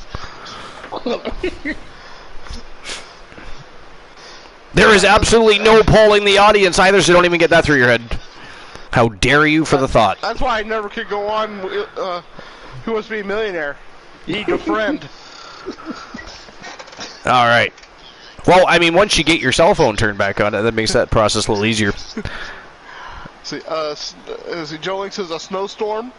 A: There is absolutely no polling the audience either, so don't even get that through your head. How dare you for the thought.
B: That's why I never could go on Who Wants to Be a Millionaire. You need a friend.
A: All right. Well, I mean, once you get your cell phone turned back on, that makes that process a little easier.
B: See, Joe Link says a snowstorm.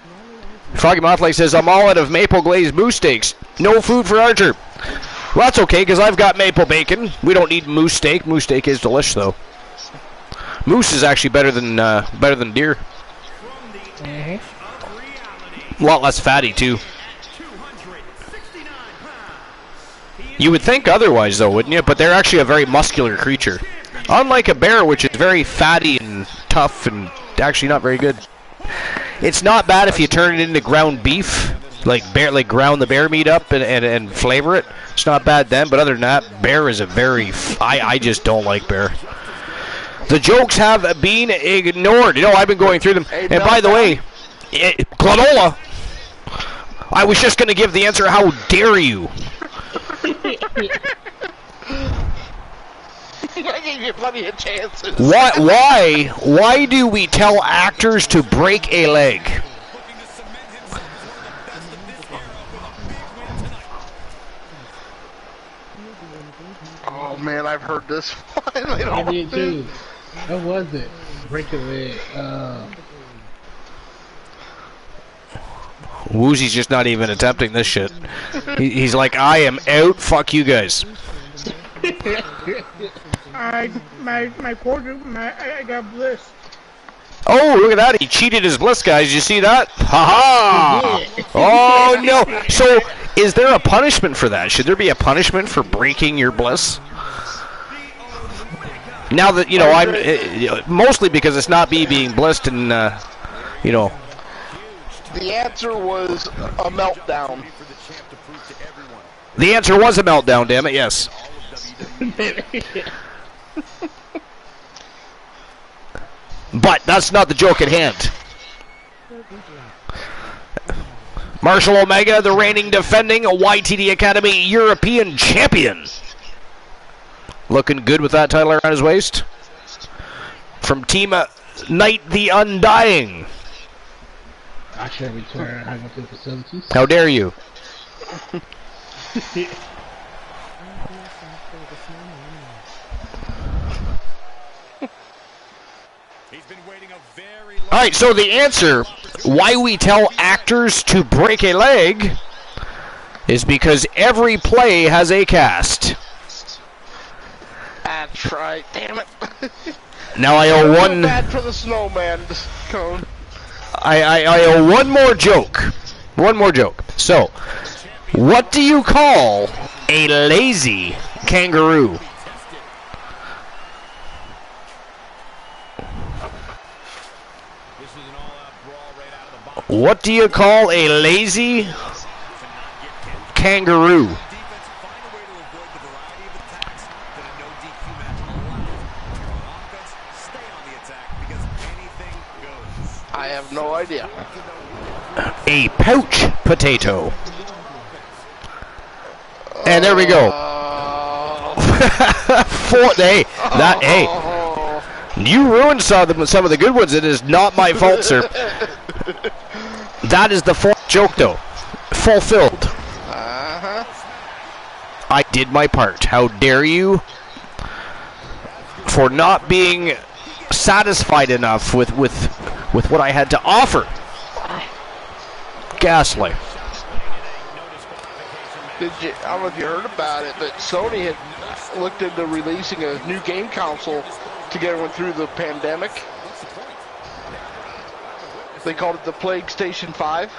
A: Froggy Mouthlake says, I'm all out of maple glazed moose steaks. No food for Archer. Well, that's okay, because I've got maple bacon. We don't need moose steak. Moose steak is delicious, though. Moose is actually better than deer. A lot less fatty, too. You would think otherwise, though, wouldn't you? But they're actually a very muscular creature. Unlike a bear, which is very fatty and tough and actually not very good. It's not bad if you turn it into ground beef, like ground the bear meat up and flavor it. It's not bad then, but other than that, bear is a very... I just don't like bear. The jokes have been ignored. You know, I've been going through them. And by the way, granola. I was just going to give the answer, how dare you?
B: I gave you plenty of chances.
A: Why do we tell actors to break a leg?
B: Oh man, I've heard this one.
C: I did too. What was it? Break a leg.
A: Woozy's just not even attempting this shit. He's like, I am out. Fuck you guys.
D: I got bliss.
A: Oh, look at that. He cheated his bliss, guys. You see that? Ha ha. Oh, no. So, is there a punishment for that? Should there be a punishment for breaking your bliss? Now that, you know, I'm... mostly because it's not me being blissed and, you know...
B: The answer was a meltdown.
A: The answer was a meltdown, damn it, yes. But that's not the joke at hand. Marshall Omega, the reigning defending YTD Academy European champion. Looking good with that title around his waist. From Team Night the Undying.
C: I shall return. I go to the facilities.
A: How dare you? All right, so the answer why we tell actors to break a leg is because every play has a cast.
B: That's right. Damn it.
A: Now I owe one.
B: Bad for the snowman cone.
A: I owe one more joke. One more joke. So, what do you call a lazy kangaroo? What do you call a lazy kangaroo?
B: I have no idea.
A: A pouch potato. And there we go. Hey, you ruined some of the good ones. It is not my fault, sir. That is the fourth joke, though. Fulfilled. I did my part. How dare you for not being satisfied enough with what I had to offer. Ghastly.
B: I don't know if you heard about it, but Sony had looked into releasing a new game console to get everyone through the pandemic. They called it the Plague Station 5.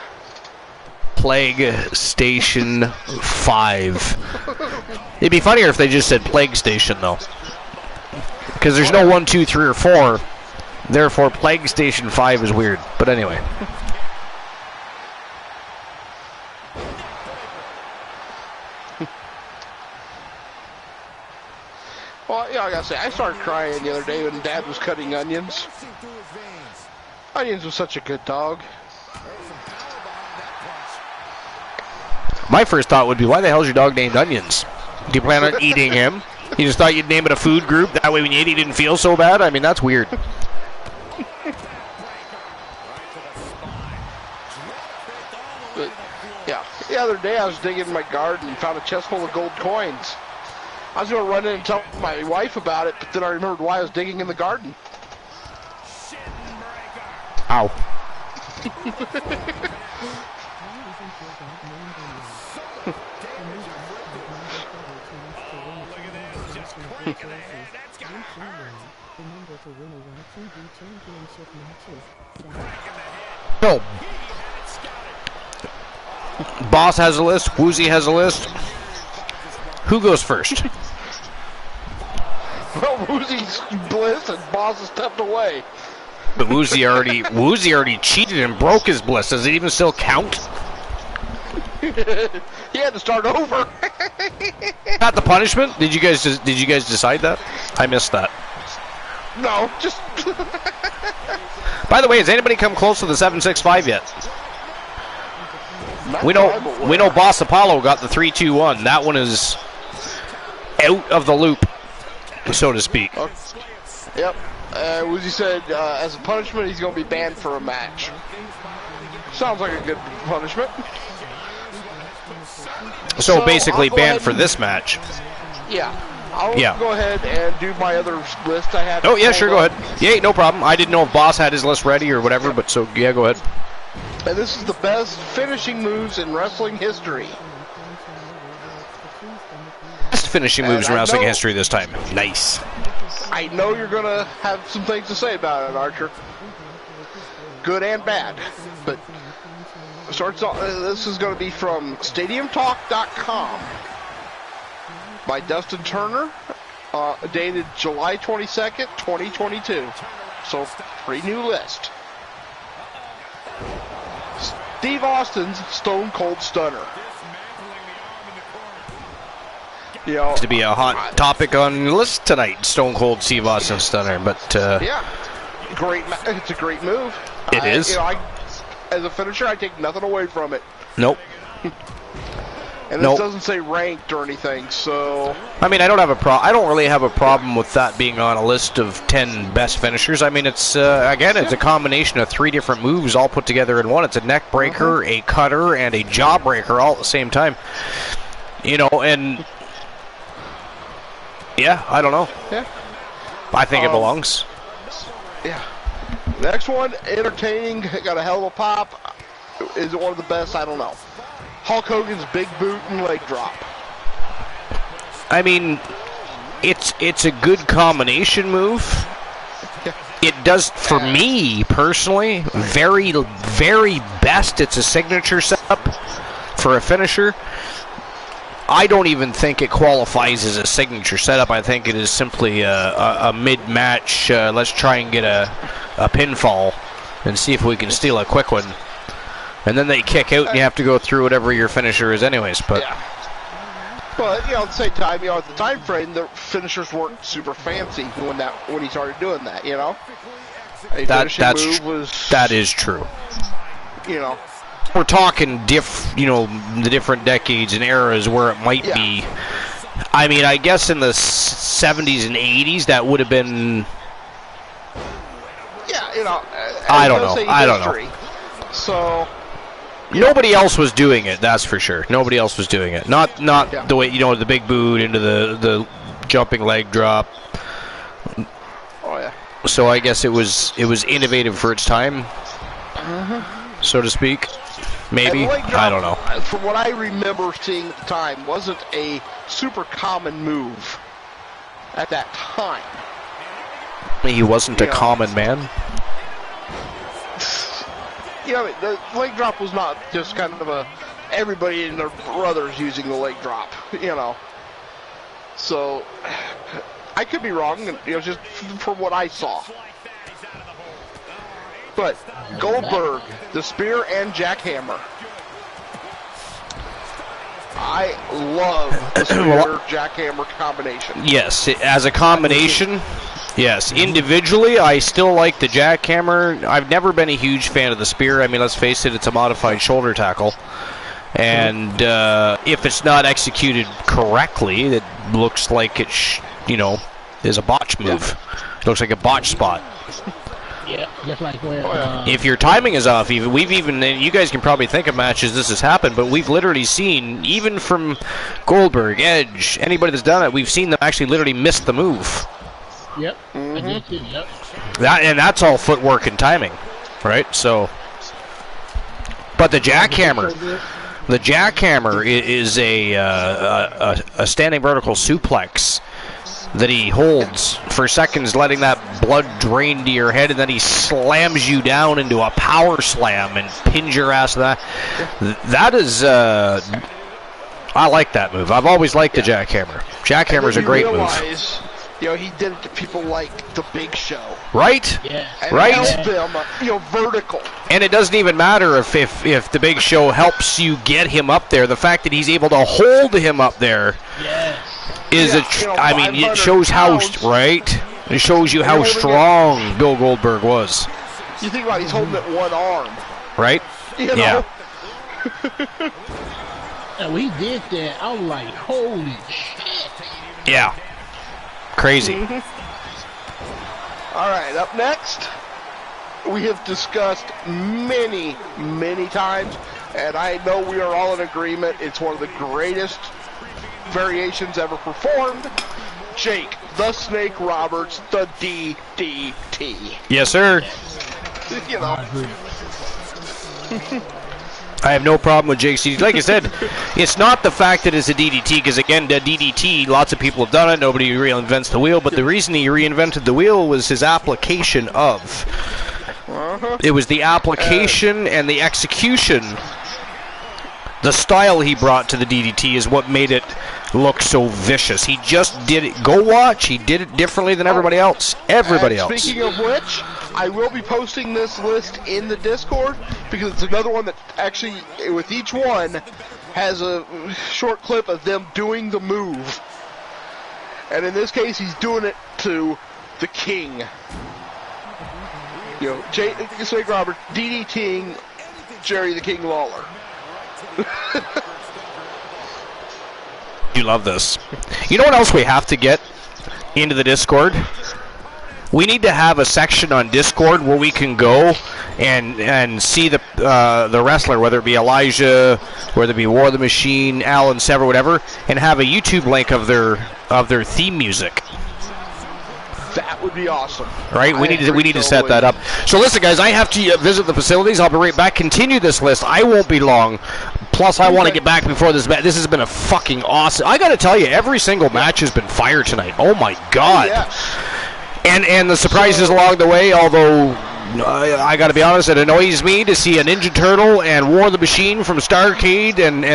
A: Plague Station 5. It'd be funnier if they just said Plague Station, though. Because there's no 1, 2, 3, or 4. Therefore, Plague Station 5 is weird. But anyway.
B: Well, yeah, I gotta say, I started crying the other day when Dad was cutting onions. Onions was such a good dog.
A: My first thought would be, why the hell is your dog named Onions? Do you plan on eating him? You just thought you'd name it a food group? That way when you ate, he didn't feel so bad? I mean, that's weird.
B: But, yeah, the other day I was digging in my garden and found a chest full of gold coins. I was going to run in and tell my wife about it, but then I remembered why I was digging in the garden.
A: Ow. So, Boss has a list, Woozy has a list. Who goes first?
B: Well, Woozy's bliss and Boss has stepped away.
A: But Woozy already cheated and broke his bliss. Does it even still count?
B: He had to start over.
A: Not the punishment? Did you guys decide that? I missed that.
B: No, just.
A: By the way, has anybody come close to the 765 yet? We know Boss Apollo got the 3-2-1. That one is out of the loop, so to speak.
B: Yep. Woozy said as a punishment he's going to be banned for a match. Sounds like a good punishment.
A: So basically banned for this match.
B: Yeah. I'll go ahead and do my other list I have.
A: Oh, yeah, sure, go ahead. Yeah, no problem. I didn't know if Boss had his list ready or whatever, but so, yeah, go ahead.
B: And this is the best finishing moves in wrestling history.
A: Best finishing moves in wrestling history this time. Nice.
B: I know you're going to have some things to say about it, Archer. Good and bad. But starts off, this is going to be from StadiumTalk.com by Dustin Turner, dated July 22nd, 2022. So, pretty new list. Steve Austin's Stone Cold Stunner. You know,
A: to be a hot topic on the list tonight, Stone Cold Steve Austin Stunner, but
B: yeah, it's a great move.
A: It is.
B: You know, as a finisher, I take nothing away from it.
A: Nope.
B: And
A: Nope.
B: it doesn't say ranked or anything, so...
A: I mean, I don't really have a problem with that being on a list of 10 best finishers. I mean, it's again, it's a combination of 3 different moves all put together in one. It's a neck breaker, a cutter, and a jaw breaker all at the same time. You know, and yeah, I don't know.
B: Yeah.
A: I think it belongs.
B: Yeah. Next one, entertaining, got a hell of a pop. Is it one of the best? I don't know. Hulk Hogan's big boot and leg drop.
A: I mean, it's a good combination move. It does, for me personally, very, very best. It's a signature setup for a finisher. I don't even think it qualifies as a signature setup. I think it is simply a mid-match, let's try and get a pinfall and see if we can steal a quick one. And then they kick out and you have to go through whatever your finisher is anyways. But
B: yeah. But, you know, at the same time, you know, at the time frame, the finishers weren't super fancy when he started doing that, you know?
A: That is true.
B: You know.
A: We're talking the different decades and eras where it might be. I mean, I guess in the 70s and 80s that would have been.
B: Yeah, you know.
A: I don't know.
B: So.
A: Nobody else was doing it. That's for sure. Nobody else was doing it. Not the way, you know, the big boot into the jumping leg drop.
B: Oh yeah.
A: So I guess it was innovative for its time, so to speak. Maybe. I don't know.
B: From what I remember seeing at the time, wasn't a super common move at that time.
A: He wasn't a common man.
B: You know, the leg drop was not just kind of everybody and their brothers using the leg drop, you know. So, I could be wrong, you know, just from what I saw. But, Goldberg, the spear and jackhammer. I love the spear-jackhammer combination.
A: Yes, as a combination. Yes, individually, I still like the jackhammer. I've never been a huge fan of the spear. I mean, let's face it, it's a modified shoulder tackle. And if it's not executed correctly, it looks like it, is a botch move. It looks like a botch spot.
C: Yeah, just like where...
A: if your timing is off, you guys can probably think of matches this has happened, but we've literally seen, even from Goldberg, Edge, anybody that's done it, we've seen them actually literally miss the move.
C: Yep. I did too, yep.
A: That's all footwork and timing, right? So, but the jackhammer is a standing vertical suplex that he holds for seconds, letting that blood drain to your head, and then he slams you down into a power slam and pins your ass to that. That is, I like that move. I've always liked the jackhammer. Jackhammer's a great move.
B: You know, he did it to people like The Big Show.
A: Right?
C: Yeah.
B: And
A: right?
B: Helped them, vertical.
A: And it doesn't even matter if The Big Show helps you get him up there. The fact that he's able to hold him up there is it shows
B: pounds.
A: how, right? It shows you how strong Bill Goldberg was.
B: You think about it, he's holding it one arm.
A: Right?
B: You know?
A: Yeah.
C: And we did that. I was like, holy shit.
A: Yeah. Crazy.
B: All right, up next, we have discussed many, many times, and I know we are all in agreement, it's one of the greatest variations ever performed. Jake, the Snake Roberts, the DDT.
A: Yes, sir.
B: You know.
A: I have no problem with Jake CDT. Like I said, it's not the fact that it's a DDT, because again, the DDT, lots of people have done it, nobody reinvents the wheel, but the reason he reinvented the wheel was his application of. It was the application and the execution. The style he brought to the DDT is what made it look so vicious. He just did it. Go watch. He did it differently than everybody else.
B: Speaking of which, I will be posting this list in the Discord, because it's another one that actually, with each one, has a short clip of them doing the move. And in this case, he's doing it to the King. You know, Snake Robert DDTing Jerry the King Lawler.
A: do love this. You know what else we have to get into the Discord? We need to have a section on Discord where we can go and see the wrestler, whether it be Elijah, whether it be War of the Machine, Alan Sever, whatever, and have a YouTube link of their theme music.
B: That would be awesome.
A: Right? We need to set that up. So listen, guys, I have to visit the facilities. I'll be right back. Continue this list. I won't be long. Plus, I want to get back before this match. This has been a fucking awesome. I got to tell you, every single match has been fire tonight. Oh my God. And the surprises along the way, although I got to be honest, it annoys me to see a Ninja Turtle and War of the Machine from Starrcade and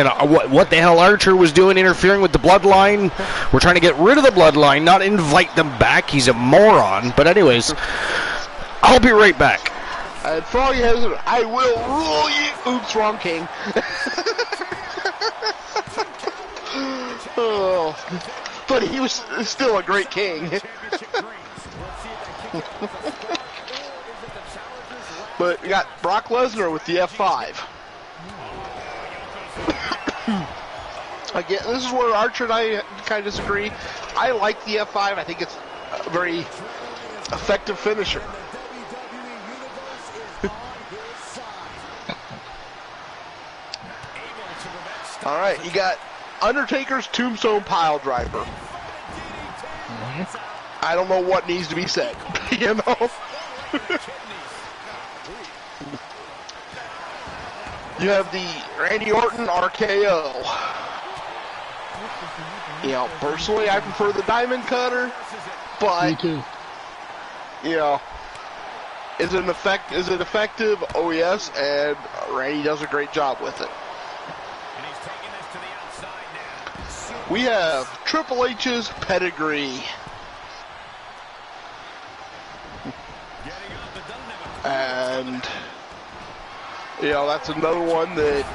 A: what the hell Archer was doing interfering with the Bloodline. We're trying to get rid of the Bloodline, not invite them back. He's a moron. But anyways, I'll be right back.
B: And for all you hesitant, I will rule you. Oops, wrong king. Oh, but he was still a great king. But we got Brock Lesnar with the F5. Again, this is where Archer and I kind of disagree. I like the F5. I think it's a very effective finisher. All right, you got Undertaker's Tombstone Pile Driver. I don't know what needs to be said, you know? You have the Randy Orton RKO. You know, personally, I prefer the Diamond Cutter, but,
C: Me too.
B: you know, is it effective? Oh, yes, and Randy does a great job with it. We have Triple H's Pedigree. And, you know, that's another one that,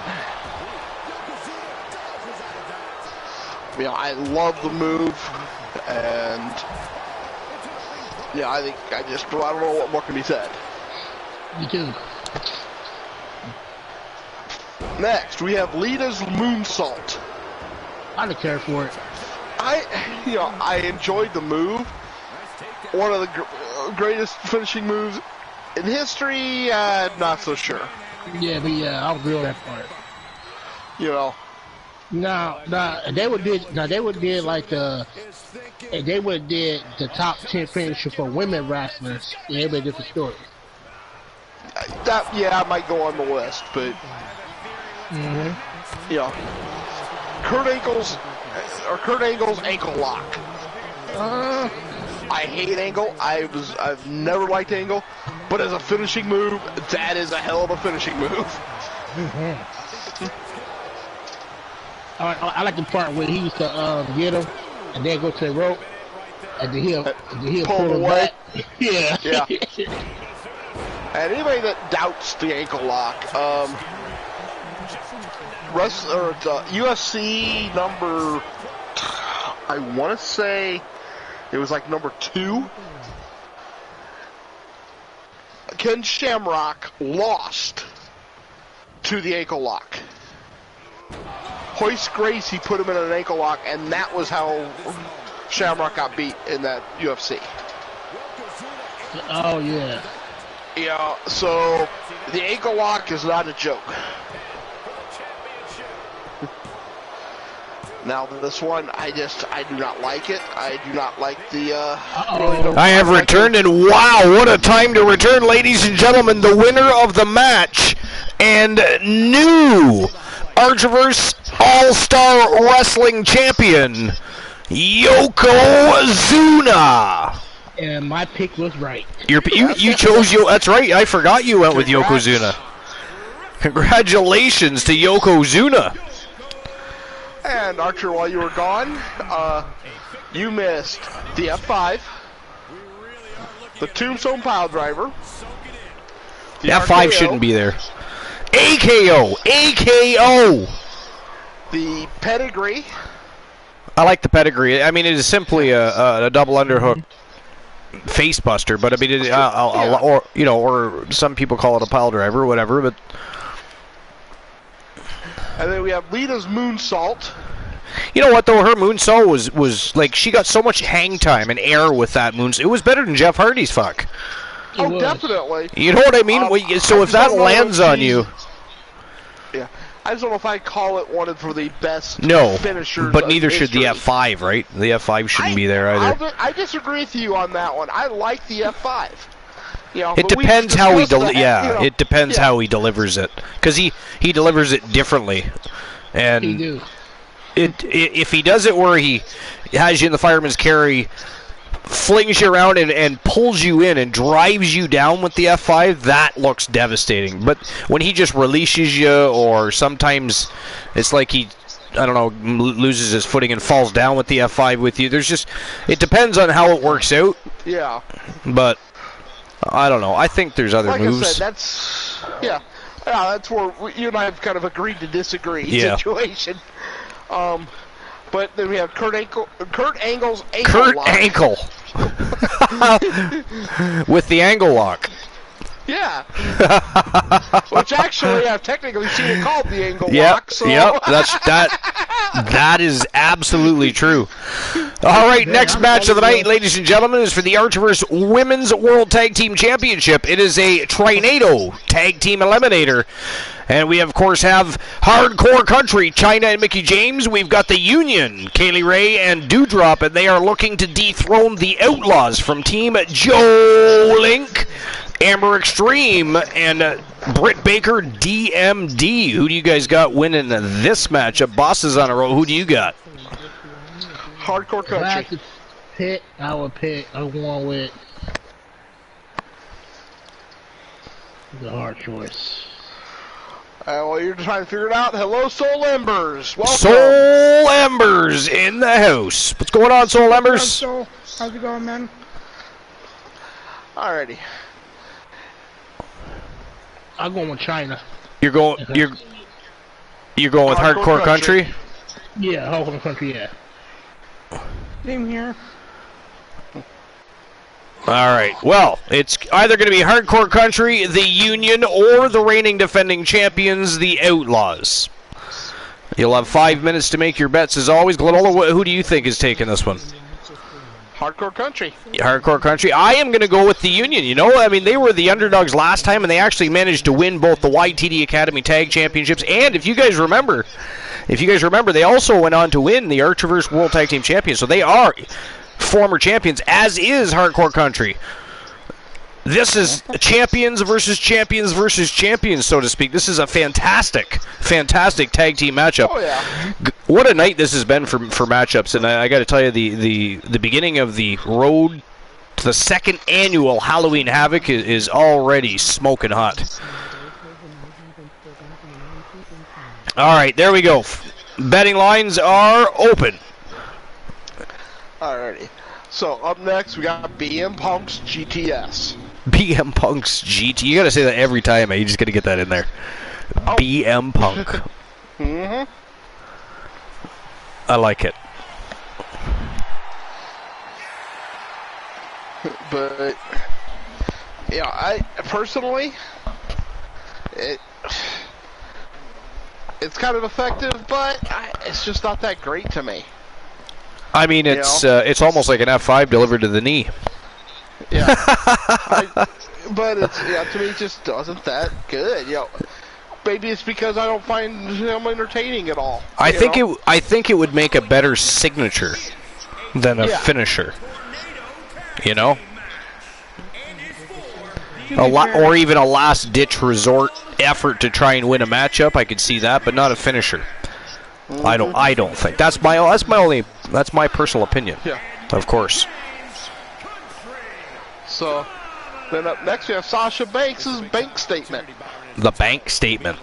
B: you know, I love the move. And, yeah, I don't know what more can be said.
C: Me too.
B: Next, we have Lita's Moonsault.
C: I don't care for it.
B: I enjoyed the move. One of the greatest finishing moves in history, not so sure.
C: Yeah, but yeah, I'll agree on that part.
B: You know.
C: They would did like they would did the top 10 finisher for women wrestlers. Yeah, it'd be a different story.
B: I might go on the list, but you know, Kurt Angle's ankle lock. I hate Angle. I've never liked Angle, but as a finishing move, that is a hell of a finishing move.
C: I like the part where he used to get him and then go to the rope and then he'll pull him back. Yeah.
B: And anybody that doubts the ankle lock, UFC number, I want to say it was like number 2. Ken Shamrock lost to the ankle lock. Hoist Gracie put him in an ankle lock, and that was how Shamrock got beat in that UFC.
C: Oh, yeah.
B: Yeah, so the ankle lock is not a joke. Now this one, I do not like it. I do not like the,
A: I have returned, and wow, what a time to return, ladies and gentlemen. The winner of the match and new Archerverse All-Star Wrestling Champion, Yokozuna.
C: And my pick was right.
A: You chose that's right. I forgot you went with Yokozuna. Congratulations to Yokozuna.
B: And Archer, while you were gone, you missed the F5, the Tombstone Pile Driver.
A: The F5 shouldn't be there. AKO!
B: The Pedigree.
A: I like the Pedigree. I mean, it is simply a double underhook face buster, but I mean, or some people call it a pile driver, whatever. But
B: and then we have Lita's Moonsault.
A: You know what though? Her moonsault was like she got so much hang time and air with that moonsault. It was better than Jeff Hardy's fuck.
B: Oh, definitely.
A: You know what I mean? So if that lands on you,
B: yeah, I just don't know if I call it one of the best finishers.
A: But neither should the F5, right? The F5 shouldn't be there either.
B: I disagree with you on that one. I like the F5. You know,
A: it depends how he it depends how he delivers it, because he delivers it differently, and
C: He do.
A: if he does it where he has you in the fireman's carry, flings you around and pulls you in and drives you down with the F5, that looks devastating. But when he just releases you, or sometimes it's like he, I don't know, loses his footing and falls down with the F5 with you. It depends on how it works out.
B: Yeah.
A: But I don't know. I think there's other moves.
B: Like I said, that's where you and I have kind of agreed to disagree situation. But then we have Kurt Angle's ankle lock.
A: Ankle. With the angle lock.
B: Yeah. Which actually, I've technically seen it called the angle lock. So.
A: Yep. That is absolutely true. All right, next match of the night, ladies and gentlemen, is for the Archerverse Women's World Tag Team Championship. It is a Trinado Tag Team Eliminator. And we, of course, have Hardcore Country, China and Mickey James. We've got the Union, Kaylee Ray and Dewdrop, and they are looking to dethrone the Outlaws from Team Joe Link, Amber Extreme, and Britt Baker, DMD. Who do you guys got winning this matchup? Bosses on a roll. Who do you got?
B: Hardcore Country.
C: If I had to pick, I would pick. I'm going with the hard choice.
B: Well, you're trying to figure it out. Hello, Soul Embers. Welcome.
A: Soul Embers in the house. What's going on, Soul Embers?
D: How's it going, man?
B: Alrighty.
C: I'm going with China.
A: You're going with Hardcore Country?
C: Yeah, Hardcore Country, yeah.
D: Same here.
A: All right. Well, it's either going to be Hardcore Country, the Union, or the reigning defending champions, the Outlaws. You'll have 5 minutes to make your bets. As always, Glenola, who do you think is taking this one?
B: Hardcore Country.
A: Hardcore Country. I am going to go with the Union. You know, I mean, they were the underdogs last time, and they actually managed to win both the YTD Academy Tag Championships, and if you guys remember, they also went on to win the Archerverse World Tag Team Champions, so they are former champions, as is Hardcore Country. This is champions versus champions versus champions, so to speak. This is a fantastic tag team matchup.
B: Oh, yeah.
A: What a night this has been for matchups, and I got to tell you, the beginning of the road to the second annual Halloween Havoc is already smoking hot. All right, there we go. Betting lines are open.
B: Alrighty. So, up next, we got BM Punk's GTS.
A: BM Punk's GT. You got to say that every time, man. You just got to get that in there. Oh. BM Punk.
B: Mm-hmm.
A: I like it.
B: But, yeah, I personally, it's kind of effective, but it's just not that great to me.
A: I mean, it's almost like an F5 delivered to the knee.
B: Yeah, but to me, it just doesn't that good. Maybe it's because I don't find him entertaining at all.
A: I think it would make a better signature than a finisher. You know, or even a last-ditch resort effort to try and win a matchup. I could see that, but not a finisher. Mm-hmm. I don't think that's my personal opinion.
B: Yeah,
A: of course.
B: So then up next we have Sasha Banks' bank statement.
A: The bank statement.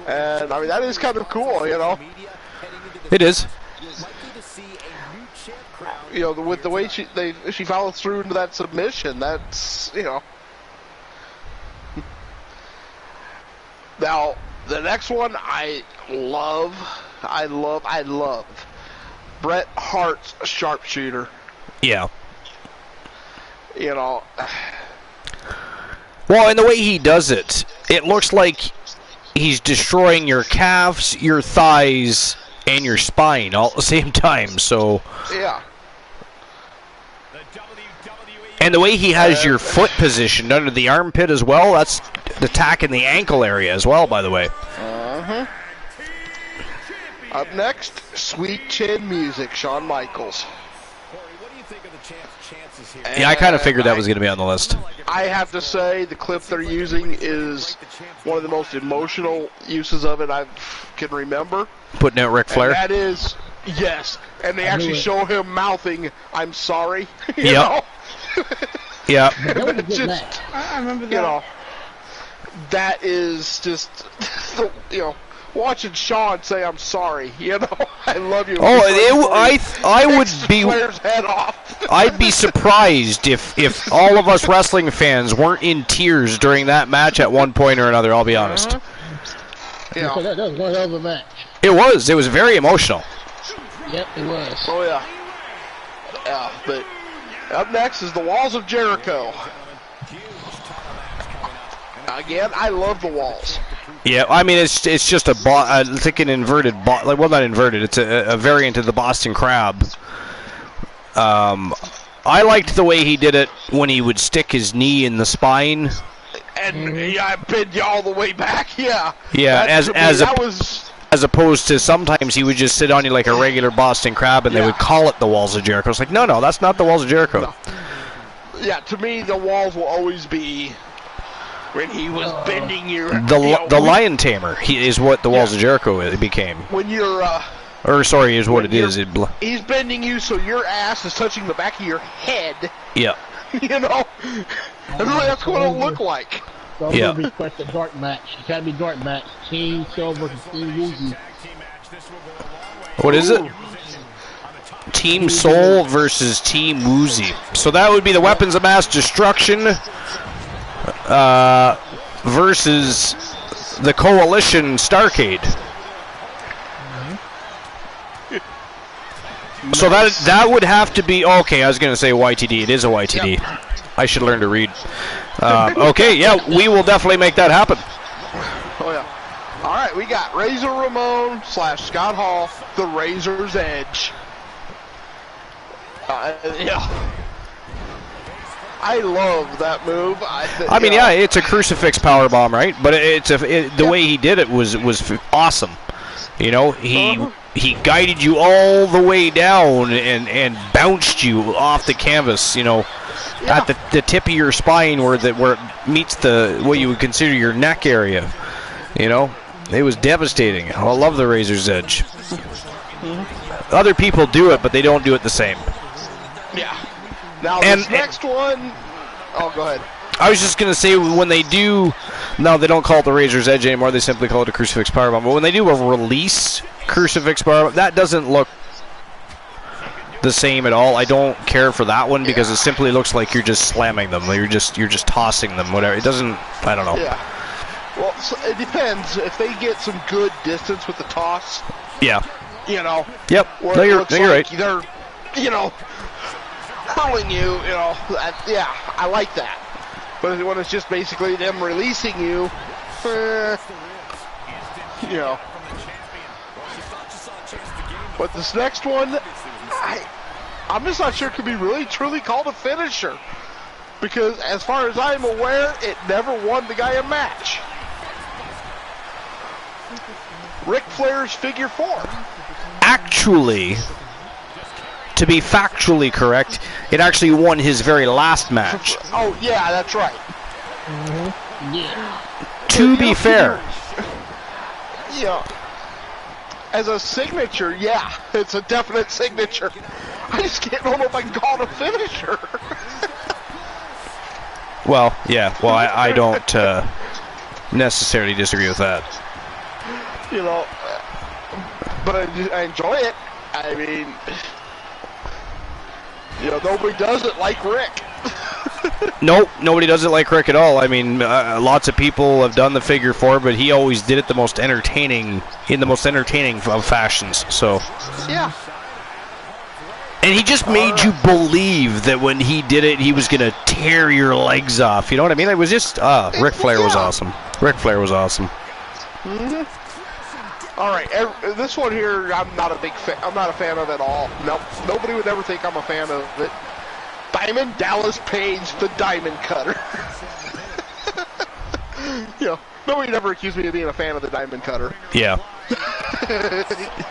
B: And I mean that is kind of cool, you know.
A: It is.
B: You know, with the way she follows through into that submission, that's, you know. Now the next one I love. Bret Hart's sharpshooter.
A: Yeah.
B: You know.
A: Well, and the way he does it, it looks like he's destroying your calves, your thighs, and your spine all at the same time. So
B: Yeah.
A: and the way he has your foot positioned under the armpit as well, that's attacking the ankle area as well, by the way.
B: Up next, Sweet Chin Music, Shawn Michaels.
A: Yeah, I kind of figured that was going to be on the list.
B: I have to say, the clip they're using is one of the most emotional uses of it I can remember.
A: Putting out Ric Flair.
B: And that is, yes. And they actually show him mouthing, "I'm sorry." You
A: Yep.
B: know?
A: Yeah.
C: That was a
B: It's
C: good
B: just,
C: match.
D: I remember that.
B: you know, that is just, you know, watching Shawn say, "I'm sorry," you know, "I love you."
A: I would be.
B: Flair's head off.
A: I'd be surprised if all of us wrestling fans weren't in tears during that match at one point or another. I'll be honest.
B: Yeah.
C: So that was one hell of a match.
A: It was. It was very emotional.
C: Yep, it was.
B: Oh yeah. Yeah, but up next is the Walls of Jericho. Again, I love the Walls.
A: Yeah, I mean it's just like an inverted like, well, not inverted. It's a variant of the Boston Crab. I liked the way he did it when he would stick his knee in the spine.
B: And yeah, I bend you all the way back. Yeah.
A: Yeah,
B: That was
A: as opposed to sometimes he would just sit on you like a regular Boston Crab, and they would call it the Walls of Jericho. It's like, no, that's not the Walls of Jericho.
B: No. Yeah, to me, the Walls will always be when he was bending you.
A: The Lion Tamer is what the Walls of Jericho became.
B: When you're,
A: is what it is.
B: He's bending you so your ass is touching the back of your head.
A: Yeah.
B: You know, that's what it'll look like.
C: So
A: Yeah.
C: we request a dark match. It gotta be dark match. Team Soul versus Team Woozy.
A: What is it? Team Soul versus Team Woozy. So that would be the Weapons of Mass Destruction versus the Coalition Starcade. So that would have to be okay. I was going to say YTD. It is a YTD. Yep. I should learn to read. Okay, yeah, we will definitely make that happen.
B: Oh yeah. All right, we got Razor Ramon / Scott Hall, the Razor's Edge. Yeah. I love that move.
A: I mean, yeah, it's a crucifix powerbomb, right? But the way he did it was awesome. You know, he guided you all the way down and bounced you off the canvas. You know, at the tip of your spine where it meets what you would consider your neck area. You know, it was devastating. I love the Razor's Edge. Other people do it, but they don't do it the same.
B: Yeah. Now this next one. Oh, go ahead.
A: I was just going to say, when they do, no, they don't call it the Razor's Edge anymore. They simply call it a Crucifix Powerbomb. But when they do a release Crucifix Powerbomb, that doesn't look the same at all. I don't care for that one because it simply looks like you're just slamming them. You're just tossing them, whatever. It doesn't, I don't know.
B: Yeah. Well, so it depends. If they get some good distance with the toss.
A: Yeah.
B: You know.
A: Yep.
B: No,
A: you're right.
B: They're, you know, hurling you, you know. Yeah, I like that. But when it's just basically them releasing you, you know. But this next one, I'm just not sure it could be really truly called a finisher. Because as far as I'm aware, it never won the guy a match. Ric Flair's Figure 4.
A: Actually, to be factually correct, it actually won his very last match.
B: Oh, yeah, that's right.
C: Yeah.
A: To be fair.
B: Yeah. As a signature, yeah, it's a definite signature. I just don't know if I can call it a finisher.
A: Well, yeah. Well, I don't necessarily disagree with that.
B: You know, but I enjoy it. I mean, you know, nobody does it like Rick.
A: Nope, nobody does it like Rick at all. I mean, lots of people have done the Figure 4, but he always did it in the most entertaining of fashions. So.
B: Yeah.
A: And he just made you believe that when he did it, he was going to tear your legs off. You know what I mean? It was just, Ric Flair was awesome. Ric Flair was awesome.
B: Mm-hmm. All right, this one here, I'm not a big fan. I'm not a fan of at all. Nope, nobody would ever think I'm a fan of it. Diamond Dallas Page, the Diamond Cutter. You know, nobody would ever accuse me of being a fan of the Diamond Cutter.
A: Yeah.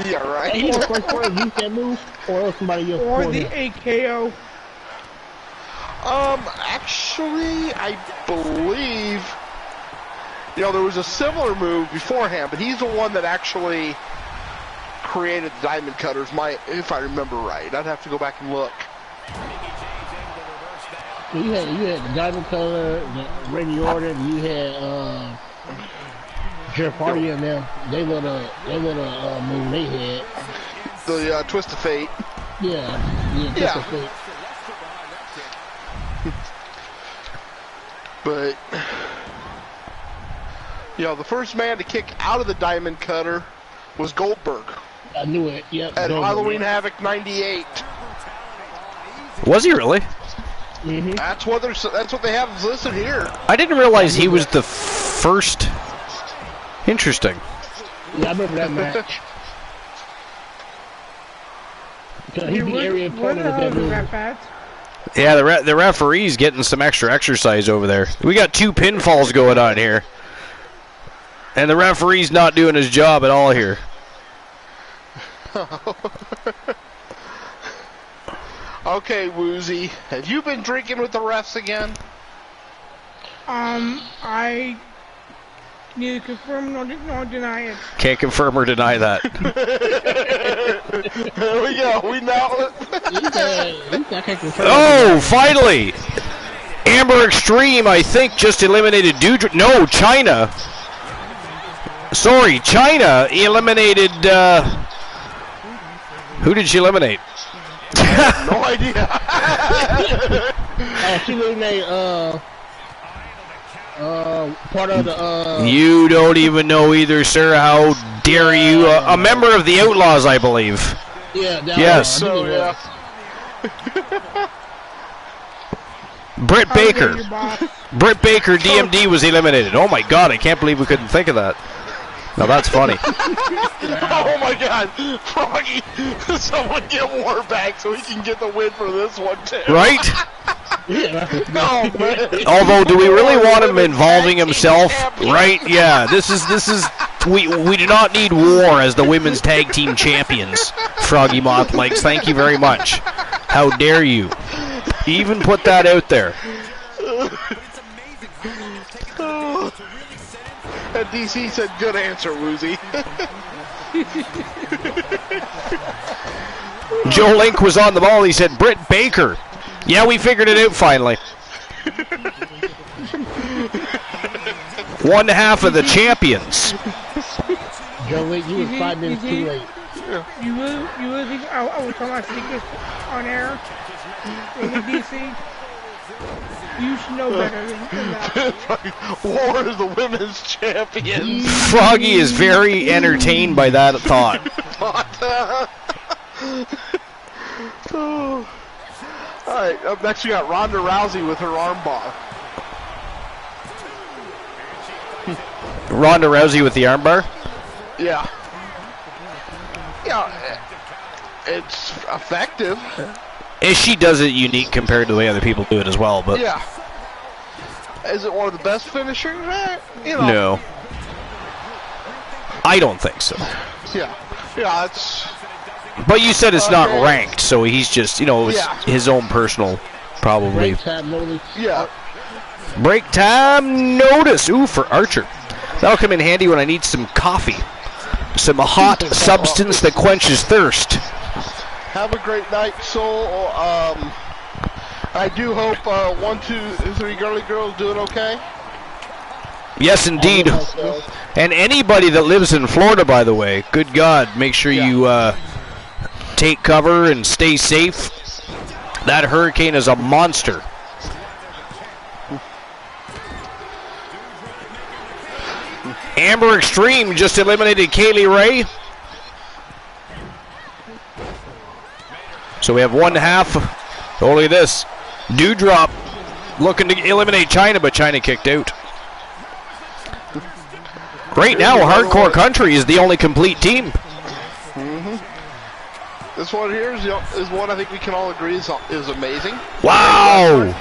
B: Yeah, right.
C: Hey, you know, first one, use that move, or somebody else.
D: Or the AKO.
B: Actually, I believe, you know, there was a similar move beforehand, but he's the one that actually created the Diamond Cutters, if I remember right. I'd have to go back and look.
C: You had the Diamond Cutter, the Randy Orton, you had Jeff Hardy and them. They little move they had.
B: The Twist of Fate.
C: Yeah, Twist of Fate.
B: But, you know, the first man to kick out of the Diamond Cutter was Goldberg.
C: I knew it, yep.
B: At Halloween Havoc 98.
A: Was he really?
C: Mm-hmm.
B: That's what they have listed here.
A: I didn't realize he was the first. Interesting.
C: Yeah, I remember that match. He beat every opponent with that move.
A: Yeah, the referee's getting some extra exercise over there. We got 2 pinfalls going on here. And the referee's not doing his job at all here.
B: Okay, Woozy, have you been drinking with the refs again?
D: I neither confirm nor deny it.
A: Can't confirm or deny that.
B: There we go. We know it.
A: Oh, finally! Amber Extreme, I think, just eliminated Doudrop. No, China. Sorry, China eliminated. Who did she eliminate?
B: No idea.
C: She eliminated part of the.
A: You don't even know either, sir. How dare you? A member of the Outlaws, I believe.
C: Yeah.
A: Yes.
B: So yeah.
A: Britt Baker. Britt Baker, DMD, was eliminated. Oh my God! I can't believe we couldn't think of that. Now that's funny.
B: Oh my God, Froggy! Someone get War back so he can get the win for this one too.
A: Right?
B: Oh, man.
A: Although, do we really want him involving himself? Right? Yeah. This is. We do not need War as the women's tag team champions. Froggy Moth Legs, thank you very much. How dare you? Even put that out there.
B: And DC said, "Good answer, Woozy."
A: Joe Link was on the ball. He said, Britt Baker. Yeah, we figured it out finally. One half of the champions.
C: Joe Link, you was 5 minutes too late.
D: You really think I would tell my secrets on air? DC? You should know better than that.
B: War is the women's champion.
A: Froggy is very entertained by that thought.
B: Alright, up next we got Ronda Rousey with her armbar.
A: Ronda Rousey with the armbar?
B: Yeah. Yeah, it's effective.
A: And she does it unique compared to the way other people do it as well, but
B: Yeah. Is it one of the best finishers? You know.
A: no. I don't think so.
B: Yeah. Yeah, it's...
A: But you said it's not
B: Okay.
A: ranked, so he's just, it's
B: Yeah.
A: his own personal, probably.
C: Break time notice.
B: Yeah.
A: Break time notice. Ooh, for Archer. That'll come in handy when I need some coffee. Some hot substance that quenches thirst.
B: Have a great night, Soul. I do hope 1, 2, 3 girly girls doing okay.
A: Yes, indeed. And anybody that lives in Florida, by the way, good God, make sure you take cover and stay safe. That hurricane is a monster. Amber Extreme just eliminated Kaylee Ray. So we have one half. Only this. Doudrop looking to eliminate China, but China kicked out. Right now, Hardcore Country is the only complete team.
B: This one here is one I think we can all agree is amazing.
A: Wow!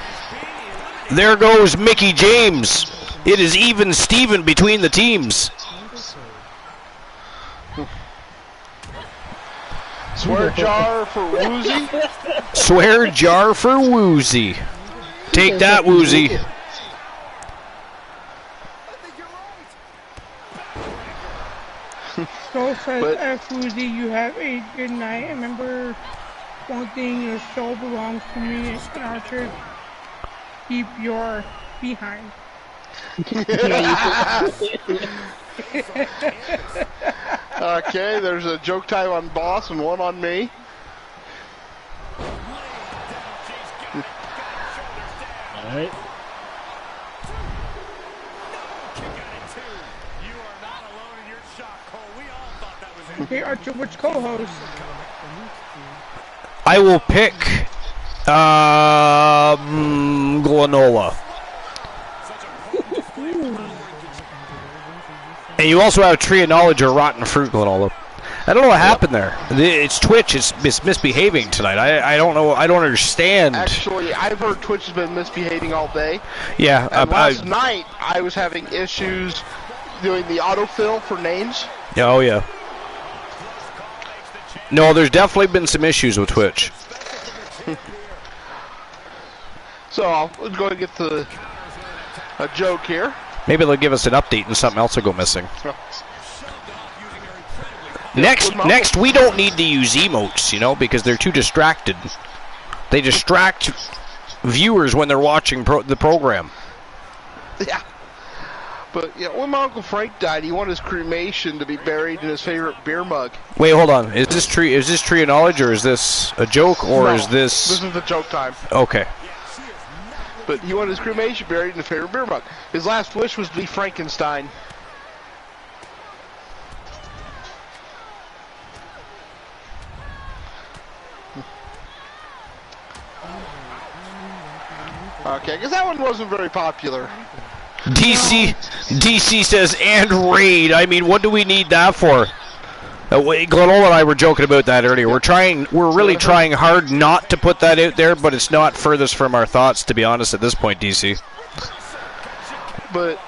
A: There goes Mickey James. It is even Steven between the teams.
B: Swear jar for Woozy.
A: Swear jar for Woozy. Take that, Woozy.
D: So says F. Woozy, you have a good night. Remember one thing, your soul belongs to me and Archer. Keep your behind.
B: Okay, there's a joke time on Boss and one on me.
C: Alright.
D: Okay, Archer, which co-host?
A: I will pick Glenola. And you also have Tree of Knowledge or Rotten Fruit, Glenola. I don't know what happened there. It's Twitch. It's misbehaving tonight. I don't know. I don't understand.
B: Actually, I've heard Twitch has been misbehaving all day.
A: Yeah.
B: And last night, I was having issues doing the autofill for names.
A: Oh, yeah. No, there's definitely been some issues with Twitch.
B: So I'll go and get a joke here.
A: Maybe they'll give us an update and something else will go missing. Next, we don't need to use emotes, you know, because they're too distracted. They distract viewers when they're watching the program.
B: Yeah. But when my Uncle Frank died, he wanted his cremation to be buried in his favorite beer mug.
A: Wait, hold on. Is this Tree of Knowledge, or is this a joke, or
B: No,
A: is this?
B: This is the joke time.
A: Okay.
B: But he wanted his cremation buried in his favorite beer mug. His last wish was to be Frankenstein. Okay, because that one wasn't very popular.
A: DC says, and raid. I mean, what do we need that for? Glenola and I were joking about that earlier. We're really trying hard not to put that out there, but it's not furthest from our thoughts, to be honest, at this point, DC.
B: But,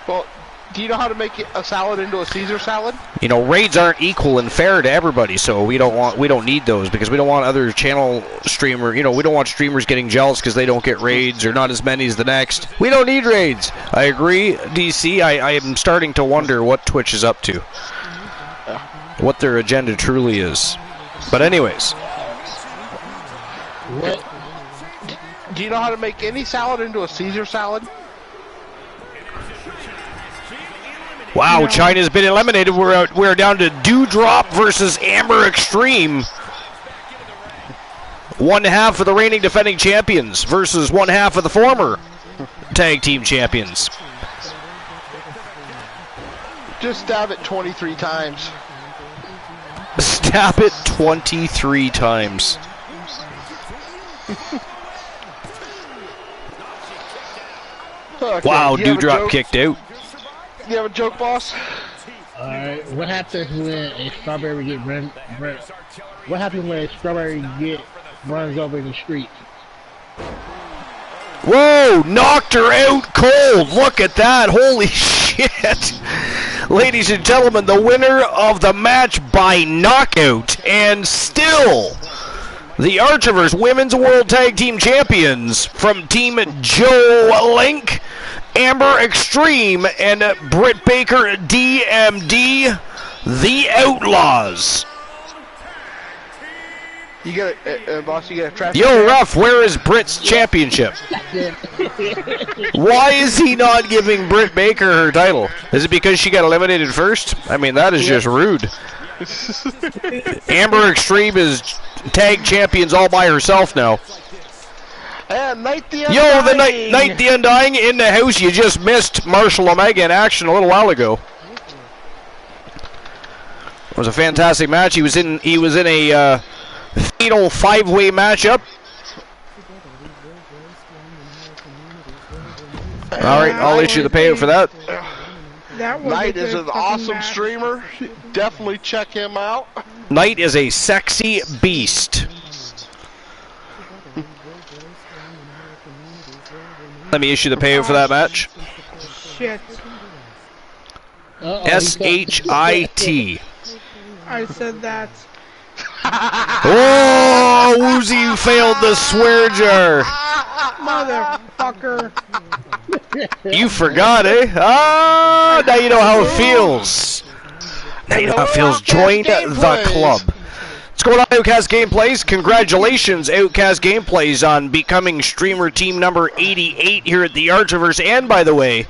B: well, do you know how to make a salad into a Caesar salad?
A: You know, raids aren't equal and fair to everybody, so we don't need those, because we don't want other channel streamer. You know, we don't want streamers getting jealous because they don't get raids or not as many as the next. We don't need raids. I agree, DC. I am starting to wonder what Twitch is up to, what their agenda truly is. But anyways,
B: what? Do you know how to make any salad into a Caesar salad?
A: Wow, China's been eliminated. We're down to Dewdrop versus Amber Extreme. One half of the reigning defending champions versus one half of the former tag team champions.
B: Just stab it 23 times.
A: Stab it 23 times.
B: Okay,
A: wow, Dewdrop kicked out.
B: You have a joke, boss?
C: Alright, what happens when a strawberry what happens when a strawberry runs over in the street?
A: Whoa, knocked her out cold. Look at that. Holy shit. Ladies and gentlemen, the winner of the match by knockout, and still the Archerverse Women's World Tag Team Champions from Team Joe Link, Amber Extreme, and Britt Baker DMD, the Outlaws.
B: You got boss, you got a traffic.
A: Yo, ref, where is Britt's championship? Why is he not giving Britt Baker her title? Is it because she got eliminated first? I mean, that is just rude. Amber Extreme is tag champions all by herself now.
B: And Night the
A: Undying. Yo, the Night the Undying in the house. You just missed Marshall Omega in action a little while ago. It was a fantastic match. He was in a fatal 5-way matchup. All right, I'll issue the payout for that.
D: That was
B: Knight
D: a
B: is
D: good
B: an
D: fucking
B: awesome
D: match.
B: streamer. Definitely check him out.
A: Knight is a sexy beast. Let me issue the payout for that match.
D: Shit.
A: S-H-I-T.
D: I said that.
A: Oh, Woozy, you failed the swear jar.
D: Motherfucker.
A: You forgot, eh? Ah, now you know how it feels. Now you know how it feels. Join the club. What's going on, Outcast Gameplays? Congratulations, Outcast Gameplays, on becoming streamer team number 88 here at the Archiverse. And, by the way,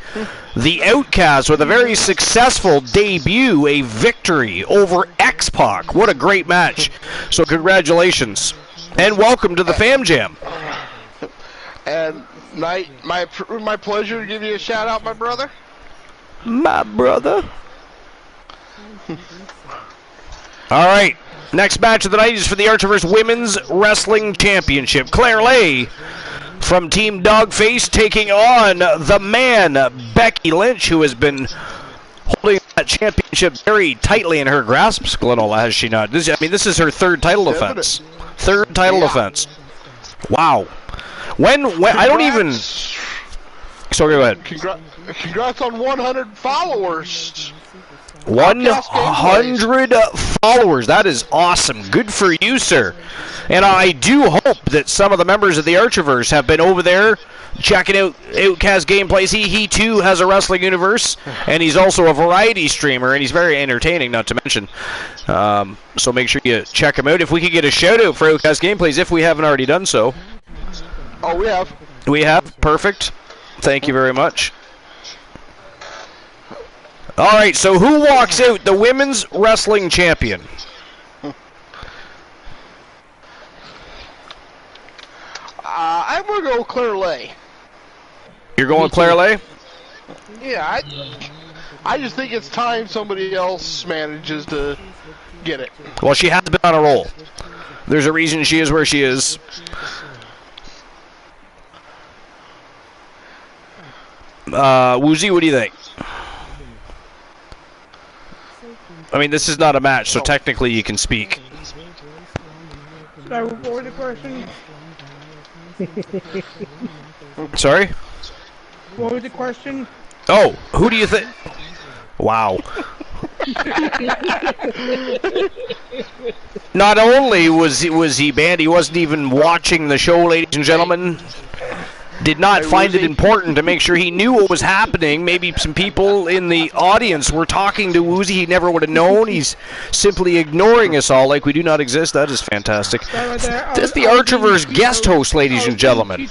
A: the Outcast with a very successful debut, a victory over X-Pac. What a great match. So congratulations. And welcome to the Fam Jam.
B: And Knight, my pleasure to give you a shout out, my brother.
A: My brother. All right. Next match of the night is for the Archiverse Women's Wrestling Championship. Claire Lay from Team Dogface taking on the man, Becky Lynch, who has been holding that championship very tightly in her grasp. Glenola, has she not? This is her third title defense. Third title defense. Wow. When I don't even... So go ahead.
B: Congrats on 100 followers.
A: 100 followers. That is awesome. Good for you, sir. And I do hope that some of the members of the Archiverse have been over there checking out Outcast Gameplays. He too has a wrestling universe, and he's also a variety streamer, and he's very entertaining, not to mention. So make sure you check him out. If we could get a shout-out for Outcast Gameplays, if we haven't already done so.
B: Oh, we have.
A: We have? Perfect. Thank you very much. All right, so who walks out the women's wrestling champion?
B: I'm going to go Claire Lay.
A: You're going Claire Lay?
B: Yeah, I just think it's time somebody else manages to get it.
A: Well, she has been on a roll. There's a reason she is where she is. Woozy, what do you think? I mean, this is not a match, so technically you can speak.
D: Should I report the question?
A: Sorry?
D: What was the question?
A: Oh, who do you think? Wow. Not only was he banned, he wasn't even watching the show, ladies and gentlemen. Did not find it important to make sure he knew what was happening. Maybe some people in the audience were talking to Woozy. He never would have known. He's simply ignoring us all like we do not exist. That is fantastic. That's the Archiverse guest host, ladies and gentlemen.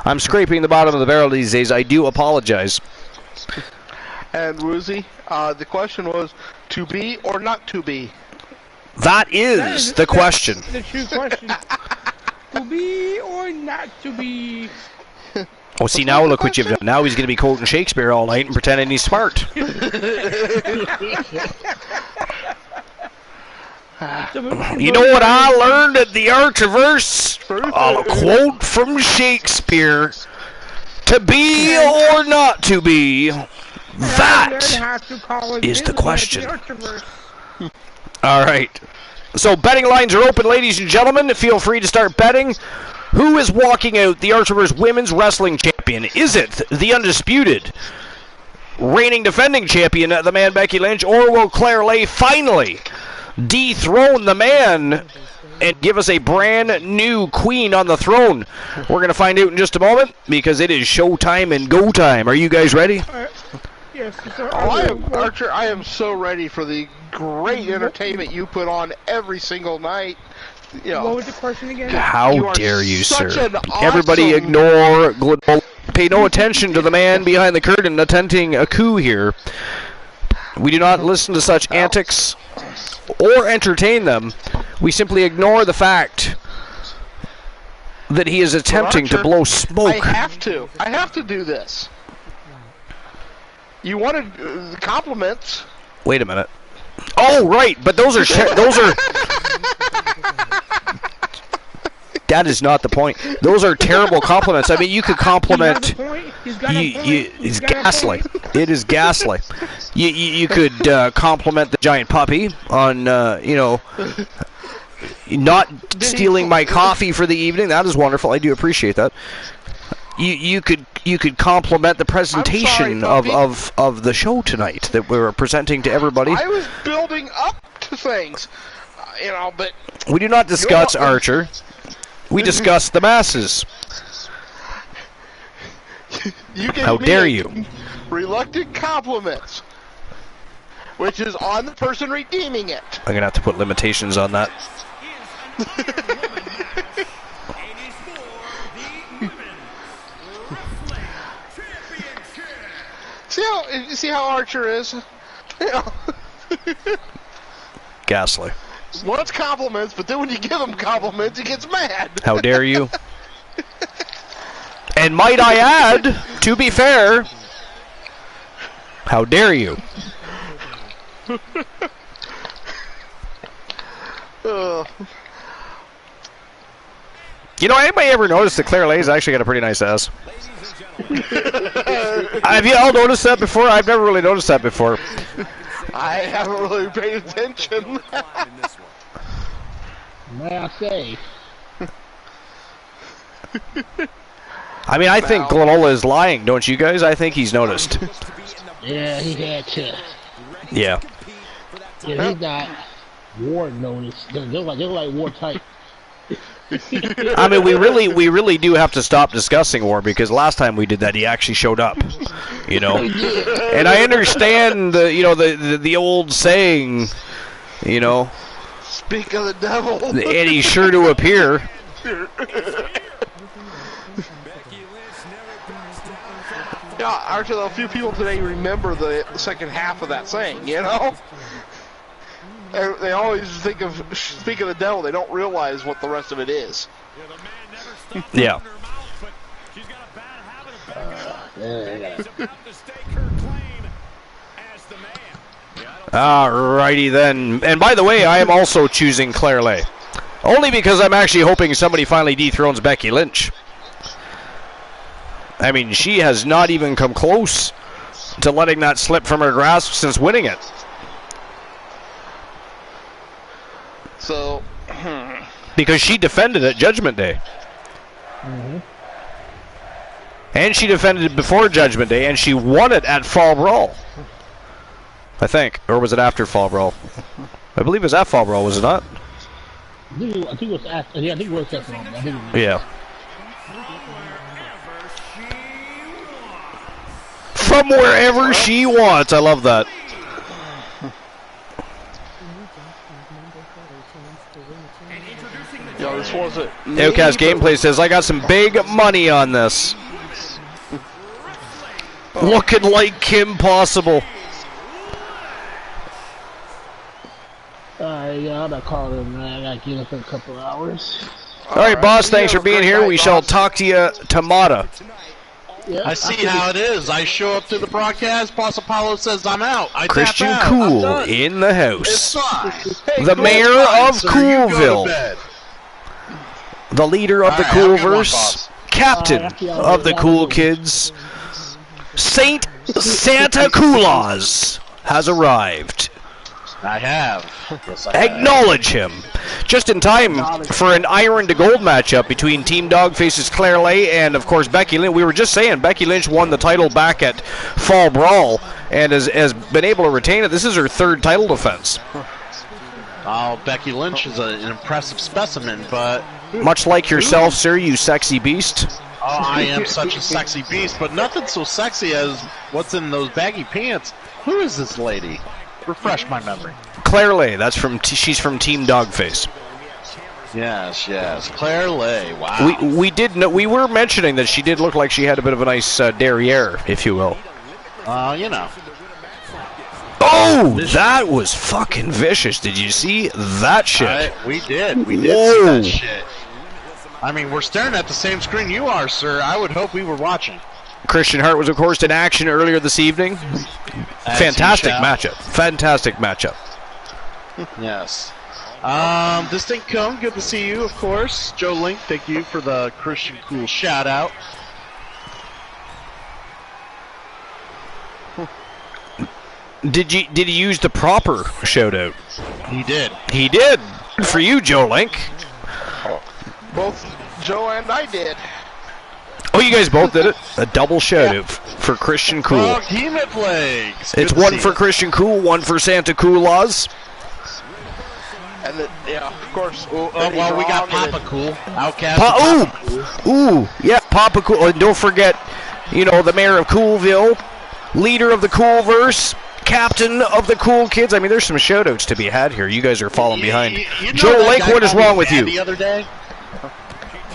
A: I'm scraping the bottom of the barrel these days. I do apologize.
B: And Woozy, the question was, to be or not to be?
A: That is the question.
D: The true question. To be or not to be?
A: Oh, see, now look what you've done. Now he's going to be quoting Shakespeare all night and pretending he's smart. You know what I learned at the Archiverse? A quote from Shakespeare. To be or not to be, that is the question. All right. So betting lines are open, ladies and gentlemen. Feel free to start betting. Who is walking out the Archiverse Women's Wrestling Champion? Is it the undisputed, reigning defending champion, the man Becky Lynch, or will Claire Lay finally dethrone the man and give us a brand new queen on the throne? We're going to find out in just a moment, because it is showtime and go time. Are you guys ready?
D: Yes.
B: Archer, I am so ready for the great entertainment you put on every single night. You know,
D: what was the question again?
A: How dare you, sir?
B: Awesome...
A: Everybody ignore, pay no attention to the man behind the curtain attempting a coup here. We do not listen to such antics or entertain them. We simply ignore the fact that he is attempting to blow smoke.
B: I have to do this. You wanted compliments.
A: Wait a minute. Oh, right, but those are That is not the point. Those are terrible compliments. I mean, you could compliment.
D: He's got a point.
A: It's ghastly. It is ghastly. You could compliment the giant puppy on, not stealing my coffee for the evening. That is wonderful. I do appreciate that. You could compliment the presentation of the show tonight that we were presenting to everybody.
B: I was building up to things, but
A: we do not discuss Archer. We discuss the masses. How dare you?
B: Reluctant compliments, which is on the person redeeming it.
A: I'm gonna have to put limitations on that.
B: See how Archer is?
A: Ghastly.
B: Wants compliments, but then when you give him compliments, he gets mad.
A: How dare you? And might I add, to be fair, how dare you? Anybody ever noticed that Claire Lay's actually got a pretty nice ass? Have you all noticed that before? I've never really noticed that before.
B: I haven't really paid attention.
C: May I say?
A: I mean, I think Glanola is lying, don't you guys? I think he's noticed.
C: Yeah, he had to.
A: Yeah.
C: Yeah, he got war notice. They're like war type.
A: I mean, we really do have to stop discussing war, because last time we did that, he actually showed up. And I understand the old saying,
B: Speak of the devil.
A: And he's sure to appear.
B: Yeah, actually, a few people today remember the second half of that saying, They always think of speak of the devil. They don't realize what the rest of it is.
A: Yeah. Alrighty then. And by the way, I am also choosing Claire Lay. Only because I'm actually hoping somebody finally dethrones Becky Lynch. I mean, she has not even come close to letting that slip from her grasp since winning it.
B: So,
A: because she defended it Judgment Day.
C: Mm-hmm.
A: And she defended it before Judgment Day, and she won it at Fall Brawl. I think. Or was it after Fall Brawl? I believe it was at Fall Brawl, was it not?
C: I think it was after. Yeah, I think it was after Fall Brawl.
A: Yeah. From wherever she wants. I love that.
B: This wasn't.
A: Outcast Gameplay says, I got some big money on this. Looking like Kim Possible.
C: Yeah, I'm not calling him, man. I gotta get up in a couple hours.
A: Alright, boss, thanks for being here. We shall talk to you tomorrow.
C: Yeah,
G: I see how it is. I show up to the broadcast, Boss Apollo says I'm out. I
A: Christian
G: tap out.
A: Cool
G: I'm done.
A: in the house.
G: It's fine. Hey,
A: The
G: cool,
A: mayor
G: it's fine,
A: of
G: sir. You go to
A: Coolville.
G: bed.
A: The leader of the
G: Alright, have a good one,
A: Coolverse.
G: boss.
A: Captain of the Cool Kids. Saint Santa Claus has arrived.
G: I have. Yes, I have.
A: Acknowledge him. Just in time for an iron to gold matchup between Team Dogface's Claire Lay and, of course, Becky Lynch. We were just saying Becky Lynch won the title back at Fall Brawl and has been able to retain it. This is her third title defense.
G: Oh, Becky Lynch is an impressive specimen, but...
A: Much like yourself, sir, you sexy beast.
G: Oh, I am such a sexy beast, but nothing so sexy as what's in those baggy pants. Who is this lady? Refresh my memory.
A: Claire Lay, that's she's from Team Dogface.
G: Yes, Claire Lay. Wow.
A: We were mentioning that she did look like she had a bit of a nice derriere, if you will. Oh, that was fucking vicious. Did you see that shit?
G: We did see that shit. I mean, we're staring at the same screen you are, sir. I would hope we were watching.
A: Christian Hart was, of course, in action earlier this evening. Fantastic matchup.
G: Yes. Distinct Cone, good to see you, of course. Joe Link, thank you for the Christian Cool shout out.
A: Did he use the proper shout out?
G: He did.
A: He did. Good for you, Joe Link.
B: Both Joe and I did.
A: Oh, you guys both did it? A double shout out for Christian Cool.
G: Oh, Hemet Flags.
A: It's one for Christian Cool, one for Santa Cool-Laws.
B: And of course.
G: Well, we got Papa Cool. Outcast.
A: Yeah, Papa Cool. And don't forget, the mayor of Coolville, leader of the Coolverse, captain of the Cool Kids. I mean, there's some shout-outs to be had here. You guys are falling behind. Joe Lake, what is wrong with you?
G: The other day?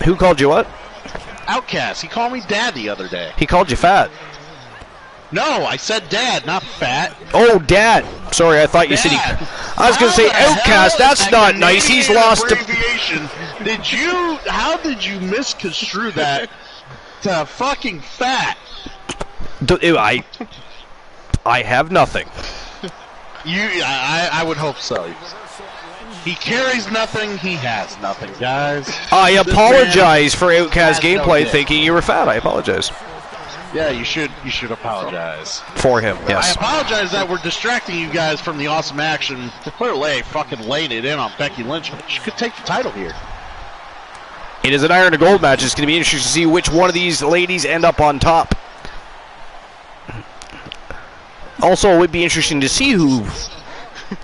A: Who called you what?
G: Outcast. He called me Dad the other day.
A: He called you fat.
G: No, I said Dad, not fat.
A: Oh, Dad. Sorry, I thought you said he... I was going to say Outcast. That's not nice. He's lost...
G: How did you misconstrue that to fucking fat?
A: I have nothing.
G: I would hope so. He carries nothing, he has nothing, guys.
A: I apologize for Outcast gameplay thinking you were fat. I apologize.
G: Yeah, you should apologize.
A: For him, yes.
G: I apologize that we're distracting you guys from the awesome action. Clearly fucking laying it in on Becky Lynch. She could take the title here.
A: It is an iron to gold match. It's going to be interesting to see which one of these ladies end up on top. Also, it would be interesting to see who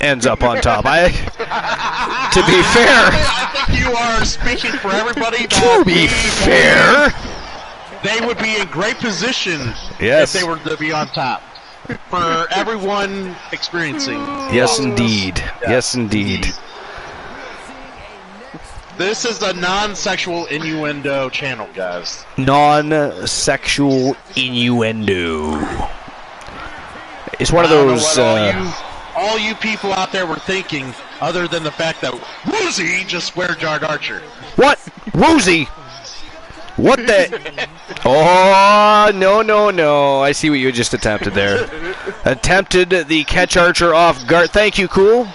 A: ends up on top. To be fair,
G: I think you are speaking for everybody.
A: To be fair,
G: they would be in great position
A: if
G: they were to be on top. For everyone experiencing.
A: Yes, indeed. Yeah. Yes, indeed.
G: This is a non-sexual innuendo channel, guys.
A: Non-sexual innuendo. It's one of those.
G: All you people out there were thinking, other than the fact that Woozy just square jarred Archer.
A: What? Woozy? What the? Oh, no. I see what you just attempted there. Attempted the catch Archer off guard. Thank you, Cool.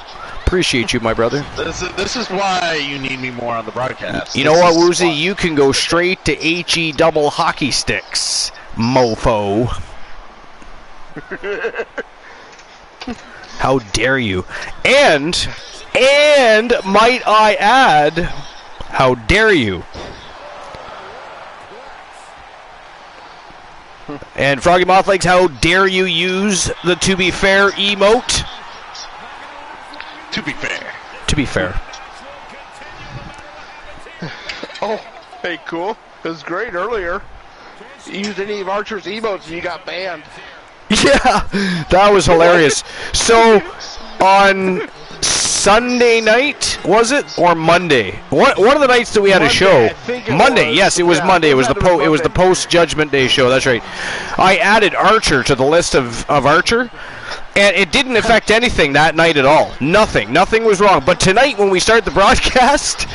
A: Appreciate you, my brother.
G: This is why you need me more on the broadcast.
A: You know what, Woozy? You can go straight to HE double hockey sticks, mofo. How dare you? And might I add, how dare you? And Froggy Mothlegs, how dare you use the "to be fair" emote?
G: To be fair.
A: To be fair.
B: Oh, hey, Cool. It was great earlier. You used any of Archer's emotes and you got banned.
A: Yeah, that was hilarious. So, on Sunday night, was it, or Monday? One of the nights that we had a show. Monday, yes, it was Monday. It was the post Judgment Day show. That's right. I added Archer to the list of Archer, and it didn't affect anything that night at all. Nothing was wrong. But tonight, when we start the broadcast,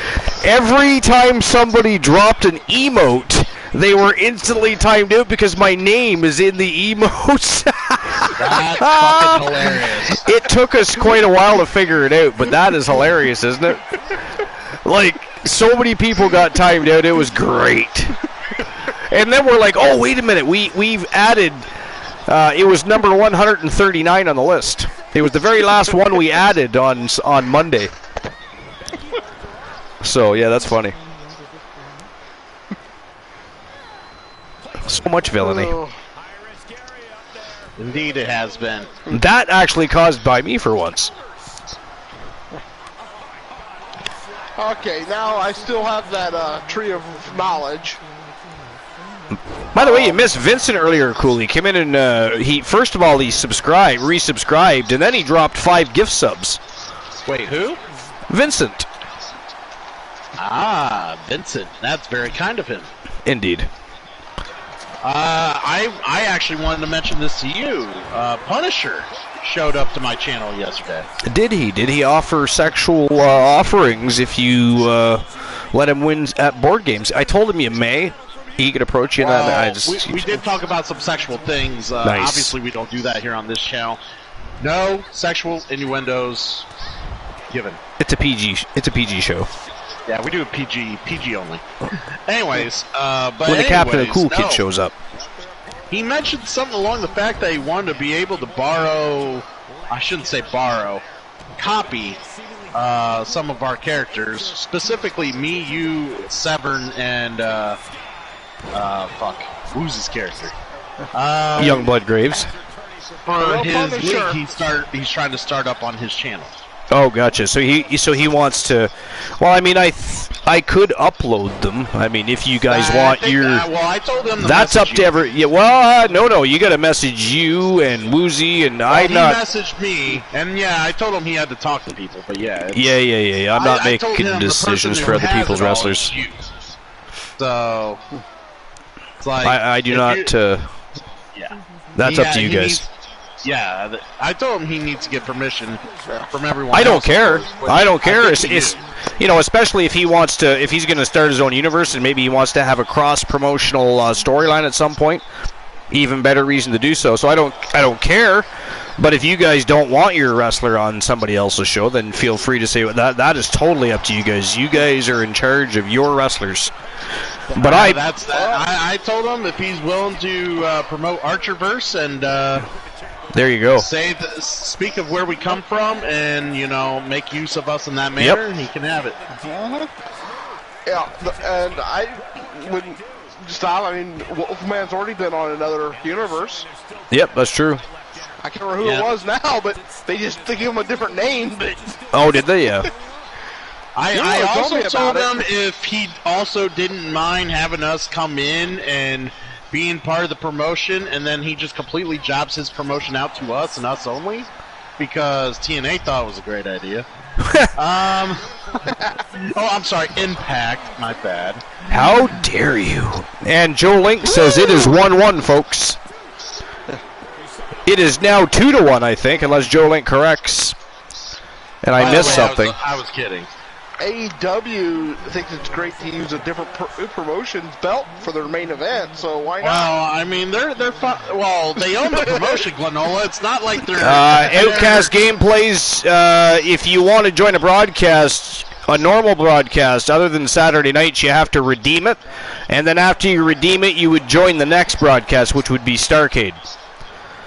A: every time somebody dropped an emote, they were instantly timed out because my name is in the emotes.
G: That's fucking hilarious.
A: It took us quite a while to figure it out, but that is hilarious, isn't it? Like, so many people got timed out, it was great. And then we're like, oh, wait a minute, we've added, it was number 139 on the list. It was the very last one we added on Monday. So, yeah, that's funny. So much villainy.
G: Indeed it has been.
A: That actually caused by me for once.
B: Okay, now I still have that tree of knowledge.
A: By the way, you missed Vincent earlier, Cooley. Came in and he first of all he resubscribed, and then he dropped 5 gift subs.
G: Wait, who?
A: Vincent.
G: Ah, Vincent. That's very kind of him.
A: Indeed.
G: I actually wanted to mention this to you. Punisher showed up to my channel yesterday.
A: Did he? Did he offer sexual offerings if you let him win at board games? I told him you may. He could approach you.
G: Well, we did talk about some sexual things.
A: Nice.
G: Obviously, we don't do that here on this channel. No sexual innuendos. given.
A: It's a PG. It's a PG show.
G: Yeah, we do a PG only. Anyways, but
A: When the Captain of Cool
G: no.
A: Kid shows up.
G: He mentioned something along the fact that he wanted to be able to borrow, I shouldn't say borrow, copy some of our characters, specifically me, you, Severn, and Woozy's character.
A: Youngblood Graves.
G: For his league, he's trying to start up on his channel.
A: Oh, gotcha. So he wants to. Well, I mean, I could upload them. I mean, if you guys want your.
G: Well, I told him.
A: That's up to every. Yeah. Well, no. You got to message you and Woozy and
G: well,
A: I'm not.
G: He messaged me, and yeah, I told him he had to talk to people, but yeah.
A: Yeah. I'm not making decisions for other people's wrestlers.
G: So. It's like
A: I do not.
G: Yeah.
A: That's up to you guys.
G: Yeah, I told him he needs to get permission from everyone.
A: I don't care. I don't care.
G: It's
A: especially if he wants to, if he's going to start his own universe and maybe he wants to have a cross-promotional storyline at some point. Even better reason to do so. So I don't care. But if you guys don't want your wrestler on somebody else's show, then feel free to say that. That is totally up to you guys. You guys are in charge of your wrestlers. But
G: I told him if he's willing to promote Archerverse and.
A: There you go.
G: Speak of where we come from, and make use of us in that manner. Yep. He can have it.
B: Yeah, and I wouldn't stop. I mean, Wolfman's already been on another universe.
A: Yep, that's true.
B: I can't remember who it was now, but they gave him a different name. But
A: oh, did they? Yeah.
G: I also told him if he also didn't mind having us come in and being part of the promotion, and then he just completely jobs his promotion out to us and us only, because TNA thought it was a great idea. Oh, I'm sorry, Impact, my bad.
A: How dare you? And Joe Link says it is 1-1, folks. It is now 2-1, I think, unless Joe Link corrects. And I missed something.
G: I was kidding.
B: AEW thinks it's great to use a different promotion's belt for their main event, so why not?
G: Well, I mean, they're well, they own the promotion, Glenola. It's not like they're
A: Outcast Gameplays. If you want to join a broadcast, a normal broadcast, other than Saturday nights, you have to redeem it, and then after you redeem it, you would join the next broadcast, which would be Starrcade.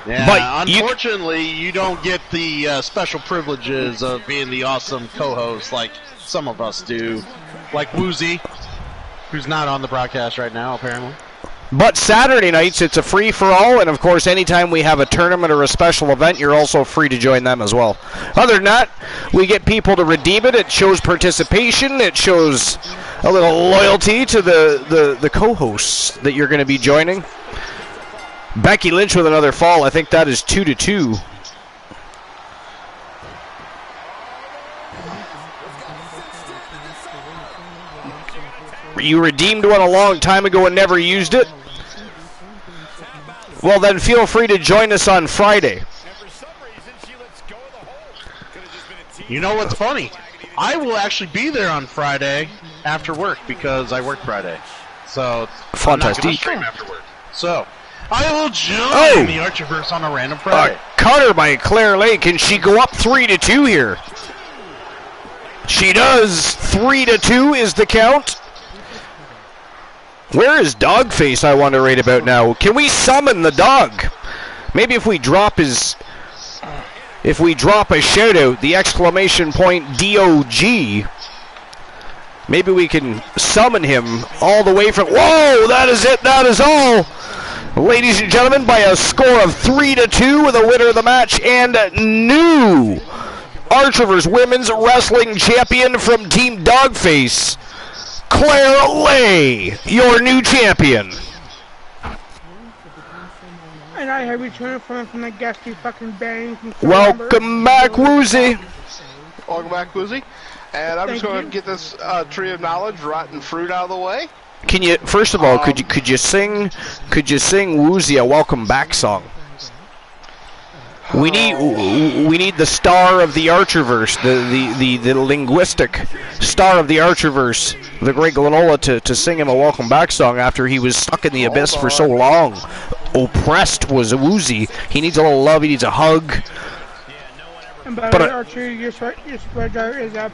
G: Yeah, but unfortunately, you don't get the special privileges of being the awesome co-host like some of us do, like Woozy, who's not on the broadcast right now, apparently.
A: But Saturday nights, it's a free-for-all, and of course, anytime we have a tournament or a special event, you're also free to join them as well. Other than that, we get people to redeem it. It shows participation. It shows a little loyalty to the co-hosts that you're going to be joining. Becky Lynch with another fall. I think that is 2-2. You redeemed one a long time ago and never used it? Well, then feel free to join us on Friday.
G: You know what's funny? I will actually be there on Friday after work because I work Friday. So I'm not going to stream after work. So I will join the Archerverse on a random Friday.
A: Cutter by Claire Lake. Can she go up 3-2 here? She does. 3-2 is the count. Where is Dogface, I wonder right about now? Can we summon the dog? Maybe if we drop his... If we drop a shout-out, the exclamation point DOG, maybe we can summon him all the way from... Whoa, that is it, that is all! Ladies and gentlemen, by a score of 3-2, the winner of the match and new Archerverse Women's Wrestling Champion from Team Dogface, Claire Lay, your new champion.
D: And I have returned from the ghastly fucking bang.
A: Welcome back, Woozy.
B: Welcome back, Woozy. And I'm just going to get this tree of knowledge, rotten fruit, out of the way.
A: Can you, first of all, could you sing Woozy a welcome back song? We need the star of the Archerverse, the linguistic star of the Archerverse, the great Glenola, to sing him a welcome back song after he was stuck in the abyss for so long. Oppressed was Woozy. He needs a little love. He needs a hug.
D: And by the
A: But
D: way, Archer, your spread jar is up.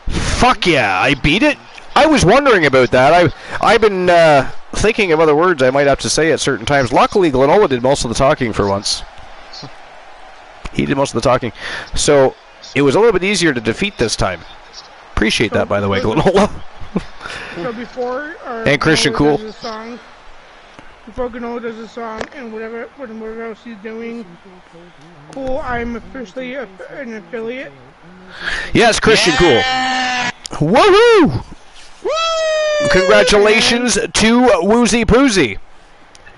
A: Fuck yeah, I beat it. I was wondering about that. I've been thinking of other words I might have to say at certain times. Luckily, Glenola did most of the talking for once. He did most of the talking, so it was a little bit easier to defeat this time. Appreciate that, by the way, Glenola.
D: So before
A: and Christian Cool.
D: Before Glenola does the song and whatever else he's doing, Cool, I'm officially an affiliate.
A: Yes, Christian Cool. Woohoo! Woo! Congratulations to Woozy Poozy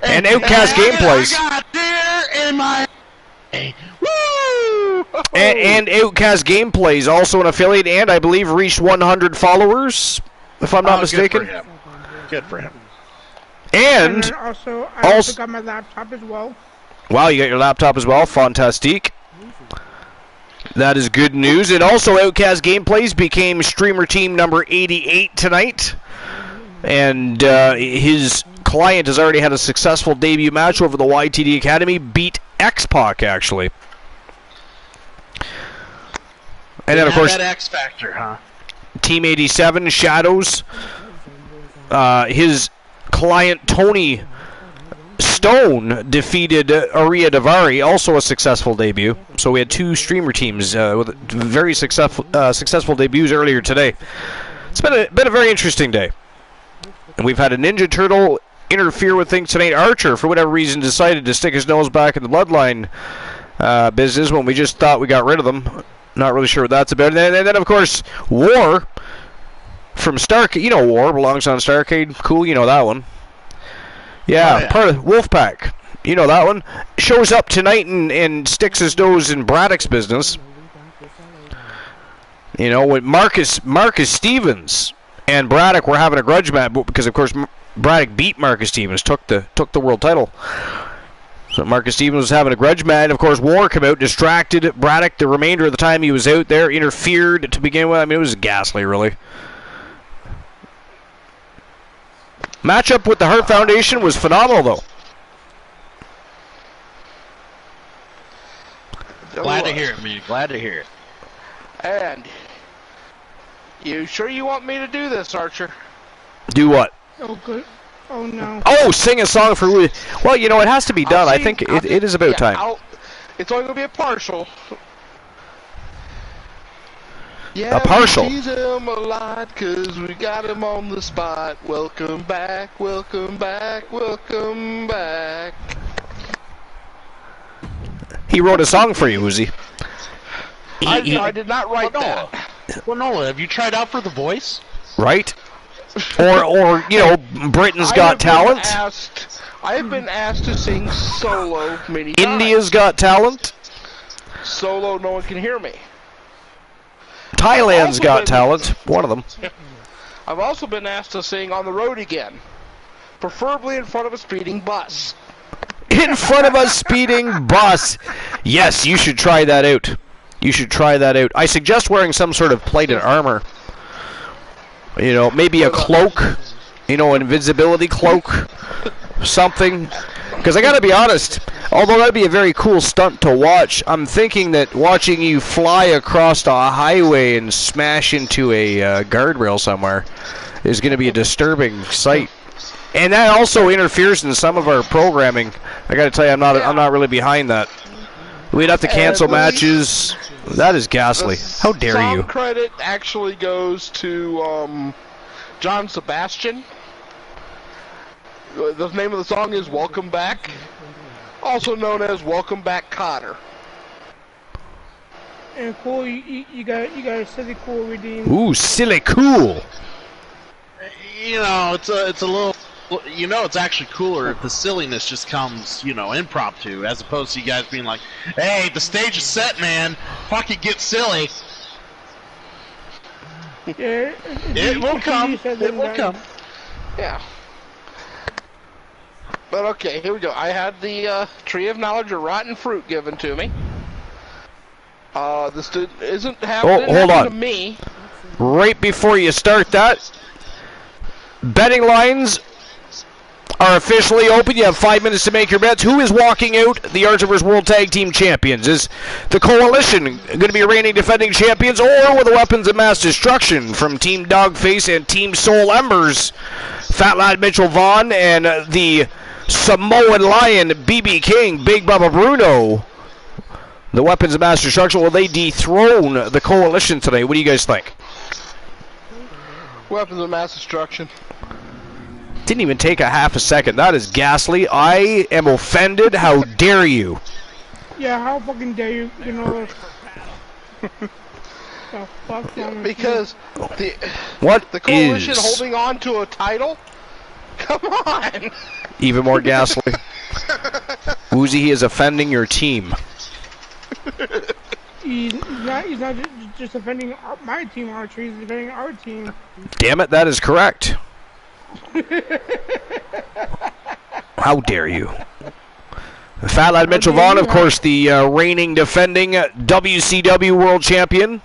A: and Outcast Gameplays.
G: I got deer in my. Woo!
A: And Outcast Gameplays, also an affiliate, and I believe reached 100 followers, if I'm not mistaken.
G: Good for him.
A: And
D: then also, I also got my laptop as well.
A: Wow, you got your laptop as well. Fantastique. That is good news. And also, Outcast Gameplays became streamer team number 88 tonight. And his client has already had a successful debut match over the YTD Academy. Beat X-Pac, actually. And then, of course,
G: that X Factor, huh?
A: Team 87, Shadows. His client, Tony Stone, defeated Aria Davari, also a successful debut. So we had two streamer teams with very successful debuts earlier today. It's been a very interesting day. And we've had a Ninja Turtle interfere with things tonight. Archer, for whatever reason, decided to stick his nose back in the Bloodline business when we just thought we got rid of them. Not really sure what that's about. And then of course, War from Starcade. You know War belongs on Starcade. Cool, you know that one. Yeah, part of Wolfpack. You know that one. Shows up tonight and sticks his nose in Braddock's business. You know, when Marcus Stevens and Braddock were having a grudge match because, of course, Braddock beat Marcus Stevens, took the world title. So Marcus Stevens was having a grudge match. Of course, War came out, distracted Braddock the remainder of the time he was out there, interfered to begin with. I mean, it was ghastly, really. Matchup with the Hart Foundation was phenomenal, though.
G: Glad to hear it, man. Glad to hear it.
B: And you sure you want me to do this, Archer?
A: Do what?
D: Oh, good. Oh, no.
A: Oh, sing a song for... Well, you know, it has to be done. I think it is about time.
B: It's only going to be a partial. Yeah,
A: a partial.
B: We tease him a lot because we got him on the spot. Welcome back, welcome back, welcome back.
A: He wrote a song for you, Uzi.
B: I did not write that.
G: Well, Nola, have you tried out for The Voice?
A: Right? Or you know, Britain's Got Talent.
B: I have been asked to sing solo many times.
A: India's Got Talent.
B: Solo, no one can hear me.
A: Thailand's Got Talent. One of them.
B: I've also been asked to sing On the Road Again. Preferably in front of a speeding bus.
A: In front of a speeding bus. Yes, you should try that out. You should try that out. I suggest wearing some sort of plated armor. You know, maybe a cloak. You know, an invisibility cloak. Something. Because I gotta be honest, although that'd be a very cool stunt to watch, I'm thinking that watching you fly across a highway and smash into a guardrail somewhere is going to be a disturbing sight. And that also interferes in some of our programming. I gotta tell you, I'm not really behind that. We'd have to cancel matches. That is ghastly. How dare you?
B: Song credit actually goes to John Sebastian. The name of the song is Welcome Back, also known as Welcome Back Cotter.
D: And cool, you got a silly cool redeem.
A: Ooh, silly cool.
G: You know, it's a little. You know, it's actually cooler if the silliness just comes, you know, impromptu, as opposed to you guys being like, "Hey, the stage is set, man. Fucking get silly."
D: Yeah,
G: it will come. It will come.
B: Yeah. But okay, here we go. I had the Tree of Knowledge of Rotten Fruit given to me. This isn't happening to me.
A: Right before you start that, betting lines are officially open. You have 5 minutes to make your bets. Who is walking out the Archerverse World Tag Team Champions? Is the Coalition going to be reigning defending champions, or will the Weapons of Mass Destruction from Team Dogface and Team Soul Embers, Fat Lad Mitchell Vaughn, and the Samoan Lion BB King, Big Bubba Bruno, the Weapons of Mass Destruction, will they dethrone the Coalition today? What do you guys think?
B: Weapons of Mass Destruction.
A: Didn't even take a half a second. That is ghastly. I am offended. How dare you?
D: Yeah, how fucking dare you? You know. The fuck
B: Because
A: what
B: the Coalition
A: is
B: holding on to a title? Come on.
A: even more ghastly? Woozy, he is offending your team.
D: He's not just offending my team, Archer. He's offending our team.
A: Damn it, that is correct. How dare you? Fat Lad Mitchell Vaughn, of course, the reigning, defending WCW World Champion.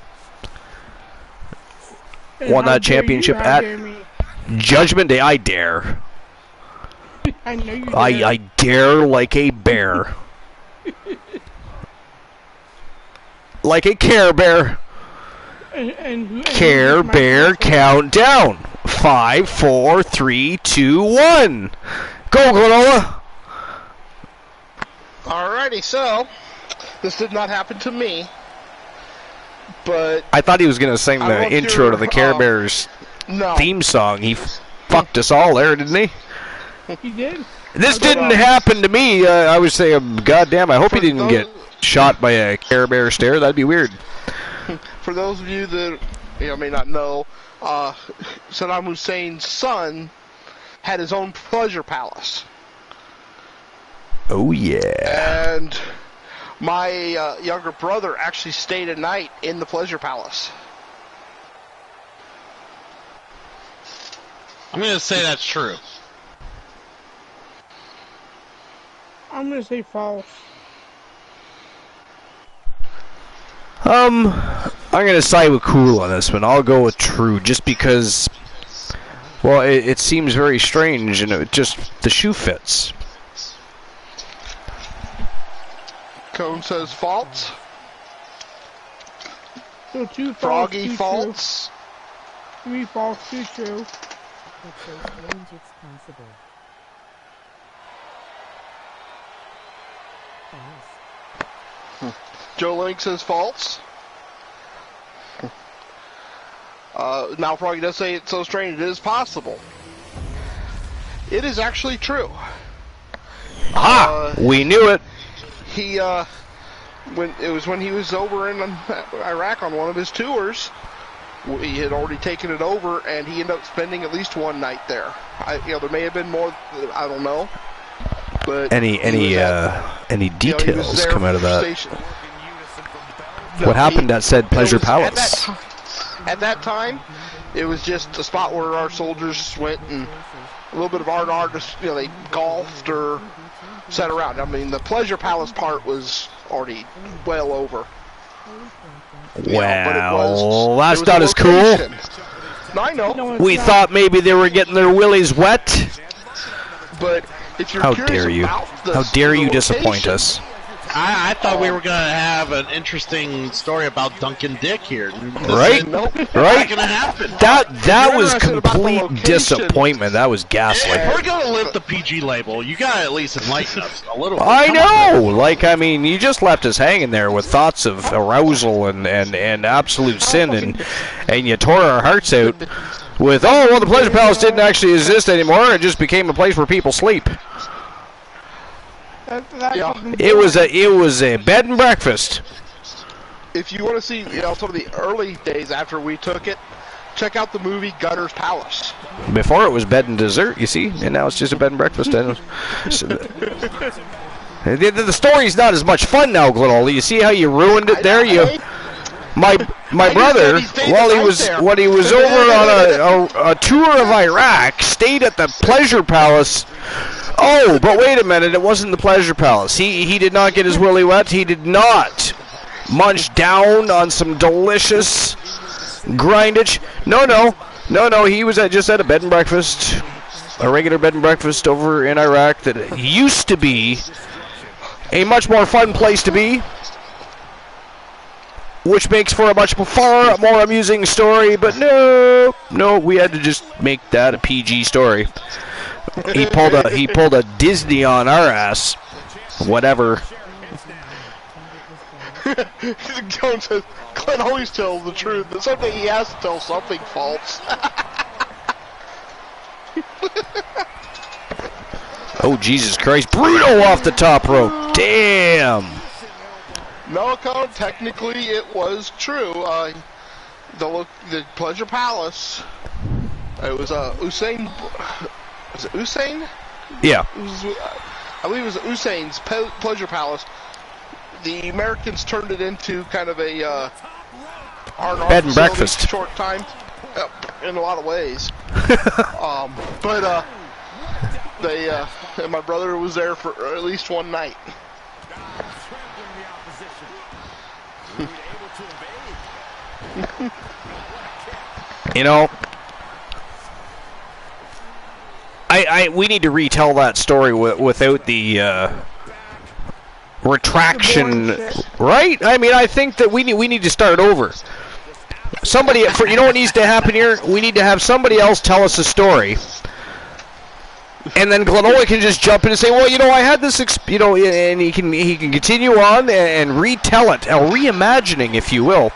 A: Won that championship at Judgment Day. I dare.
D: I know you dare.
A: I dare like a bear. Like a Care Bear. Care Bear countdown. 5, 4, 3, 2, 1. Go, Granola.
B: Alrighty, so this did not happen to me, but
A: I thought he was going to sing the intro to the Care Bears
B: no.
A: theme song. He fucked us all there, didn't he?
D: He did.
A: This didn't happen to me. I was saying, goddamn, I hope he didn't get shot by a Care Bear stare. That'd be weird.
B: For those of you that may not know, Saddam Hussein's son had his own pleasure palace.
A: Oh, yeah.
B: And my younger brother actually stayed a night in the pleasure palace.
G: I'm going to say that's true.
D: I'm going to say false.
A: I'm going to side with Cool on this one. I'll go with true, just because, well, it seems very strange, and it just, the shoe fits.
B: Cone says false.
D: So 2 false,
B: Froggy
D: 2
B: false.
D: True. 3 false, 2 true.
E: That shows range it's possible. False.
B: Joe Link says false. Now Froggy does say it's so strange it is possible. It is actually true.
A: We knew it.
B: He when he was over in Iraq on one of his tours, he had already taken it over, and he ended up spending at least one night there. There may have been more. I don't know. But
A: any details come out of that? What happened at said pleasure palace?
B: At that time, it was just a spot where our soldiers went and a little bit of art, they golfed or sat around. I mean, the pleasure palace part was already well over.
A: Well, that's not as cool.
B: No, I know.
A: We thought maybe they were getting their willies wet.
B: But if you're
A: how
B: curious
A: dare you?
B: about
A: How dare you disappoint us?
G: I thought we were going to have an interesting story about Duncan Dick here.
A: Right?
B: Nope.
A: Right?
G: Not going to happen.
A: That was complete disappointment. That was ghastly.
G: If we're going to lift the PG label, you got to at least enlighten us a little bit.
A: I know. You just left us hanging there with thoughts of arousal and absolute sin, and you tore our hearts out with, the pleasure palace didn't actually exist anymore. It just became a place where people sleep. It was a bed and breakfast.
B: If you want to see some of the early days after we took it, check out the movie Gunner's Palace.
A: Before it was bed and dessert, you see, and now it's just a bed and breakfast. The story's not as much fun now, Glittle. You see how you ruined it there? My brother, while he was over on a tour of Iraq, stayed at the pleasure palace. Oh, but wait a minute, it wasn't the pleasure palace. He did not get his willy wet. He did not munch down on some delicious grindage. No, he was just at a bed and breakfast a regular bed and breakfast over in Iraq that used to be a much more fun place to be, which makes for a far more amusing story, but no, we had to just make that a PG story. He pulled a Disney on our ass. Whatever.
B: Jones says, Clint always tells the truth, but someday he has to tell something false.
A: Oh, Jesus Christ. Bruno off the top rope. Damn.
B: No, technically it was true. The Pleasure Palace, it was Usain. Was it Usain?
A: Yeah.
B: I believe it was Usain's Pleasure Palace. The Americans turned it into kind of a
A: bed and breakfast.
B: Short time, in a lot of ways. And my brother was there for at least one night.
A: You know, we need to retell that story without the retraction, right? I mean, I think that we need to start over. Somebody, you know what needs to happen here? We need to have somebody else tell us a story, and then Glenola can just jump in and say, "Well, you know, I had this, and he can continue on and retell it, reimagining, if you will."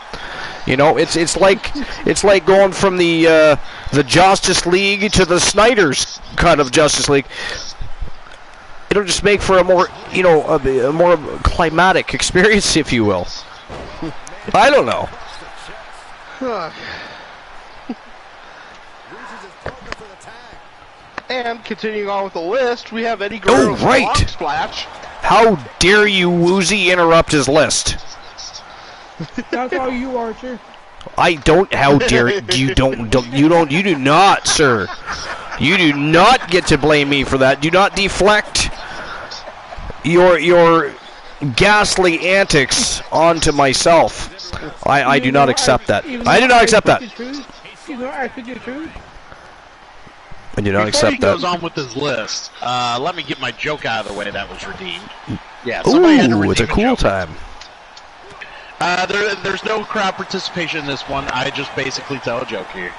A: You know, it's like going from the Justice League to the Snyder's cut of Justice League. It'll just make for a more, a more climatic experience, if you will. I don't know.
B: And continuing on with the list, we have Eddie Guerrero's Frog Splash.
A: How dare you, Woozy, interrupt his list?
D: That's all you, Archer.
A: I don't. How dare you? You do not, sir. You do not get to blame me for that. Do not deflect your ghastly antics onto myself. I do not accept that. I do not accept that. I do not accept that.
G: Before he goes on with his list, let me get my joke out of the way that was redeemed. Yeah, somebody had to redeem
A: it's a cool time.
G: There's no crowd participation in this one. I just basically tell a joke here.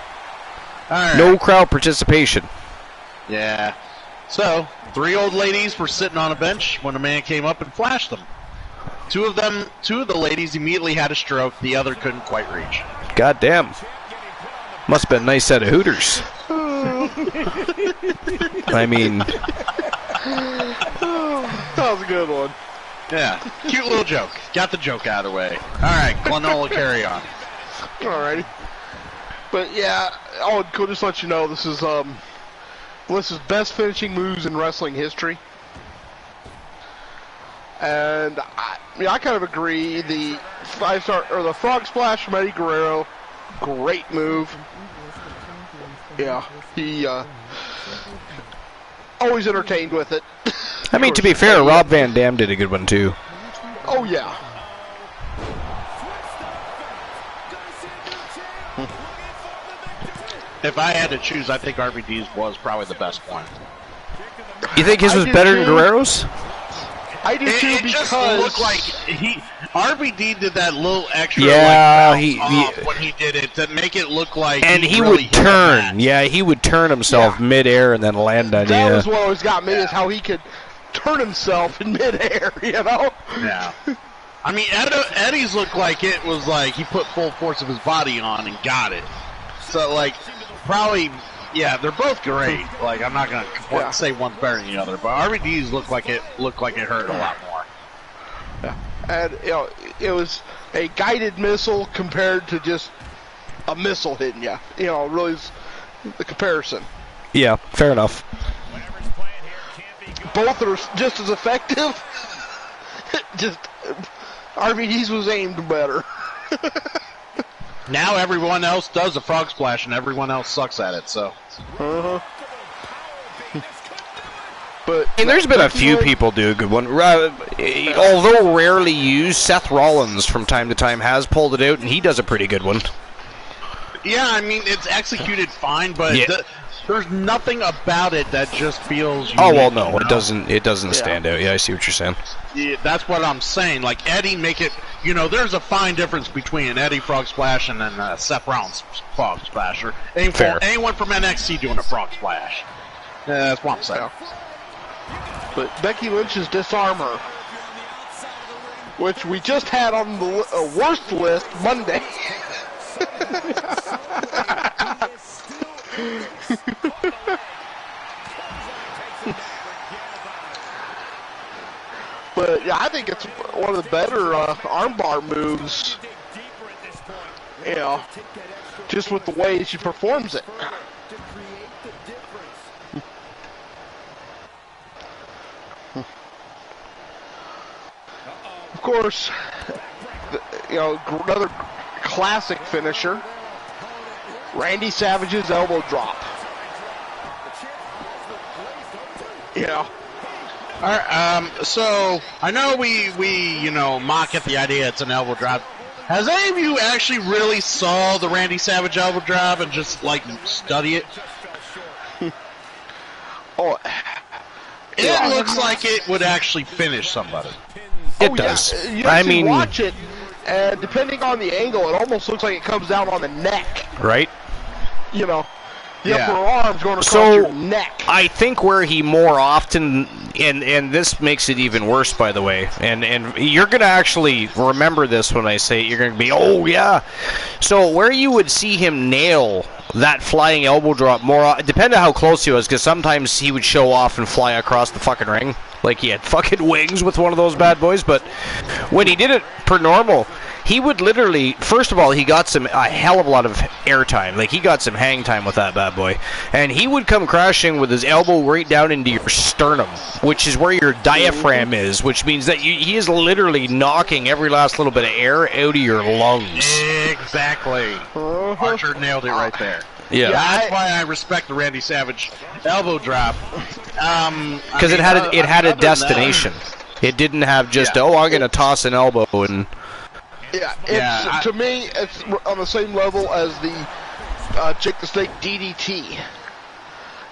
G: All right.
A: No crowd participation.
G: Yeah. So, 3 old ladies were sitting on a bench when a man came up and flashed them. Two of the ladies immediately had a stroke. The other couldn't quite reach.
A: God damn. Must have been a nice set of hooters. I mean...
B: That was a good one.
G: Yeah, cute little joke. Got the joke out of the way. All right, Glenola, carry on.
B: Alrighty. But yeah, I'll just let you know this is best finishing moves in wrestling history. And I kind of agree. The 5-star or the Frog Splash from Eddie Guerrero, great move. Yeah, he always entertained with it.
A: I mean, to be fair, Rob Van Dam did a good one too.
B: Oh yeah.
G: If I had to choose, I think RVD's was probably the best one.
A: You think his was better than Guerrero's?
B: I do too,
G: it
B: because
G: just looked like RVD did that little extra when he did it to make it look like
A: he would turn. Yeah, he would turn himself midair and then land on you.
B: That was what always got me, is how he could turn himself in midair, you know?
G: Yeah. I mean, Eddie's looked like it was like he put full force of his body on and got it. So, like, probably, yeah, they're both great. Like, I'm not going to say one's better than the other, but RVD's looked like it hurt a lot more.
B: Yeah. And, it was a guided missile compared to just a missile hitting you. Really is the comparison.
A: Yeah, fair enough.
B: Both are just as effective. Just RVD's was aimed better.
G: Now everyone else does a frog splash, and everyone else sucks at it. So.
B: But
A: there's been a few people do a good one. Although rarely used, Seth Rollins from time to time has pulled it out, and he does a pretty good one.
G: Yeah, I mean, it's executed fine, but there's nothing about it that just feels unique,
A: Oh well, no,
G: you know?
A: it doesn't stand out. Yeah, I see what you're saying.
G: Yeah, that's what I'm saying. Like Eddie, make it. You know, there's a fine difference between an Eddie Frog Splash and then Seth Rollins Frog Splash, or anyone from NXT doing a Frog Splash. That's what I'm saying.
B: But Becky Lynch's Disarmer, which we just had on the worst list Monday. But yeah, I think it's one of the better armbar moves. You know, just with the way she performs it. Of course, you know, another classic finisher, Randy Savage's elbow drop. You know.
G: All right, so I know we mock at the idea it's an elbow drop. Has any of you actually really saw the Randy Savage elbow drop and just like study it?
B: Oh,
G: it looks like it would actually finish somebody.
A: It does.
B: Yeah. You actually watch it, and depending on the angle, it almost looks like it comes down on the neck.
A: Right.
B: You know, the upper arm's going across your neck.
A: I think where he more often, and this makes it even worse, by the way, and you're going to actually remember this when I say it, you're going to be, oh, yeah. So where you would see him nail that flying elbow drop more, depending on how close he was, because sometimes he would show off and fly across the fucking ring, like he had fucking wings with one of those bad boys, but when he did it per normal, he would literally, first of all, he got a hell of a lot of airtime. Like, he got some hang time with that bad boy. And he would come crashing with his elbow right down into your sternum, which is where your diaphragm is, which means that he is literally knocking every last little bit of air out of your lungs.
G: Exactly. Archer nailed it right there.
A: Yeah.
G: That's why I respect the Randy Savage elbow drop.
A: Because it had a destination. It didn't have just, I'm going to toss an elbow and...
B: Yeah, to me, it's on the same level as the Jake the Snake DDT.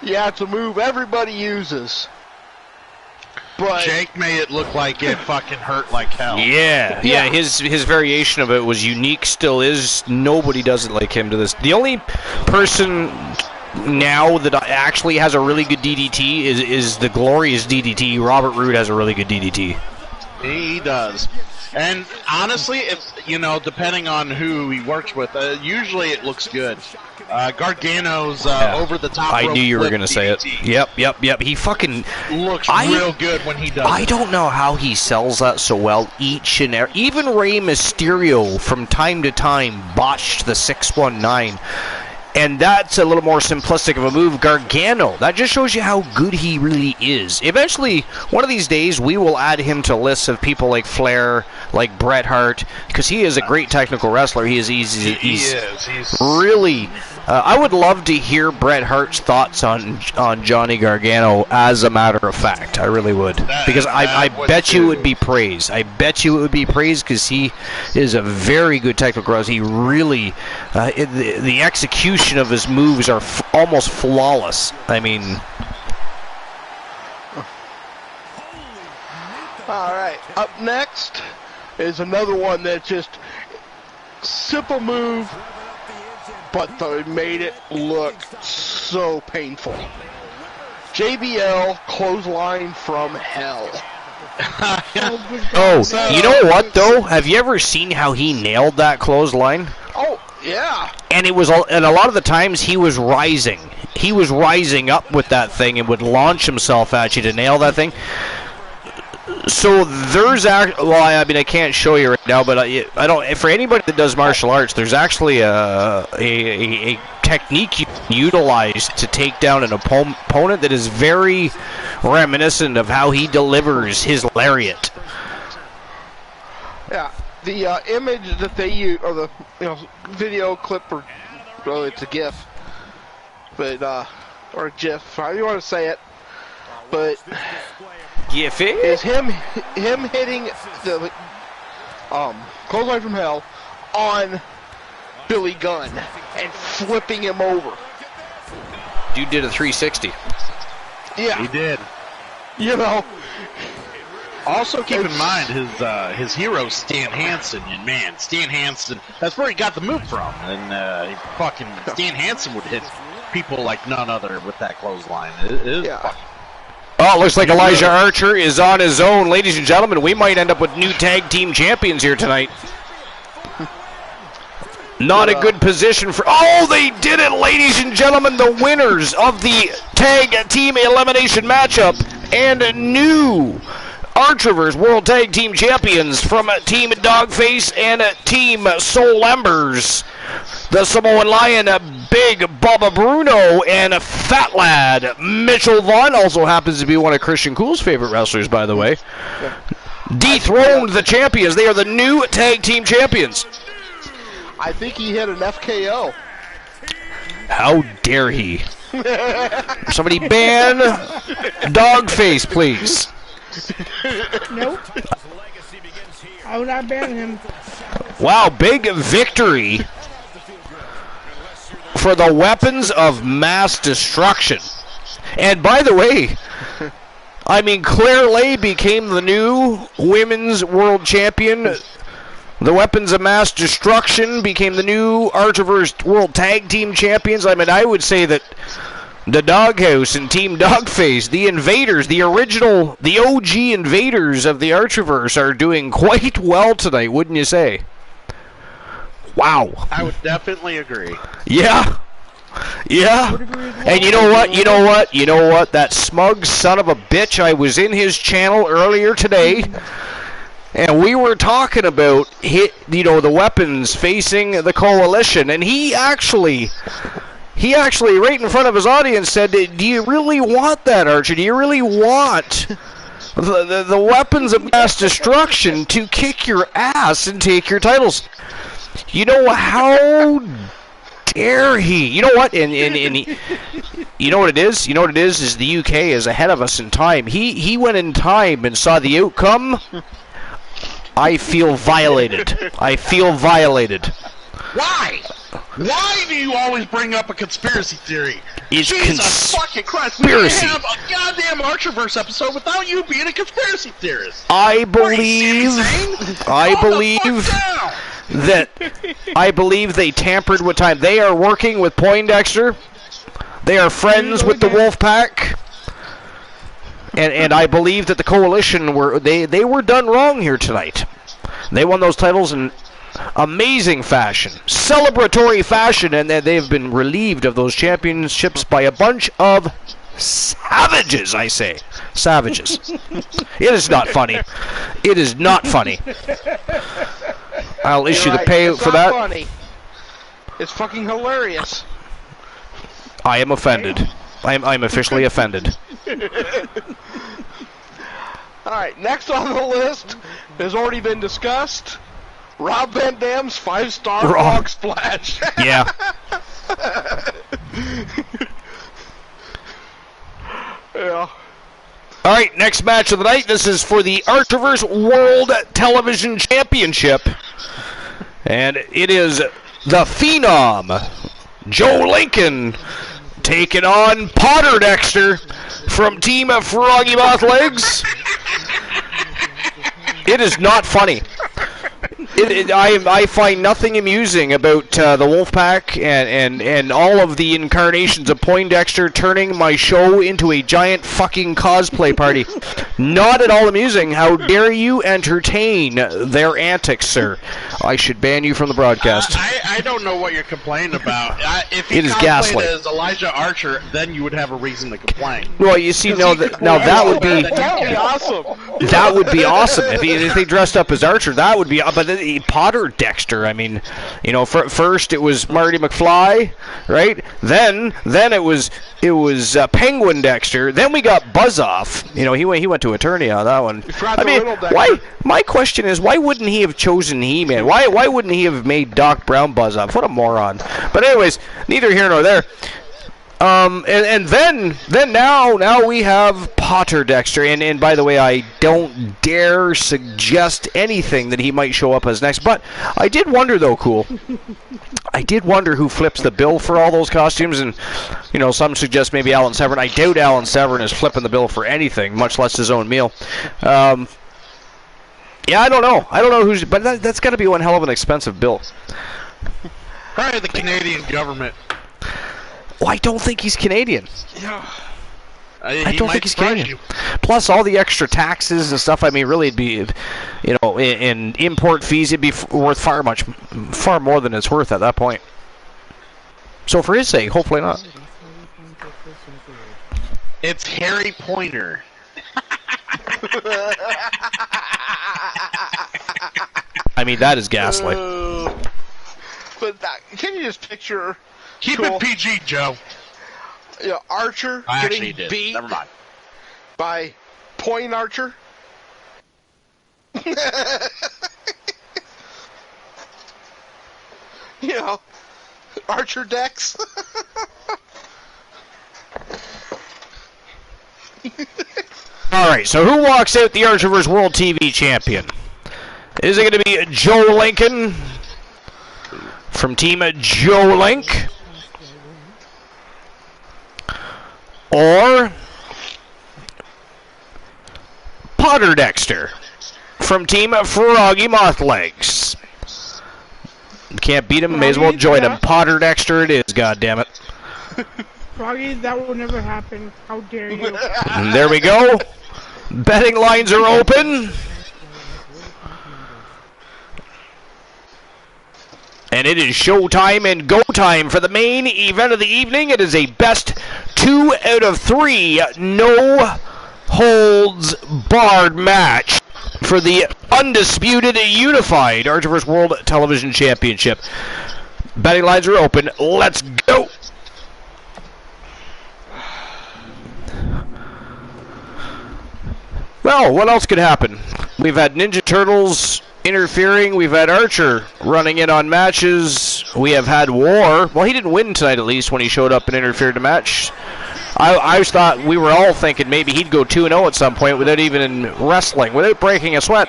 B: Yeah, it's a move everybody uses. But
G: Jake made it look like it fucking hurt like hell.
A: Yeah. His variation of it was unique, still is. Nobody does it like him to this. The only person now that actually has a really good DDT is the glorious DDT. Robert Roode has a really good DDT.
G: He does. And honestly, depending on who he works with, usually it looks good. Gargano's over the top.
A: I knew you were going to say it. Yep. He fucking
G: looks real good when he does.
A: I don't know how he sells that so well each and every. Even Rey Mysterio from time to time botched the 619. And that's a little more simplistic of a move. Gargano, that just shows you how good he really is. Eventually, one of these days, we will add him to lists of people like Flair, like Bret Hart, because he is a great technical wrestler. He is easy. He's really... I would love to hear Bret Hart's thoughts on Johnny Gargano as a matter of fact. I really would. Because I bet you it would be praised. I bet you it would be praised because he is a very good technical wrestler. He really... the execution of his moves are almost flawless. I mean...
B: All right. Up next is another one that's just simple move, but they made it look so painful. JBL clothesline from hell.
A: You know what though? Have you ever seen how he nailed that clothesline?
B: Oh yeah.
A: And a lot of the times he was rising. He was rising up with that thing and would launch himself at you to nail that thing. So there's I can't show you right now, but I don't. For anybody that does martial arts, there's actually a technique you utilize to take down an opponent that is very reminiscent of how he delivers his lariat.
B: Yeah, the image that they use, or the video clip, or it's a GIF, but or a GIF, however you want to say it, but.
A: GIF
B: is him hitting the clothesline from hell on Billy Gunn and flipping him over.
A: Dude did a 360.
B: Yeah.
G: He did.
B: You know.
G: Also, keep in mind his hero Stan Hansen, and man, Stan Hansen, that's where he got the move from. And fucking Stan Hansen would hit people like none other with that clothesline. It is fucking.
A: Oh, it looks like Elijah Archer is on his own. Ladies and gentlemen, we might end up with new tag team champions here tonight. Not a good position for... Oh, they did it, ladies and gentlemen. The winners of the tag team elimination matchup and new Archerverse World Tag Team Champions from Team Dogface and Team Soul Embers. The Samoan Lion, Big Bubba Bruno, and Fat Lad Mitchell Vaughn, also happens to be one of Christian Cool's favorite wrestlers, by the way. Dethroned the champions. They are the new tag team champions.
B: I think he hit an FKO.
A: How dare he? Somebody ban Dogface, please.
D: Nope. I will not ban him.
A: Wow, big victory for the weapons of mass destruction. And by the way, I mean, Claire Lay became the new women's world champion. The weapons of mass destruction became the new Archerverse World Tag Team Champions. I mean, I would say that the Doghouse and Team Dogface, the Invaders, the original, the OG Invaders of the Archerverse are doing quite well tonight, wouldn't you say? Wow.
G: I would definitely agree.
A: Yeah. Yeah. And you know what? That smug son of a bitch, I was in his channel earlier today, and we were talking about the weapons facing the coalition, and he actually right in front of his audience said, "Do you really want that, Archer? Do you really want the weapons of mass destruction to kick your ass and take your titles?" You know, how dare he? You know what? And you know what it is? You know what it is the UK is ahead of us in time. He went in time and saw the outcome. I feel violated. I feel violated.
G: Why? Why do you always bring up a conspiracy theory?
A: It's
G: Jesus fucking Christ! We can't have a goddamn Archerverse episode without you being a conspiracy theorist.
A: I believe they tampered with time. They are working with Poindexter. They are friends with the Wolfpack. And I believe that the coalition were done wrong here tonight. They won those titles in amazing fashion, celebratory fashion, and they've been relieved of those championships by a bunch of savages, I say. Savages. It is not funny. It is not funny. I'll issue the payout for that.
B: Funny. It's fucking hilarious.
A: I am offended. I'm officially offended.
B: Alright, next on the list has already been discussed. Rob Van Dam's 5-star frog splash.
A: Yeah.
B: Yeah.
A: Alright, next match of the night. This is for the Archerverse World Television Championship. And it is the Phenom, Joe Lincoln, taking on Potter Dexter from Team Froggy Moth Legs. It is not funny. I find nothing amusing about the Wolfpack and all of the incarnations of Poindexter turning my show into a giant fucking cosplay party. Not at all amusing. How dare you entertain their antics, sir? I should ban you from the broadcast.
G: I don't know what you're complaining about. If you
A: It is
G: cosplayed
A: ghastly.
G: as Elijah Archer, then you would have a reason to complain.
A: Well, you see, now that would be
B: awesome.
A: That would be awesome if they dressed up as Archer. That would be. But Potter Dexter. I mean, you know, first it was Marty McFly, right? Then it was Penguin Dexter. Then we got Buzz Off. You know, he went to attorney on that one. I mean, why? My question is, why wouldn't he have chosen He-Man? Why wouldn't he have made Doc Brown Buzz Off? What a moron. But anyways, neither here nor there. And then now we have Potter Dexter, and by the way, I don't dare suggest anything that he might show up as next, but I did wonder though, Cool. I did wonder who flips the bill for all those costumes, and some suggest maybe Alan Severn. I doubt Alan Severn is flipping the bill for anything, much less his own meal. Yeah, I don't know who's, but that's got to be one hell of an expensive bill.
G: Probably the Canadian government.
A: Well, I don't think he's Canadian.
G: Yeah.
A: I don't think he's Canadian. Plus all the extra taxes and stuff. I mean, really, it'd be, in import fees, it'd be worth far more than it's worth at that point. So for his sake, hopefully not.
G: It's Harry Pointer.
A: I mean, that is ghastly.
B: But can you just picture?
G: Keep it PG, Joe.
B: Archer getting beat by Point Archer. Archer Dex.
A: All right, so who walks out the Archerverse World TV Champion? Is it going to be Joe Lincoln from Team Joe Link? Or Potter Dexter from Team Froggy Mothlegs? Can't beat him, may as well join him. Potter Dexter it is, goddammit.
D: Froggy, that will never happen. How dare you?
A: And there we go. Betting lines are open. And it is showtime and go time for the main event of the evening. It is a best 2 out of 3 no holds barred match for the undisputed unified Archerverse World Television Championship. Betting lines are open. Let's go. Well, what else could happen? We've had Ninja Turtles interfering. We've had Archer running in on matches. We have had War. Well, he didn't win tonight, at least, when he showed up and interfered in a match. I thought we were all thinking maybe he'd go 2-0 at some point without even wrestling, without breaking a sweat.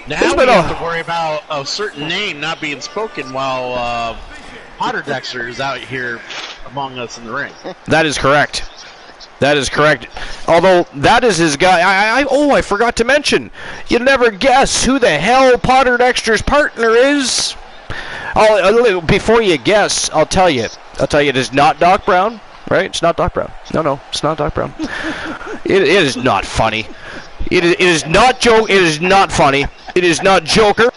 G: Now we have to worry about a certain name not being spoken while Potter Dexter is out here among us in the ring.
A: That is correct. That is correct. Although, that is his guy. I forgot to mention. You'll never guess who the hell Potter Dexter's partner is. Before you guess, I'll tell you. It is not Doc Brown, right? It's not Doc Brown. No, it's not Doc Brown. It is not funny. It is not joke. It is not funny. It is not Joker.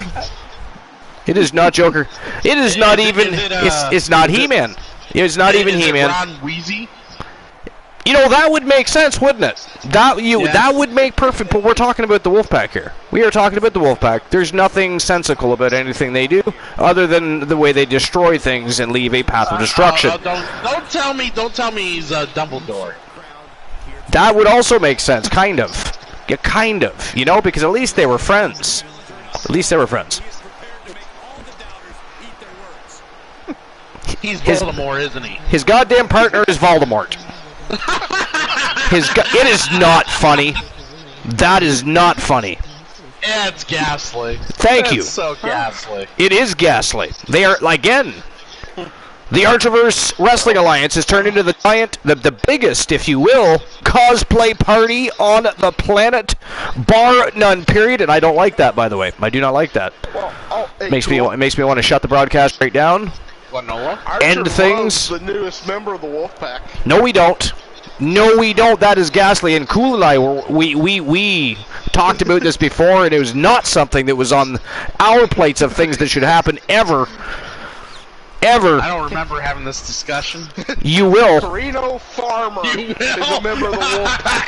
A: It is not Joker. It is not even. It's not He-Man. It's not even He-Man.
G: Ron Weezy?
A: That would make sense, wouldn't it? That would make perfect, but we're talking about the Wolfpack here. We are talking about the Wolfpack. There's nothing sensical about anything they do, other than the way they destroy things and leave a path of destruction.
G: Don't tell me he's Dumbledore.
A: That would also make sense, kind of. Yeah, kind of, because at least they were friends. He's
G: Voldemort, isn't he?
A: His goddamn partner is Voldemort. It is not funny. That is not funny.
G: Yeah, it's ghastly.
A: Thank you.
G: It's so ghastly.
A: It is ghastly. They are, again, the Archerverse Wrestling Alliance has turned into the biggest, if you will, cosplay party on the planet, bar none, period. And I don't like that, by the way. I do not like that. It makes me want to shut the broadcast right down. End things.
B: The newest member of the Wolfpack.
A: No, we don't. That is ghastly. And Cool and I we talked about this before, and it was not something that was on our plates of things that should happen ever. I
G: don't remember having this discussion.
A: You will.
B: Carino Farmer is a member of the Wolfpack.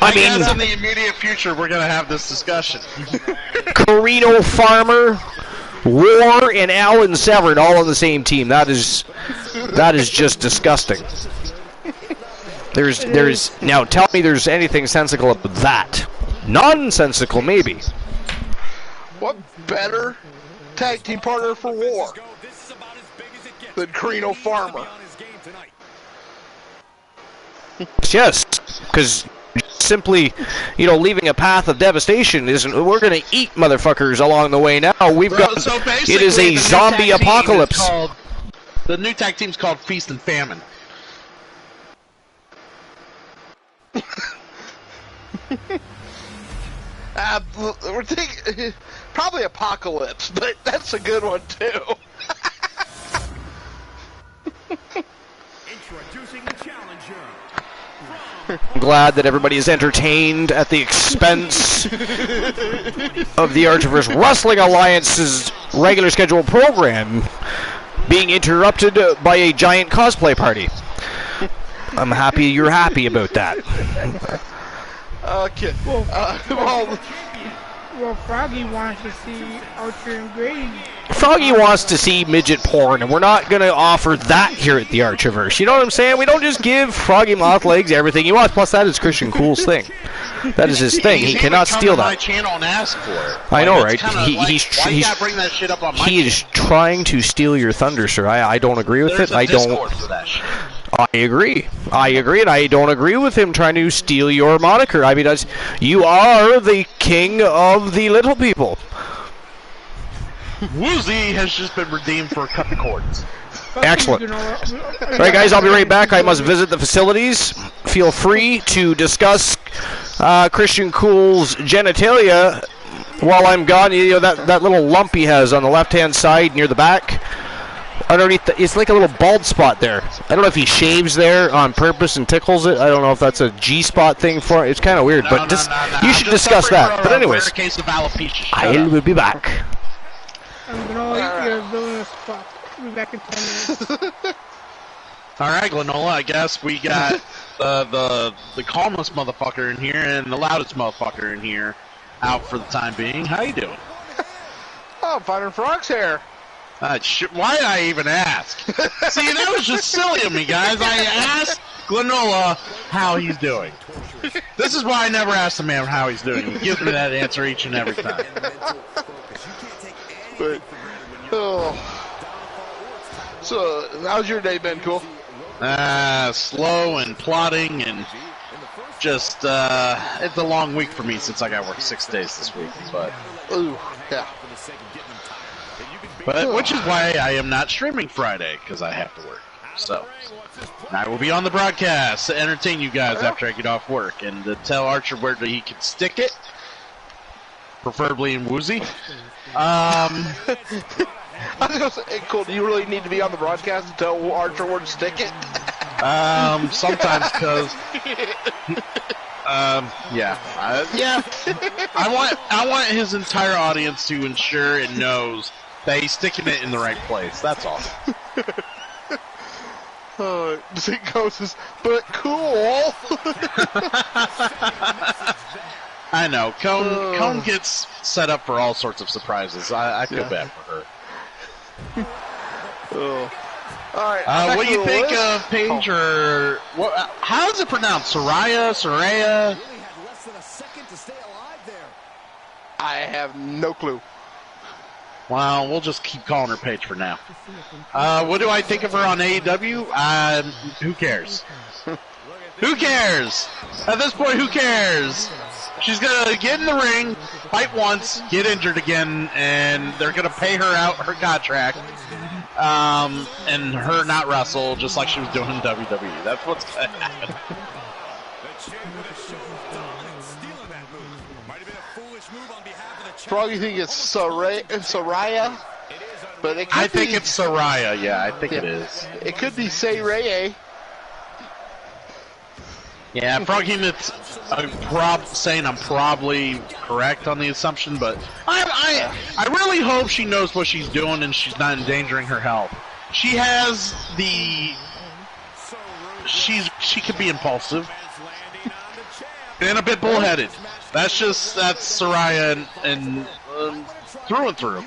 G: I guess in the immediate future we're gonna have this discussion.
A: Carino Farmer, War, and Alan Severn all on the same team. That is just disgusting. There's now tell me there's anything sensical about that. Nonsensical, maybe.
B: What better tag team partner for War? than Carino Farmer.
A: Yes, because simply, leaving a path of devastation isn't. We're going to eat motherfuckers along the way now.
G: So
A: it is a zombie apocalypse.
G: The new tag team's called Feast and Famine.
B: We're thinking probably Apocalypse, but that's a good one too.
F: Introducing the challenger.
A: I'm glad that everybody is entertained at the expense of the Archiverse Wrestling Alliance's regular scheduled program being interrupted by a giant cosplay party. I'm happy you're happy about that.
B: Okay.
D: Well, Froggy wants to see Archer and Grady.
A: Froggy wants to see midget porn, and we're not going to offer that here at the Archiverse. You know what I'm saying? We don't just give Froggy Moth Legs everything he wants. Plus, that is Christian Cool's thing. That is his thing. He cannot steal that.
G: My channel and ask for it.
A: I know, right?
G: Why you gotta bring that shit up on my
A: He is trying to steal your thunder, sir. I don't agree with it. I don't.
G: For that shit.
A: I agree, and I don't agree with him trying to steal your moniker. I mean, you are the king of the little people.
G: Woozy has just been redeemed for cut the cords.
A: Excellent. All right, guys, I'll be right back. I must visit the facilities. Feel free to discuss Christian Cool's genitalia while I'm gone. That little lump he has on the left-hand side near the back. Underneath, it's like a little bald spot there. I don't know if he shaves there on purpose and tickles it. I don't know if that's a G-spot thing for it. It's kind of weird, but you should discuss that. But anyways, I will be back.
D: I'm gonna eat your villainous fuck. We'll be back in 10 minutes.
G: Alright, Glenola, I guess we got the calmest motherfucker in here and the loudest motherfucker in here out for the time being. How you doing?
B: Oh, I'm finding Frog's hair.
G: Why did I even ask? See, that was just silly of me, guys. I asked Glenola how he's doing. This is why I never ask the man how he's doing. He gives me that answer each and every time.
B: But, so, how's your day been, Cool?
G: Slow and plodding and just, it's a long week for me since I got work 6 days this week, but...
B: Ooh, yeah.
G: But, which is why I am not streaming Friday, because I have to work. So, I will be on the broadcast to entertain you guys after I get off work and to tell Archer where he can stick it, preferably in Woozy.
B: I was gonna say, Cool, do you really need to be on the broadcast to tell Archer where to stick it?
G: Sometimes, because... yeah. I want his entire audience to ensure and knows that he's sticking it in the right place. That's all.
B: It goes, but cool.
G: I know. Cone gets set up for all sorts of surprises. I feel bad for her.
B: All right.
G: What do you think of Paige or how is it pronounced? Saraya?
B: I have no clue.
G: Well, we'll just keep calling her Paige for now. What do I think of her on AEW? Who cares? Who cares? At this point, who cares? She's going to get in the ring, fight once, get injured again, and they're going to pay her out her contract, and her not wrestle just like she was doing in WWE. That's what's going to happen.
B: Froggy think it's Saraya, but it could
G: I think it's Saraya. Yeah, I think it is.
B: It could be Saraya.
G: Yeah, Froggy, it's saying I'm probably correct on the assumption, but I really hope she knows what she's doing and she's not endangering her health. She has she could be impulsive and a bit bullheaded. That's Saraya and through and through.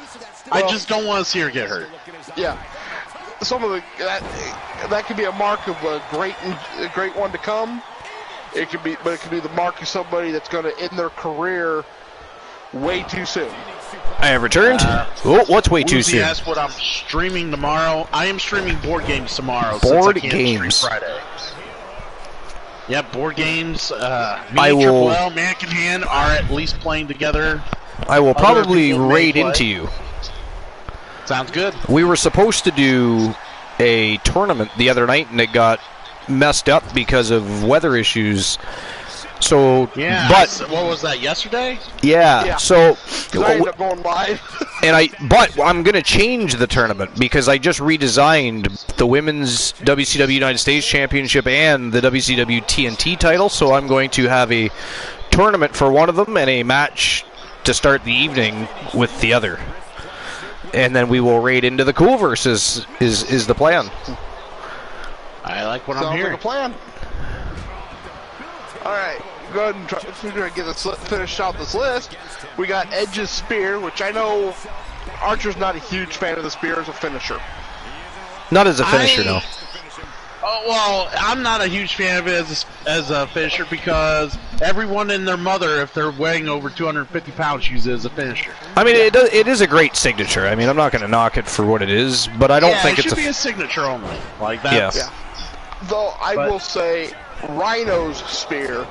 G: I just don't want to see her get hurt.
B: Yeah, some of that could be a mark of a great one to come. It could be the mark of somebody that's going to end their career way too soon.
A: I have returned. What's way too soon?
G: Asked what I'm streaming tomorrow. I am streaming board games tomorrow. Board games. Friday. Yep, board games. Me and Triple L, Mannequin Hand are at least playing together.
A: I will probably raid into you.
G: Sounds good.
A: We were supposed to do a tournament the other night, and it got messed up because of weather issues. So,
G: yeah,
A: but
G: what was that, yesterday?
A: Yeah. So
B: I ended up going live.
A: But I'm gonna change the tournament because I just redesigned the women's WCW United States Championship and the WCW TNT title. So I'm going to have a tournament for one of them and a match to start the evening with the other, and then we will raid into the Coolverse. Is the plan?
G: I like what I'm hearing.
B: Sounds like a plan. All right, go ahead and try to get this finish out this list. We got Edge's spear, which I know Archer's not a huge fan of the spear as a finisher.
A: Not as a finisher, no.
G: Oh, well, I'm not a huge fan of it as a finisher because everyone and their mother, if they're weighing over 250 pounds, uses it as a finisher.
A: I mean, it is a great signature. I mean, I'm not going to knock it for what it is, but I don't think
G: it should be a signature only. Like that.
A: Yeah.
B: Though I will say, Rhino's spear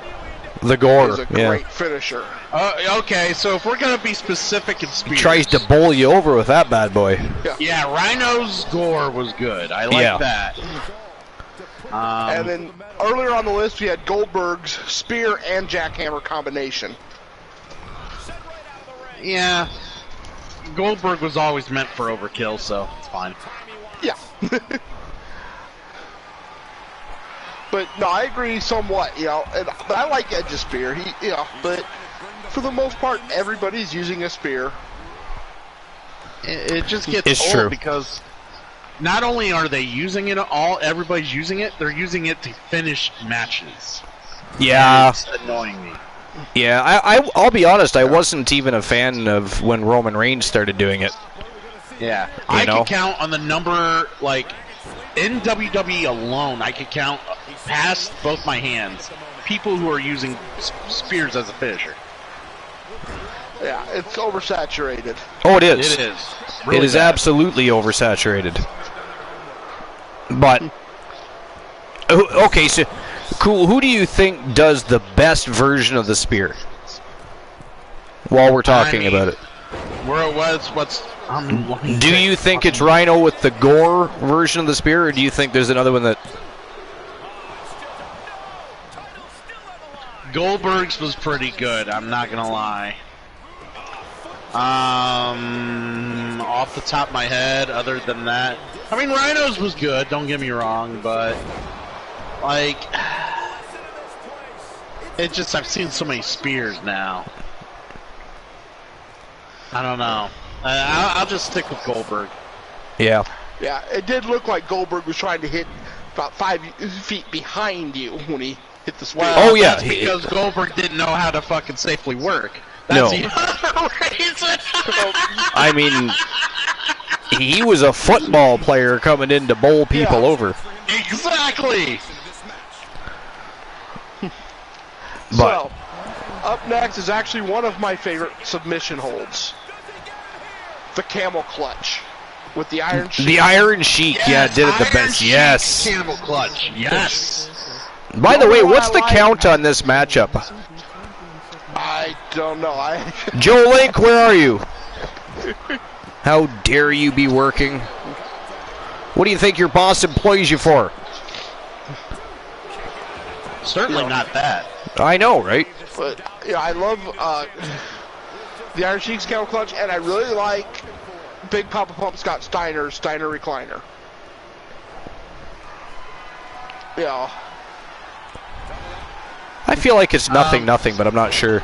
A: the gore
B: is a great finisher.
G: Okay, so if we're gonna be specific in spears,
A: he tries to bowl you over with that bad boy.
G: Yeah, Rhino's gore was good. I like that.
B: And then earlier on the list, we had Goldberg's spear and jackhammer combination.
G: Yeah, Goldberg was always meant for overkill, so it's fine.
B: Yeah. But no, I agree somewhat, but I like Edge's spear. But for the most part, everybody's using a spear.
G: It just gets old because not only are they using it everybody's using it, they're using it to finish matches.
A: Yeah.
G: It's annoying me.
A: Yeah, I'll be honest, I wasn't even a fan of when Roman Reigns started doing it.
G: Yeah. I can count on the number, in WWE alone, I could count past both my hands people who are using spears as a finisher.
B: Yeah, it's oversaturated.
A: Oh, it is.
G: It is.
A: Really it is absolutely oversaturated. But okay, so cool. Who do you think does the best version of the spear? While we're talking about it,
G: where it was,
A: do you think it's Rhino with the gore version of the spear, or do you think there's another one that?
G: Goldberg's was pretty good, I'm not gonna lie. Off the top of my head, other than that, I mean, Rhino's was good, don't get me wrong, but I've seen so many spears now. I don't know. I'll just stick with Goldberg.
A: Yeah.
B: Yeah, it did look like Goldberg was trying to hit about 5 feet behind you when he hit the spear.
A: Well,
G: that's because Goldberg didn't know how to fucking safely work. That's the other reason.
A: I mean, he was a football player coming in to bowl people over.
G: Exactly.
B: So, up next is actually one of my favorite submission holds. The camel clutch with the iron sheik.
A: The iron sheik, did it the best. Yes.
G: Camel clutch, yes.
A: By the way, what's the count on this matchup?
B: I don't know.
A: Joe Link, where are you? How dare you be working? What do you think your boss employs you for?
G: Certainly not that.
A: I know, right?
B: But I love the Iron Sheik's camel clutch, and I really like Big Papa Pump Scott Steiner's Steiner recliner. Yeah.
A: I feel like it's nothing, but I'm not sure.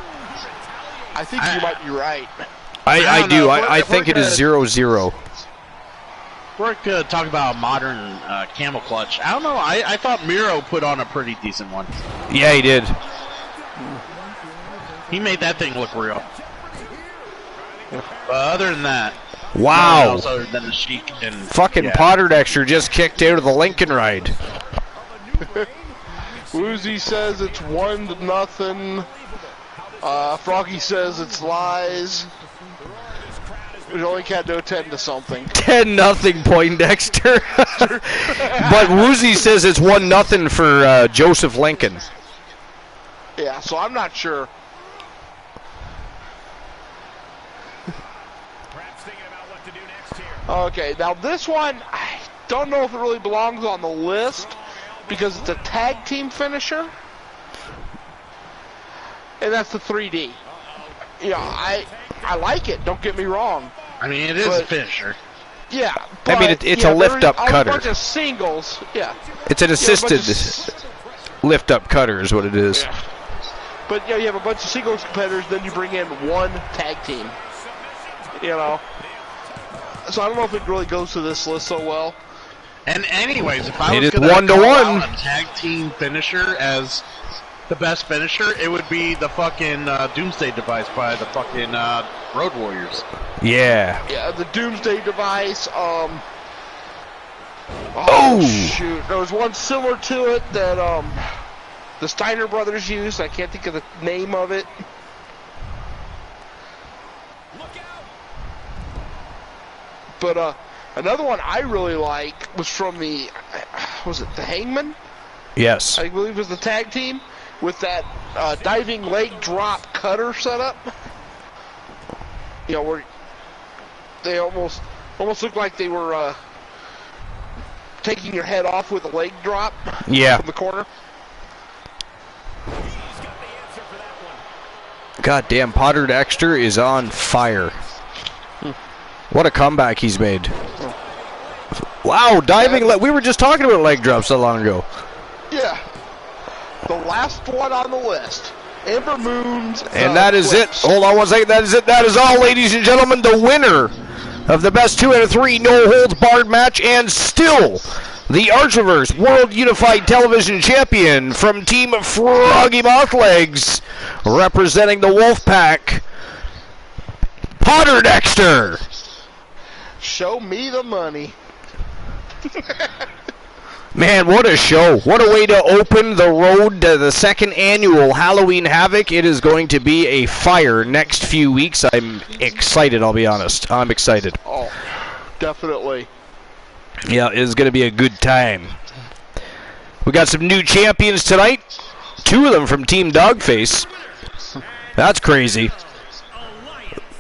B: I think you might be right.
A: I do. I think it is 0-0.
G: We're going to talk about a modern camel clutch. I don't know. I thought Miro put on a pretty decent one.
A: Yeah, he did.
G: He made that thing look real. But other than that,
A: wow.
G: Else other than the Sheik and
A: fucking Potter Dexter just kicked out of the Lincoln ride.
B: Woozy says it's 1-0. Froggy says it's lies. We only had to attend to something.
A: 10-0 Poindexter. But Woozy says it's 1-0 for Joseph Lincoln.
B: Yeah, so I'm not sure. Okay, now this one, I don't know if it really belongs on the list because it's a tag team finisher. And that's the 3D. Yeah, I like it, don't get me wrong.
G: I mean, it is a finisher.
B: Yeah,
A: I mean, it's a lift-up cutter.
B: A bunch of singles, yeah.
A: It's an assisted lift-up cutter is what it is.
B: Yeah. But, yeah, you have a bunch of singles competitors, then you bring in one tag team. You know? So I don't know if it really goes to this list so well.
G: And anyways, if I was
A: going
G: to call out a tag team finisher as the best finisher, it would be the fucking Doomsday Device by the fucking Road Warriors.
A: Yeah.
B: Yeah, the Doomsday Device. Oh, shoot. There was one similar to it that the Steiner brothers used. I can't think of the name of it. But another one I really like was from the, was it the Hangman?
A: Yes.
B: I believe it was the tag team with that diving leg drop cutter setup. You know, where they almost looked like they were taking your head off with a leg drop.
A: Yeah.
B: From the corner.
A: God damn, Potter Dexter is on fire. What a comeback he's made. Wow, diving leg. We were just talking about leg drops so long ago.
B: Yeah. The last one on the list. Ember Moon's.
A: And that is it. Hold on one second. That is it. That is all, ladies and gentlemen. The winner of the best 2 out of 3 no-holds-barred match, and still the Archiverse World Unified Television Champion from Team Froggy Mothlegs, representing the Wolfpack, Potter Dexter.
B: Show me the money.
A: Man, what a show. What a way to open the road to the second annual Halloween Havoc. It is going to be a fire next few weeks. I'm excited, I'll be honest. I'm excited.
B: Oh, definitely.
A: Yeah, it is going to be a good time. We got some new champions tonight. 2 of them from Team Dogface. That's crazy.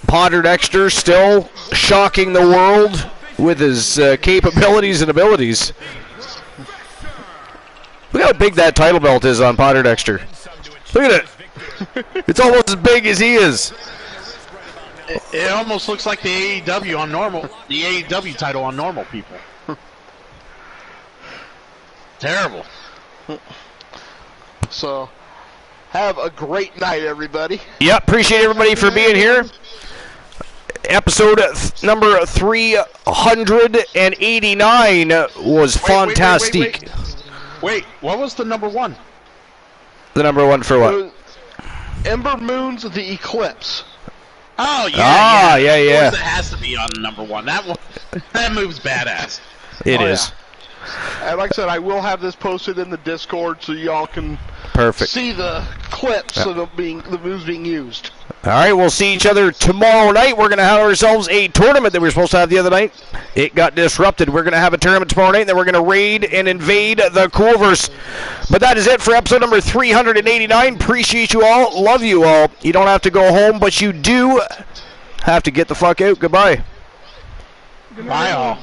A: Potter Dexter still shocking the world with his capabilities and abilities. Look how big that title belt is on Potter Dexter. Look at it. It's almost as big as he is.
G: It almost looks like the AEW on normal, the AEW title on normal people. Terrible.
B: So, have a great night, everybody.
A: Yep, appreciate everybody for being here. Episode number 389 was fantastic.
G: Wait, what was the number 1?
A: The number 1 for what?
B: Ember Moon's The Eclipse.
G: Oh, yeah.
A: Yeah.
G: Of course it has to be on number 1. That move's badass.
A: It is.
B: Yeah. And like I said, I will have this posted in the Discord so y'all can see the clips of the moves being used.
A: All right, we'll see each other tomorrow night. We're going to have ourselves a tournament that we were supposed to have the other night. It got disrupted. We're going to have a tournament tomorrow night, and then we're going to raid and invade the Coolverse. But that is it for episode number 389. Appreciate you all. Love you all. You don't have to go home, but you do have to get the fuck out. Goodbye.
B: Bye, all.